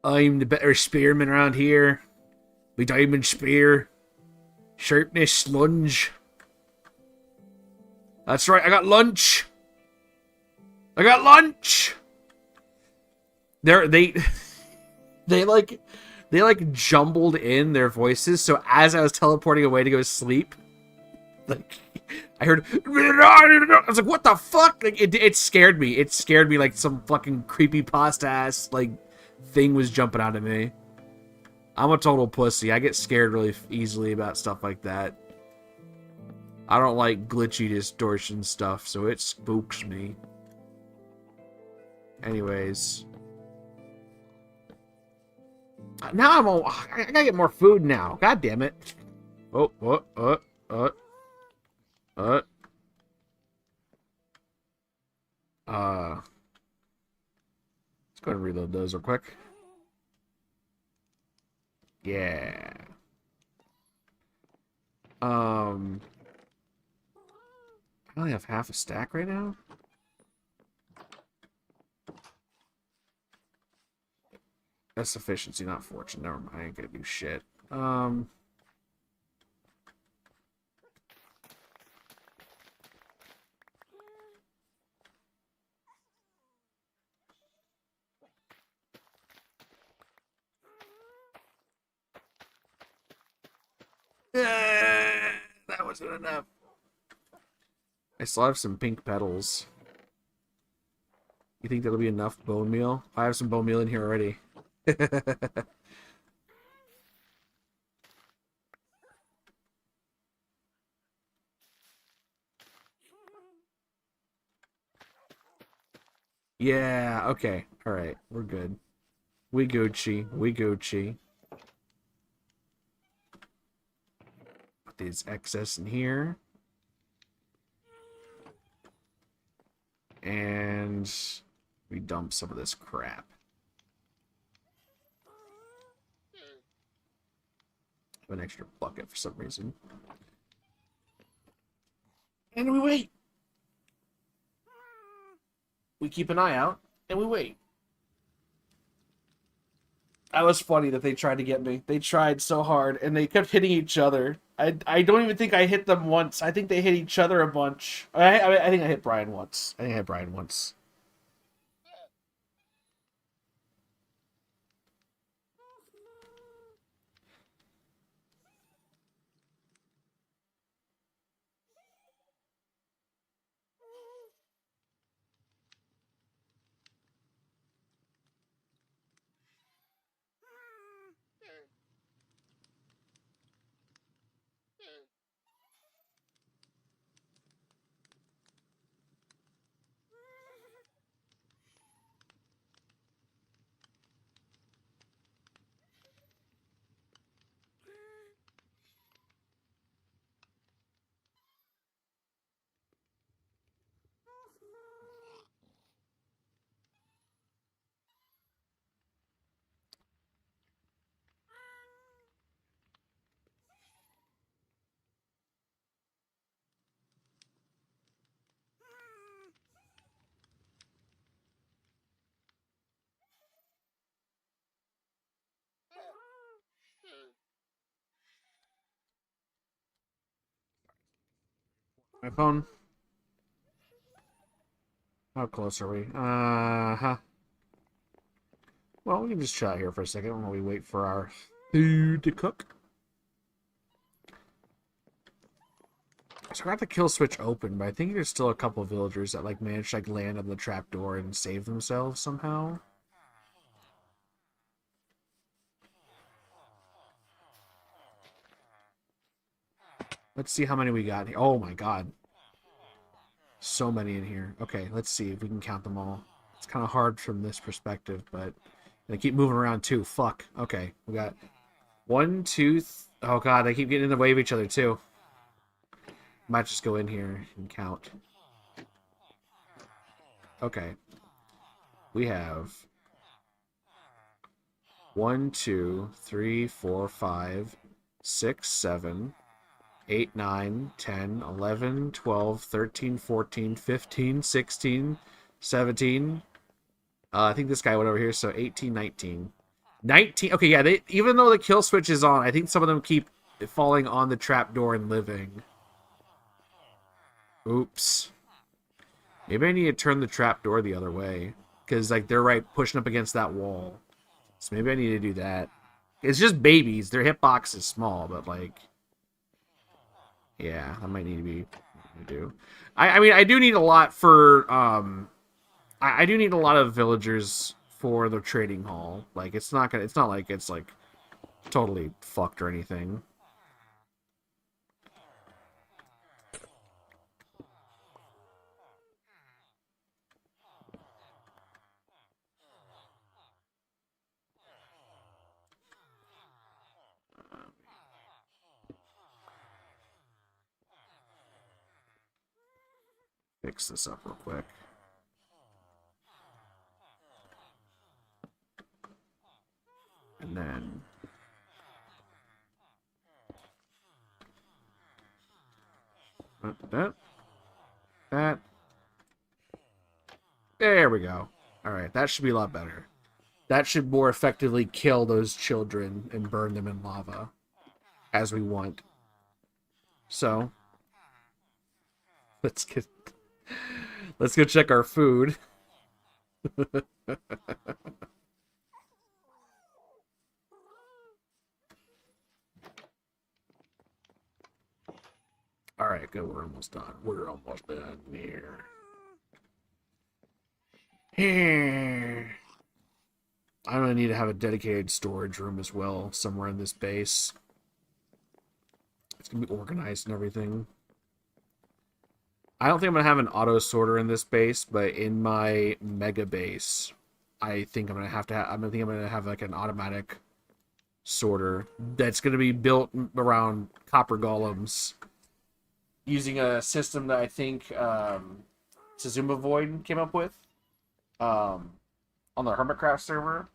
I'm the better spearman around here. My diamond spear. Sharpness, lunge. That's right, I got lunch. I got lunch. They like jumbled in their voices, so as I was teleporting away to go sleep, like I heard I was like, what the fuck? Like it scared me. It scared me like some fucking creepypasta ass like thing was jumping out of me. I'm a total pussy. I get scared really easily about stuff like that. I don't like glitchy distortion stuff, so it spooks me. Anyways. Now I gotta get more food now. God damn it. Oh. Let's go ahead and reload those real quick. Yeah. I only have half a stack right now. That's efficiency, not fortune. Never mind. I ain't gonna do shit. That wasn't enough. I still have some pink petals. You think that'll be enough bone meal? I have some bone meal in here already. Yeah, okay. Alright, we're good. We Gucci. We Gucci. Put these excess in here. And we dump some of this crap. An extra bucket for some reason. And we wait. We keep an eye out, and we wait. That was funny that they tried to get me. They tried so hard, and they kept hitting each other. I don't even think I hit them once. I think they hit each other a bunch. I think I hit Brian once. My phone. How close are we? Huh. Well, we can just chat here for a second while we wait for our food to cook. So I got the kill switch open, but I think there's still a couple of villagers that like managed to like land on the trapdoor and save themselves somehow. Let's see how many we got here. Oh my god. So many in here. Okay, let's see if we can count them all. It's kind of hard from this perspective, but they keep moving around too. Fuck. Okay, we got 1, 2, oh god, they keep getting in the way of each other too. Might just go in here and count. Okay. We have 1, 2, 3, 4, 5, 6, 7, 8, 9, 10, 11, 12, 13, 14, 15, 16, 17. I think this guy went over here, so 18, 19. 19. Okay, yeah, even though the kill switch is on, I think some of them keep falling on the trapdoor and living. Oops. Maybe I need to turn the trapdoor the other way. Because, like, they're right pushing up against that wall. So maybe I need to do that. It's just babies. Their hitbox is small, but, like... Yeah, that might need to be... do. I mean, I do need a lot for... I do need a lot of villagers for the trading hall. Like, it's not like it's, like, totally fucked or anything. Fix this up real quick. And then... That. There we go. Alright, that should be a lot better. That should more effectively kill those children and burn them in lava. As we want. So... Let's go check our food. Alright, good. We're almost done. We're almost done here. I'm gonna need to have a dedicated storage room as well, somewhere in this base. It's gonna be organized and everything. I don't think I'm gonna have an auto sorter in this base, but in my mega base, I think I'm gonna have like an automatic sorter that's gonna be built around copper golems, using a system that I think Suzuma Void came up with on the Hermitcraft server,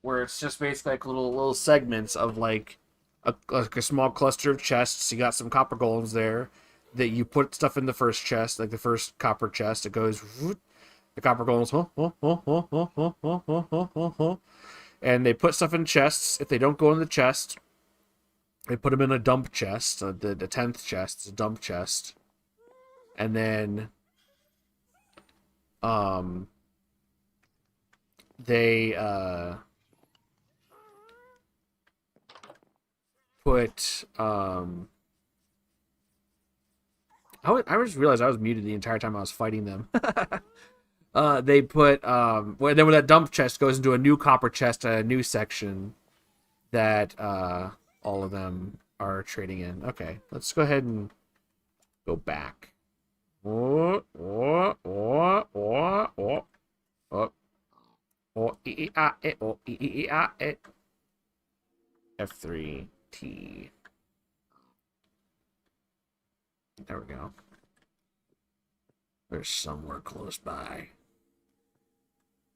where it's just basically like little segments of like a small cluster of chests. You got some copper golems there that you put stuff in the first chest, like the first copper chest. It goes, the copper golems, and they put stuff in chests. If they don't go in the chest, they put them in a dump chest. The 10th chest is a dump chest, and then they put I just realized I was muted the entire time I was fighting them. They put then when that dump chest goes into a new copper chest, a new section that all of them are trading in. Okay, let's go ahead and go back. F3 T. There we go. There's somewhere close by.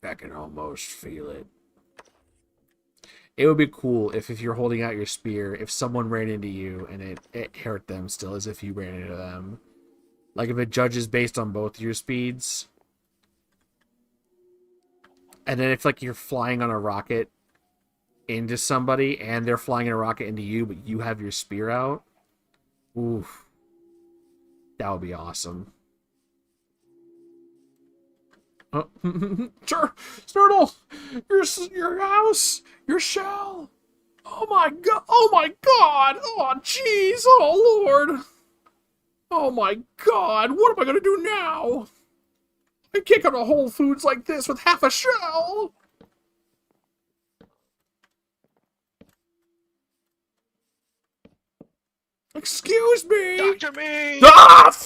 I can almost feel it. It would be cool if you're holding out your spear, if someone ran into you and it hurt them still as if you ran into them. Like if it judges based on both your speeds. And then if like you're flying on a rocket into somebody and they're flying in a rocket into you, but you have your spear out. Oof. That would be awesome. Oh, sure, Snurtle, your house, your shell. Oh my god! Oh my god! Oh jeez! Oh lord! Oh my god! What am I gonna do now? I can't go to Whole Foods like this with half a shell. Excuse me. Doctor me! Ah! Not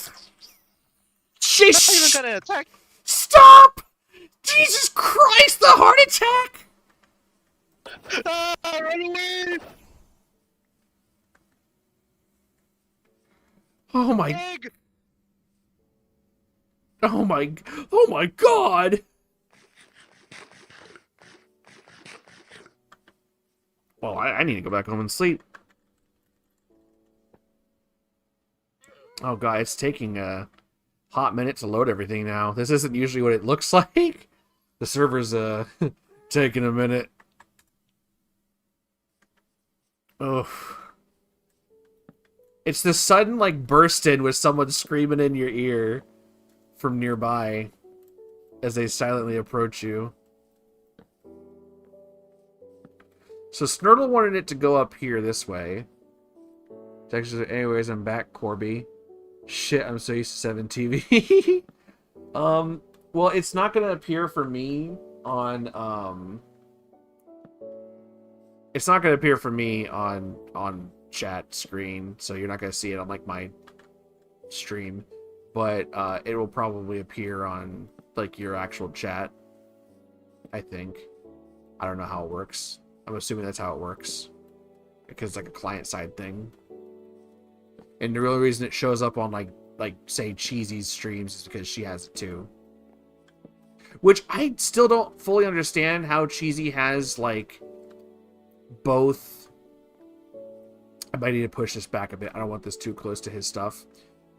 even Sheesh! gonna attack. Stop! Jesus Christ! The heart attack! Ah, run away! Oh my! Egg! Oh my! Oh my God! Well, I need to go back home and sleep. Oh God, it's taking a hot minute to load everything now. This isn't usually what it looks like. The server's taking a minute. Oh. It's the sudden like burst in with someone screaming in your ear from nearby as they silently approach you. So Snurtle wanted it to go up here this way. Anyways, I'm back, Corby. Shit, I'm so used to 7 TV. Well, it's not gonna appear for me on it's not gonna appear for me on chat screen, so you're not gonna see it on like my stream, but it will probably appear on like your actual chat, I think. I don't know how it works. I'm assuming that's how it works because it's like a client side thing. And the real reason it shows up on like say Cheesy's streams is because she has it too. Which I still don't fully understand how Cheesy has like both. I might need to push this back a bit. I don't want this too close to his stuff.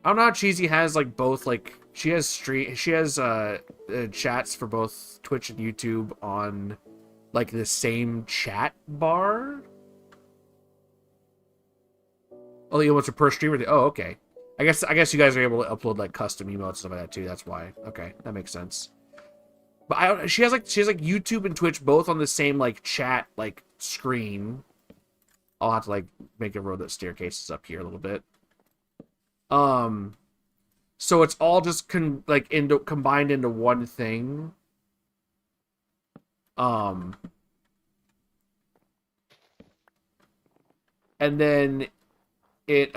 I don't know how Cheesy has like both, like she has chats for both Twitch and YouTube on like the same chat bar. Oh, you want to per streamer? Oh, okay. I guess you guys are able to upload like custom emotes and stuff like that too. That's why. Okay, that makes sense. But she has like YouTube and Twitch both on the same like chat like screen. I'll have to like make a road that staircases up here a little bit. So it's all just combined into one thing. And then it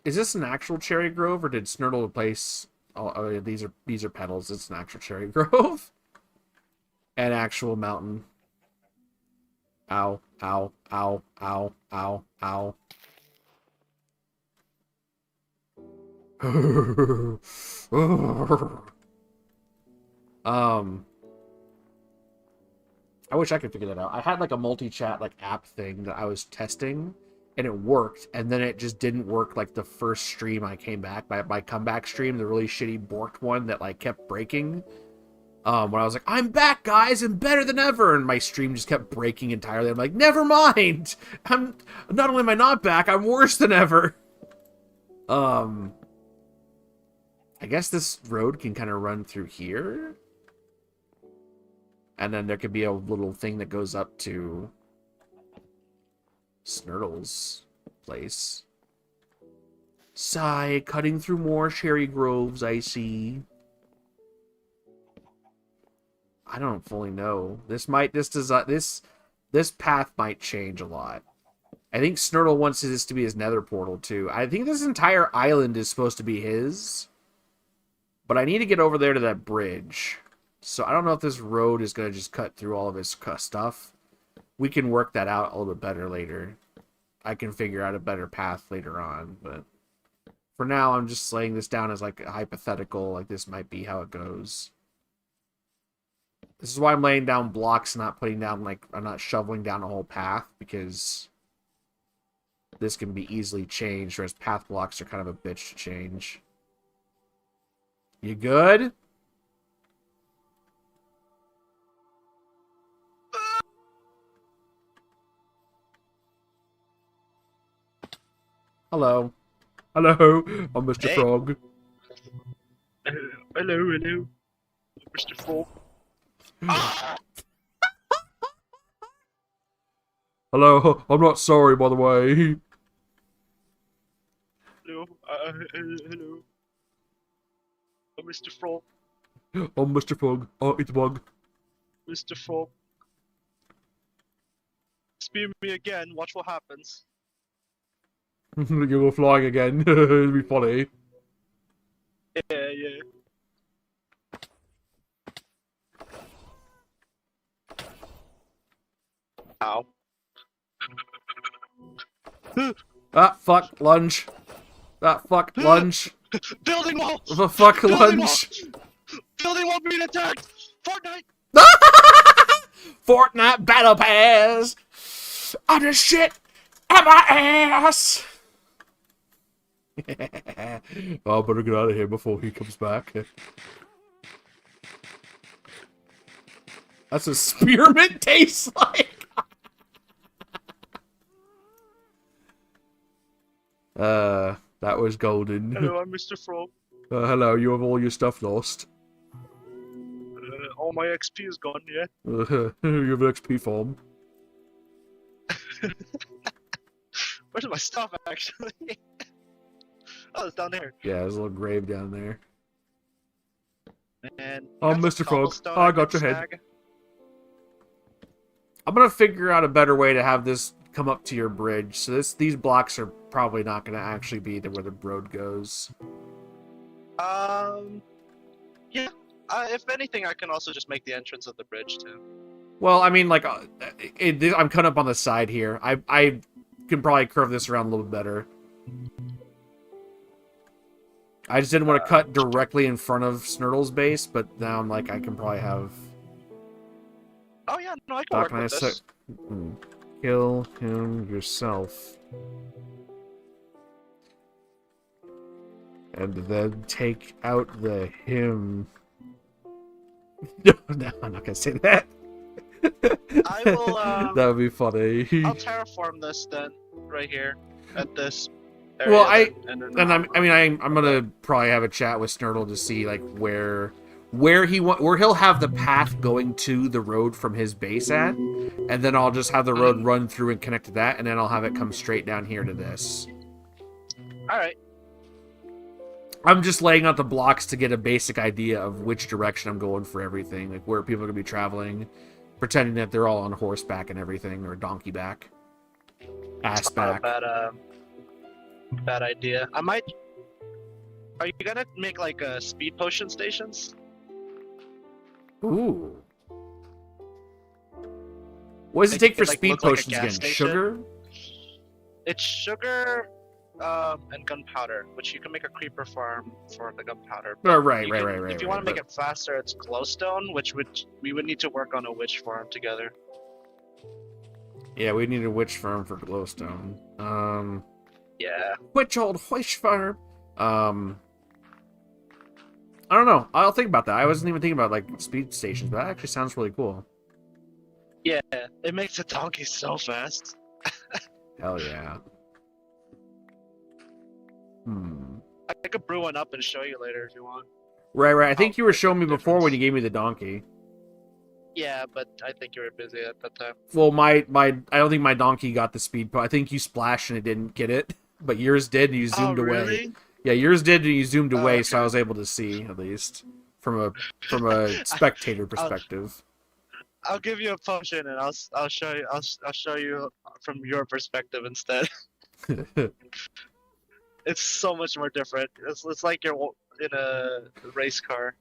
is this an actual cherry grove or did Snurtle replace? Oh, these are petals. It's an actual cherry grove. An actual mountain. Ow, ow, ow, ow, ow, ow. I wish I could figure that out. I had like a multi-chat like app thing that I was testing, and it worked, and then it just didn't work like the first stream I came back. My comeback stream, the really shitty borked one that like kept breaking. When I was like, I'm back, guys, and better than ever, and my stream just kept breaking entirely. I'm like, never mind. I'm not only am I not back, I'm worse than ever. I guess this road can kind of run through here. And then there could be a little thing that goes up to Snurtle's place. Sigh, cutting through more cherry groves, I see. I don't fully know. This path might change a lot. I think Snurtle wants this to be his nether portal too. I think this entire island is supposed to be his. But I need to get over there to that bridge. So I don't know if this road is going to just cut through all of his stuff. We can work that out a little bit better later. I can figure out a better path later on. But for now, I'm just laying this down as like a hypothetical. Like this might be how it goes. This is why I'm laying down blocks and not putting down, like, I'm not shoveling down a whole path. Because this can be easily changed. Whereas path blocks are kind of a bitch to change. You good? Hello. Hello. I'm Mr. Hey. Frog. Hello, Mr. Frog. Hello. I'm not sorry, by the way. Hello, hello. Mr. Frog. I'm Mr. Frog. Oh, it's a bug. Mr. Frog. Spear me again, watch what happens. You go flying again. It'll be funny. Yeah. Ow. Ah, fuck, lunge. Ah, fuck, lunge. Building wall! The fuck, Building lunge. wall! Building wall being attacked! Fortnite! Fortnite Battle Pass! I'm just shit at my ass! Oh, I better get out of here before he comes back. That's what spearmint tastes like! That was golden. Hello, I'm Mr. Frog. Hello, you have all your stuff lost. All my XP is gone, yeah? You have an XP farm. Where's my stuff, actually? Oh, it's down there. Yeah, there's a little grave down there. And I'm got some Mr. Frog. cobblestone I I got can your head. snag. I'm gonna figure out a better way to have this come up to your bridge. So these blocks are probably not gonna actually be where the road goes. Yeah. If anything, I can also just make the entrance of the bridge, too. Well, I mean, like, I'm cutting up on the side here. I can probably curve this around a little bit better. I just didn't want to cut directly in front of Snurtle's base, but now I'm like, I can probably have... Oh, yeah, no, I can work with this. Kill him yourself. And then take out the him. No, I'm not gonna say that. I will, That would be funny. I'll terraform this then, right here, at this area. Well, I'm gonna probably have a chat with Snurtle to see like where he'll have the path going to the road from his base at, and then I'll just have the road run through and connect to that, and then I'll have it come straight down here to this. All right. I'm just laying out the blocks to get a basic idea of which direction I'm going for everything, like where people are gonna be traveling, pretending that they're all on horseback and everything, or donkey back, ass back. Not a bad idea. I might. Are you gonna make like speed potion stations? Ooh. What does it take for Like, speed look like a potions gas again? station? Sugar? It's sugar and gunpowder, which you can make a creeper farm for the gunpowder. Oh, But right, you right, can- right, right. If you right, want to make but- it faster, it's glowstone, we would need to work on a witch farm together. Yeah, we need a witch farm for glowstone. Yeah. Witch old witch farm. I don't know. I'll think about that. I wasn't even thinking about like speed stations, but that actually sounds really cool. Yeah, it makes a donkey so fast. Hell yeah. I could brew one up and show you later if you want. Right, right. I think Oh, you were like showing me the before when you difference. gave me the donkey. Yeah, but I think you were busy at that time. Well, my I don't think my donkey got the speed. I think you splashed and it didn't get it, but yours did. And you zoomed away. Really? Yeah, yours did, and you zoomed Oh, away, so I okay. was able to see at least from a spectator perspective. I'll give you a potion and I'll show you I'll show you from your perspective instead. It's so much more different. It's like you're in a race car.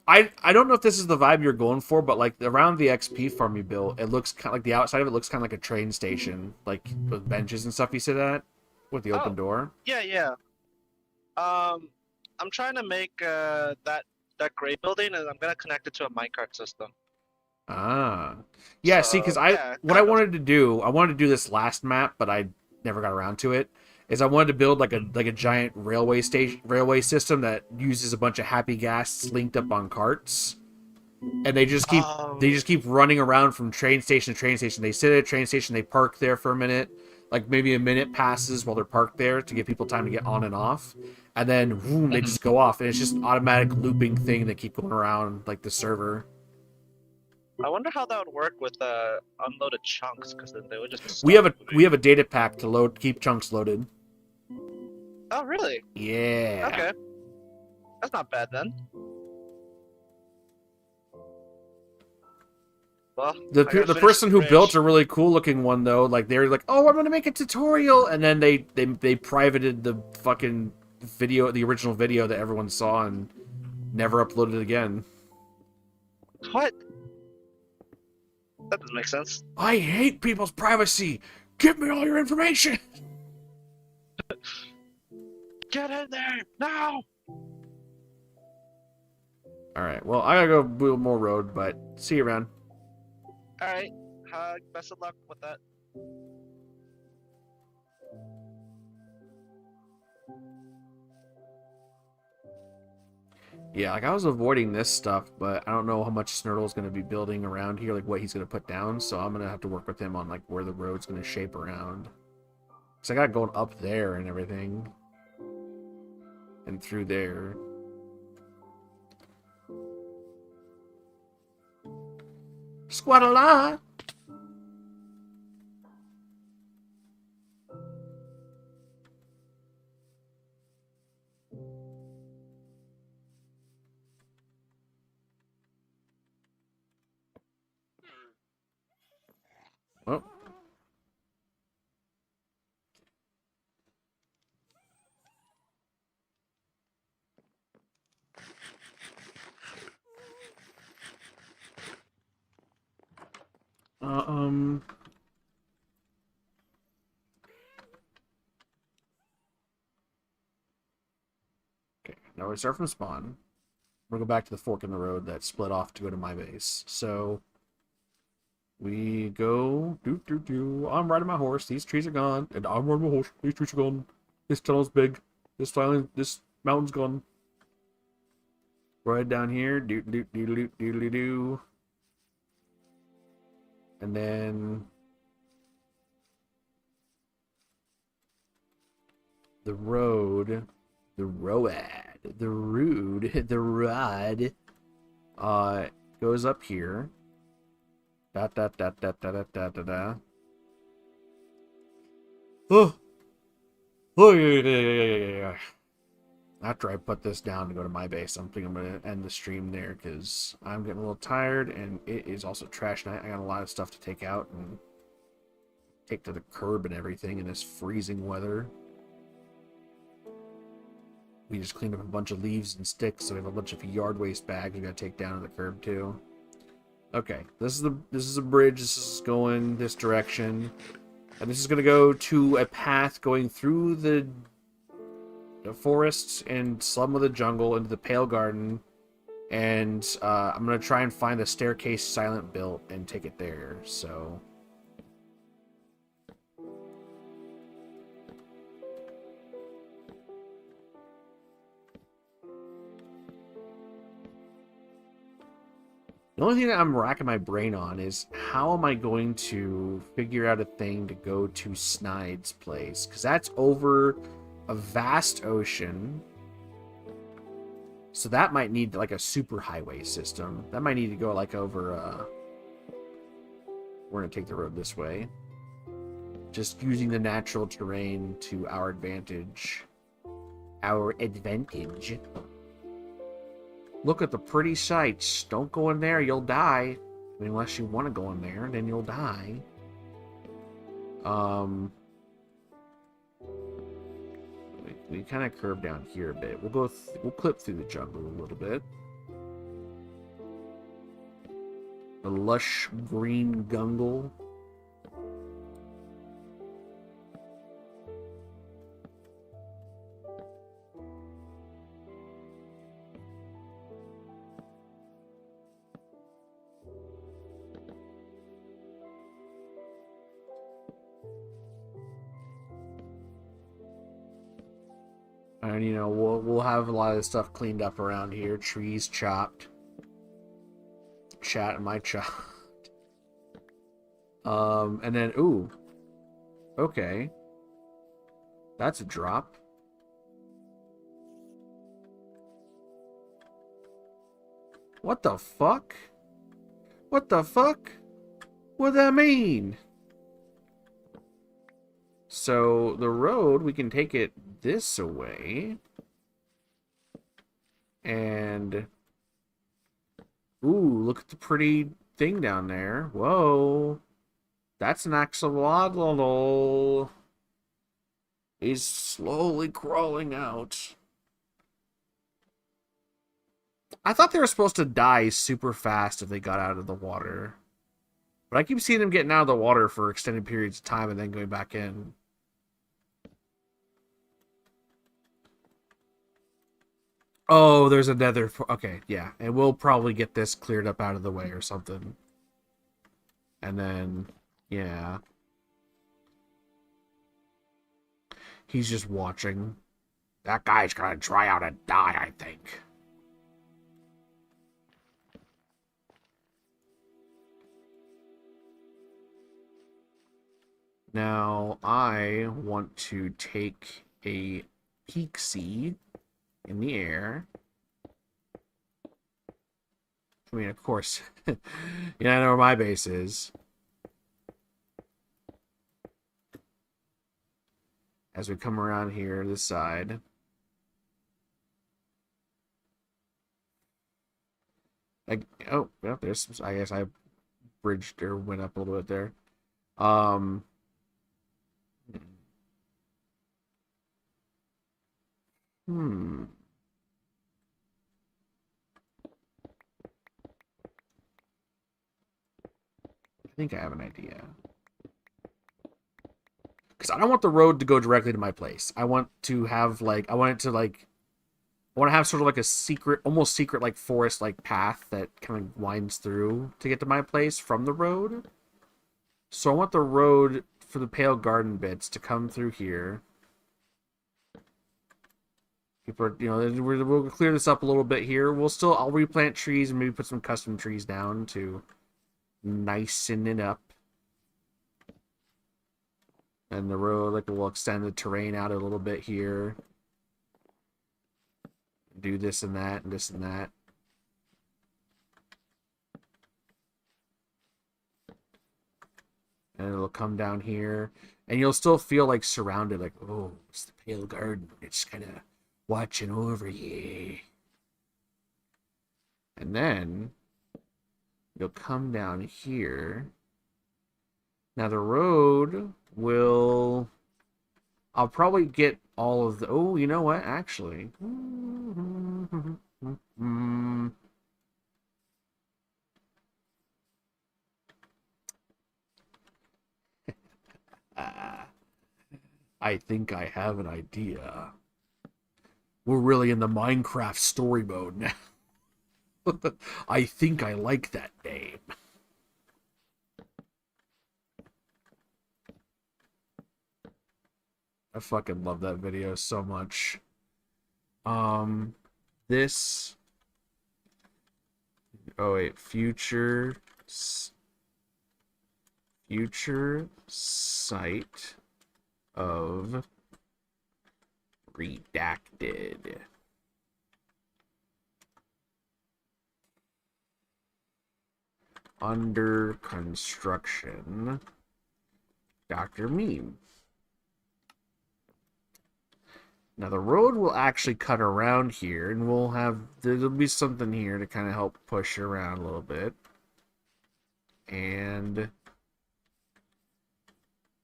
I don't know if this is the vibe you're going for, but like around the XP farm you built, it looks kind of like the outside of it looks kind of like a train station, like with benches and stuff. You sit at with the open door. Yeah, yeah. I'm trying to make that gray building, and I'm gonna connect it to a minecart system. Ah, yeah. See, because So, I yeah, what I kind of. wanted to do this last map, but I never got around to it. Is I wanted to build like a giant railway system that uses a bunch of happy gas linked up on carts, and they just keep running around from train station to train station. They sit at a train station, they park there for a minute, like maybe a minute passes while they're parked there to give people time to get on and off, and then boom, they just go off, and it's just an automatic looping thing that keep going around like the server. I wonder how that would work with unloaded chunks, because then they would just. We have stop a data pack to keep chunks loaded. Oh, really? Yeah. Okay. That's not bad then. Well, The I gotta finish person the who bridge. built a really cool looking one though, like they're like, oh, I'm gonna make a tutorial, and then they privated the fucking video, the original video that everyone saw, and never uploaded it again. What? That doesn't make sense. I hate people's privacy. Give me all your information. Get in there now! All right. Well, I gotta go build more road, but see you around. All right. Best of luck with that. Yeah, like I was avoiding this stuff, but I don't know how much Snurtle's gonna be building around here, like what he's gonna put down. So I'm gonna have to work with him on like where the road's gonna shape around. Cause I got going up there and everything, and through there. Squat-a-la! Oh. Um. Okay, now we start from spawn. We'll go back to the fork in the road that split off to go to my base. So we go I'm riding my horse. These trees are gone, and I'm riding my horse. These trees are gone. This tunnel's big. This mountain's gone. Right down here. Do. And then the rod goes up here. Da. Oh yeah. After I put this down to go to my base, I'm thinking I'm going to end the stream there because I'm getting a little tired, and it is also trash night. I got a lot of stuff to take out and take to the curb and everything in this freezing weather. We just cleaned up a bunch of leaves and sticks, so we have a bunch of yard waste bags we got to take down to the curb too. Okay, this is a bridge. This is going this direction. And this is going to go to a path going through the forests and slum of the jungle into the Pale Garden. And I'm going to try and find the staircase Silent built and take it there. So... The only thing that I'm racking my brain on is how am I going to figure out a thing to go to Snide's place? Because that's over a vast ocean. So that might need like a super highway system. That might need to go like over... We're going to take the road this way. Just using the natural terrain to our advantage. Our advantage. Look at the pretty sights. Don't go in there, you'll die. I mean, unless you want to go in there, then you'll die. We kind of curve down here a bit. We'll clip through the jungle a little bit. The lush green jungle. And, you know, we'll have a lot of this stuff cleaned up around here. Trees chopped. Chat in my chopped. And then, ooh. Okay. That's a drop. What the fuck? What the fuck? What does that mean? So, the road, we can take it this away. And... Ooh, look at the pretty thing down there. Whoa. That's an axolotl. He's slowly crawling out. I thought they were supposed to die super fast if they got out of the water. But I keep seeing them getting out of the water for extended periods of time and then going back in. Oh, there's another... Okay, yeah. And we'll probably get this cleared up out of the way or something. And then, yeah. He's just watching. That guy's gonna dry out and die, I think. Now, I want to take a peek-see in the air. I mean, of course, I know where my base is. As we come around here, this side. Like, oh, well, there's some, I guess I bridged or went up a little bit there. I think I have an idea. Because I don't want the road to go directly to my place. I want to have, like, I want to have sort of like a secret, almost secret, like, forest-like path that kind of winds through to get to my place from the road. So I want the road for the Pale Garden bits to come through here. People, you know, we'll clear this up a little bit here. I'll replant trees and maybe put some custom trees down to nicen it up. And the road, like, we'll extend the terrain out a little bit here. Do this and that and this and that. And it'll come down here. And you'll still feel, like, surrounded, like, oh, it's the Pale Garden. It's kind of watching over you. And then you'll come down here. Now the road will... I'll probably get all of the... Oh, you know what? Actually... I think I have an idea. We're really in the Minecraft story mode now. I think I like that name. I fucking love that video so much. This. Oh wait, future site of redacted. Under construction. Dr. Meme. Now the road will actually cut around here, and there'll be something here to kind of help push around a little bit. And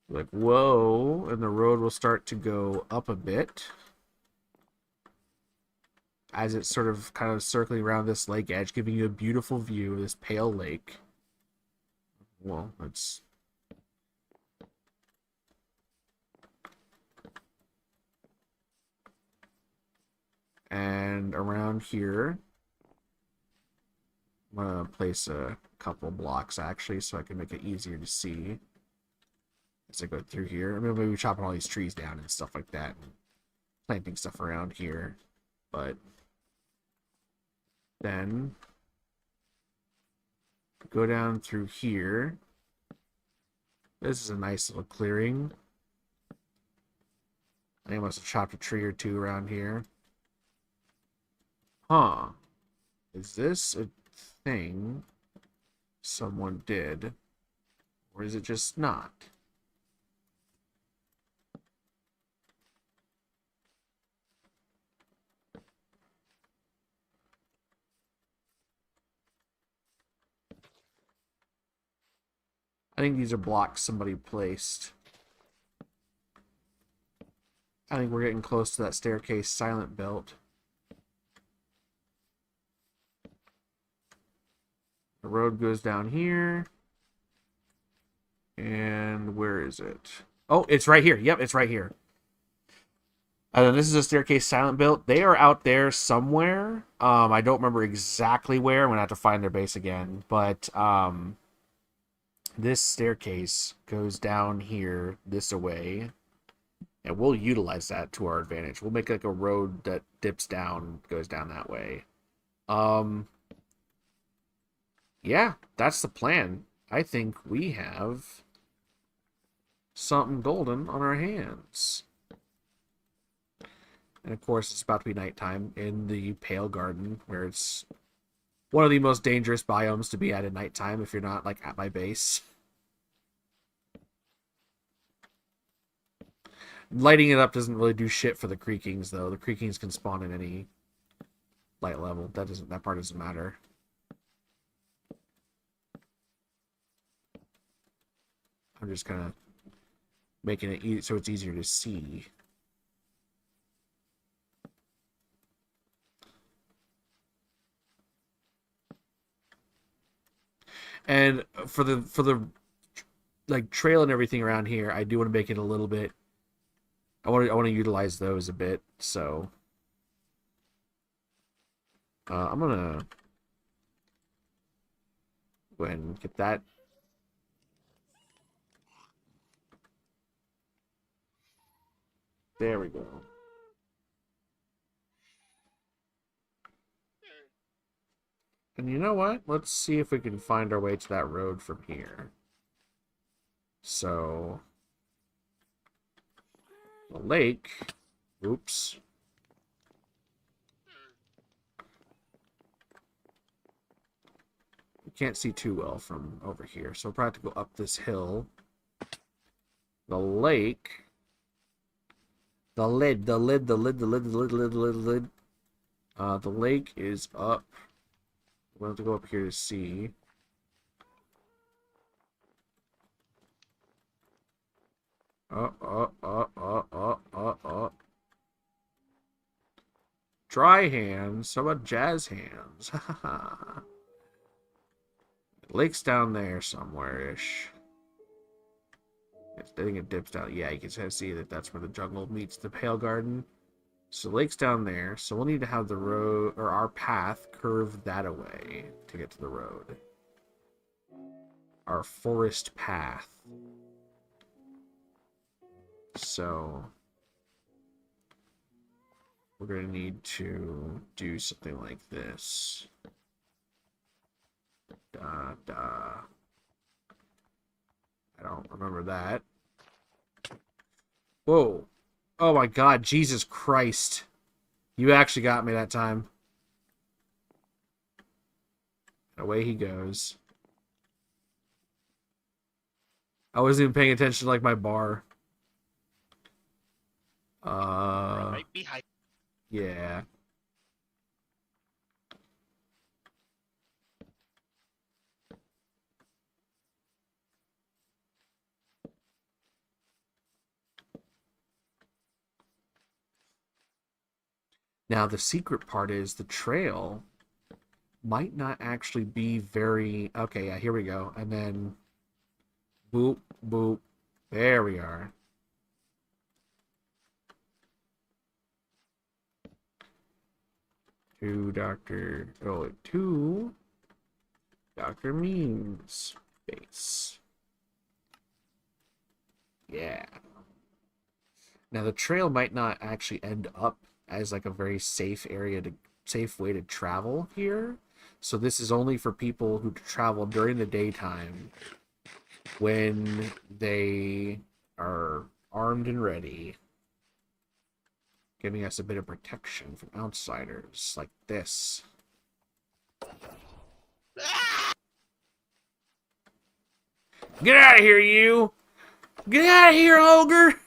like, whoa, and the road will start to go up a bit as it's sort of kind of circling around this lake edge, giving you a beautiful view of this pale lake. Well, that's... And around here, I'm going to place a couple blocks, actually, so I can make it easier to see as I go through here. I mean, maybe chopping all these trees down and stuff like that, and planting stuff around here. But then go down through here. This is a nice little clearing. I must have chopped a tree or two around here. Huh. Is this a thing someone did? Or is it just not? I think these are blocks somebody placed. I think we're getting close to that staircase silent belt. The road goes down here. And where is it? Oh, it's right here. Yep, it's right here. And then this is a staircase silent built. They are out there somewhere. I don't remember exactly where. I'm going to have to find their base again. But this staircase goes down here this way. And we'll utilize that to our advantage. We'll make like a road that dips down, goes down that way. Yeah, that's the plan. I think we have something golden on our hands. And of course, it's about to be nighttime in the Pale Garden, where it's one of the most dangerous biomes to be at nighttime if you're not like at my base. Lighting it up doesn't really do shit for the creakings, though. The creakings can spawn in any light level. That part doesn't matter. I'm just kind of making it so it's easier to see. And for the like trail and everything around here, I do want to make it a little bit. I want to utilize those a bit. So I'm gonna go ahead and get that. There we go. And you know what? Let's see if we can find our way to that road from here. So, the lake. Oops. You can't see too well from over here, so we'll probably have to go up this hill. The lake. The lid. The lake is up. We'll have to go up here to see. Dry hands. How about jazz hands? Lake's down there somewhere-ish. I think it dips down. Yeah, you can see that that's where the jungle meets the Pale Garden. So the lake's down there. So we'll need to have the road, or our path, curve that away to get to the road. Our forest path. So we're going to need to do something like this. Da, da. I don't remember that. Whoa. Oh my god, Jesus Christ. You actually got me that time. Away he goes. I wasn't even paying attention to, like, my bar. Right behind. Yeah. Now, the secret part is the trail might not actually be very... Okay, yeah, here we go. And then... Boop, boop. There we are. To Dr. Oh, to Dr. Means base. Yeah. Now, the trail might not actually end up as like a very safe way to travel here. So this is only for people who travel during the daytime when they are armed and ready, giving us a bit of protection from outsiders like this. Get out of here, you! Get out of here, ogre!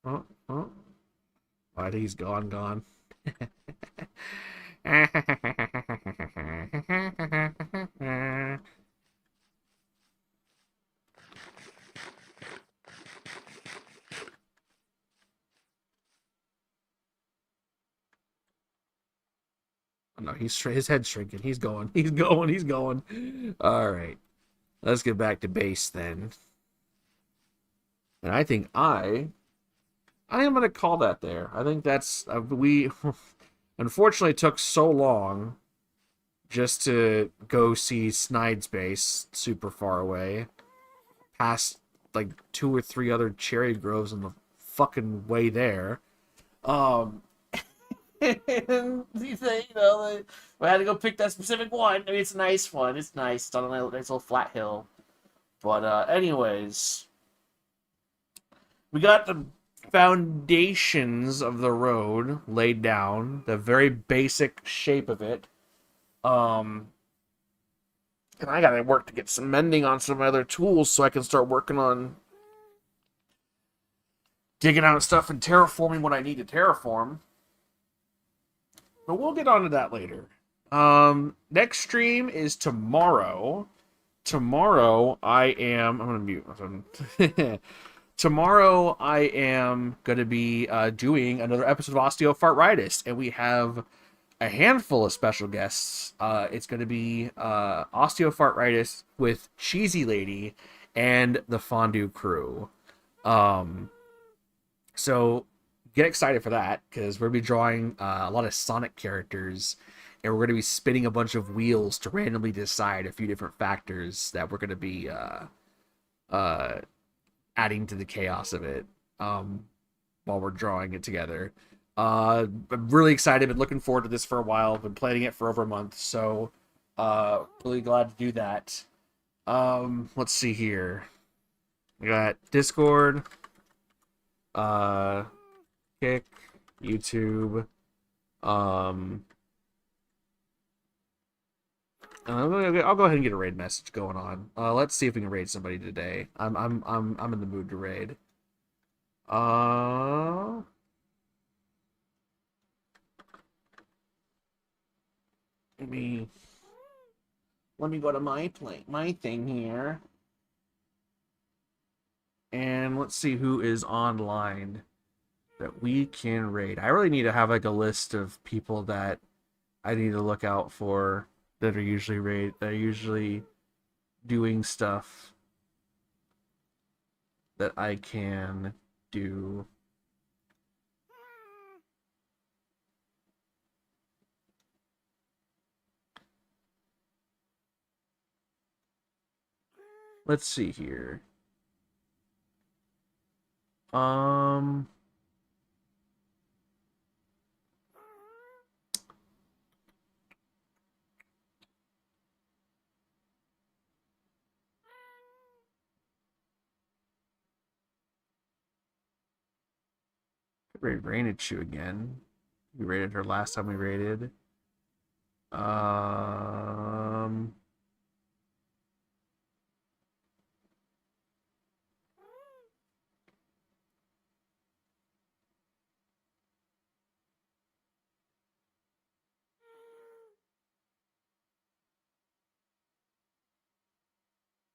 Oh, oh. I think he's gone. No, his head's shrinking. He's going. All right. Let's get back to base then. And I think I am going to call that there. I think that's... we unfortunately took so long just to go see Snide's base super far away. Past, like, 2 or 3 other cherry groves on the fucking way there. And you know, we had to go pick that specific one. I mean, it's a nice one. It's nice. It's on a nice little flat hill. But anyways, we got the foundations of the road laid down, the very basic shape of it. And I gotta work to get some mending on some other tools so I can start working on digging out stuff and terraforming what I need to terraform. But we'll get on to that later. Next stream is tomorrow. Tomorrow I'm gonna mute myself. Tomorrow I am gonna be doing another episode of Osteofartritis, and we have a handful of special guests. It's gonna be Osteofartritis with Cheesylady and the Fondue crew. So get excited for that, because we're going to be drawing a lot of Sonic characters, and we're going to be spinning a bunch of wheels to randomly decide a few different factors that we're going to be adding to the chaos of it while we're drawing it together. I'm really excited. Been looking forward to this for a while. Been planning it for over a month, so really glad to do that. Let's see here. We got Discord, Kick, YouTube, I'll go ahead and get a raid message going on. Let's see if we can raid somebody today. I'm in the mood to raid. Let me go to my thing here. And let's see who is online. that we can raid. I really need to have like a list of people that I need to look out for that are usually doing stuff that I can do. Let's see here. Um we raided you again. We raided her last time we raided. Um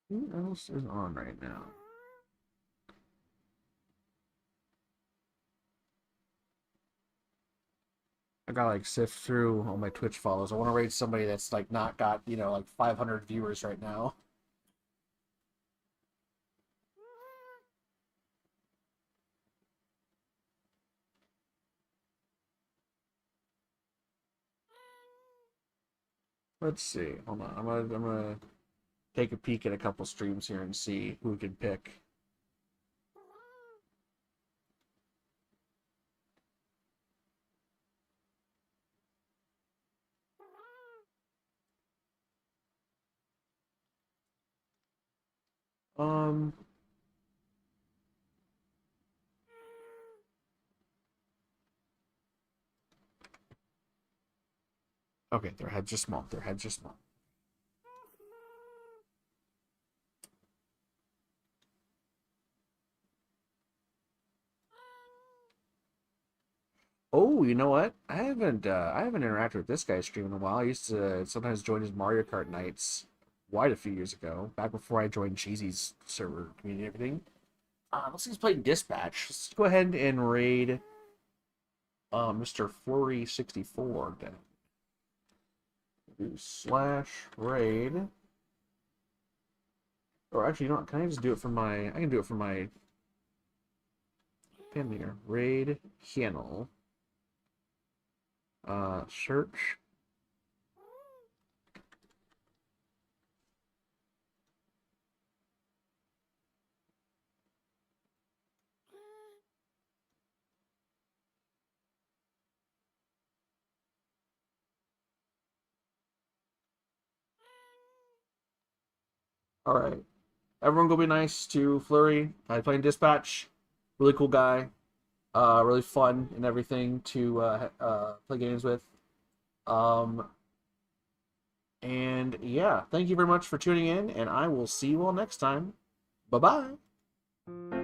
who else is on right now? I gotta like sift through all my Twitch follows. I want to raid somebody that's like not got, like 500 viewers right now. Let's see. Hold on. I'm gonna take a peek at a couple streams here and see who we can pick. Um Okay, their heads are small. Their heads are small. Oh, you know what? I haven't interacted with this guy's stream in a while. I used to sometimes join his Mario Kart nights quite a few years ago, back before I joined Cheesy's server community and everything. Looks like he's playing Dispatch. Let's go ahead and raid Mr. Flurry 64 then. Do /raid. Or actually, you know what? Can I just do it from my? I can do it from my pen here. Raid channel. Search. All right. Everyone go be nice to Flurry. I playing Dispatch. Really cool guy. Really fun and everything to play games with. Um, and yeah, thank you very much for tuning in, and I will see you all next time. Bye bye.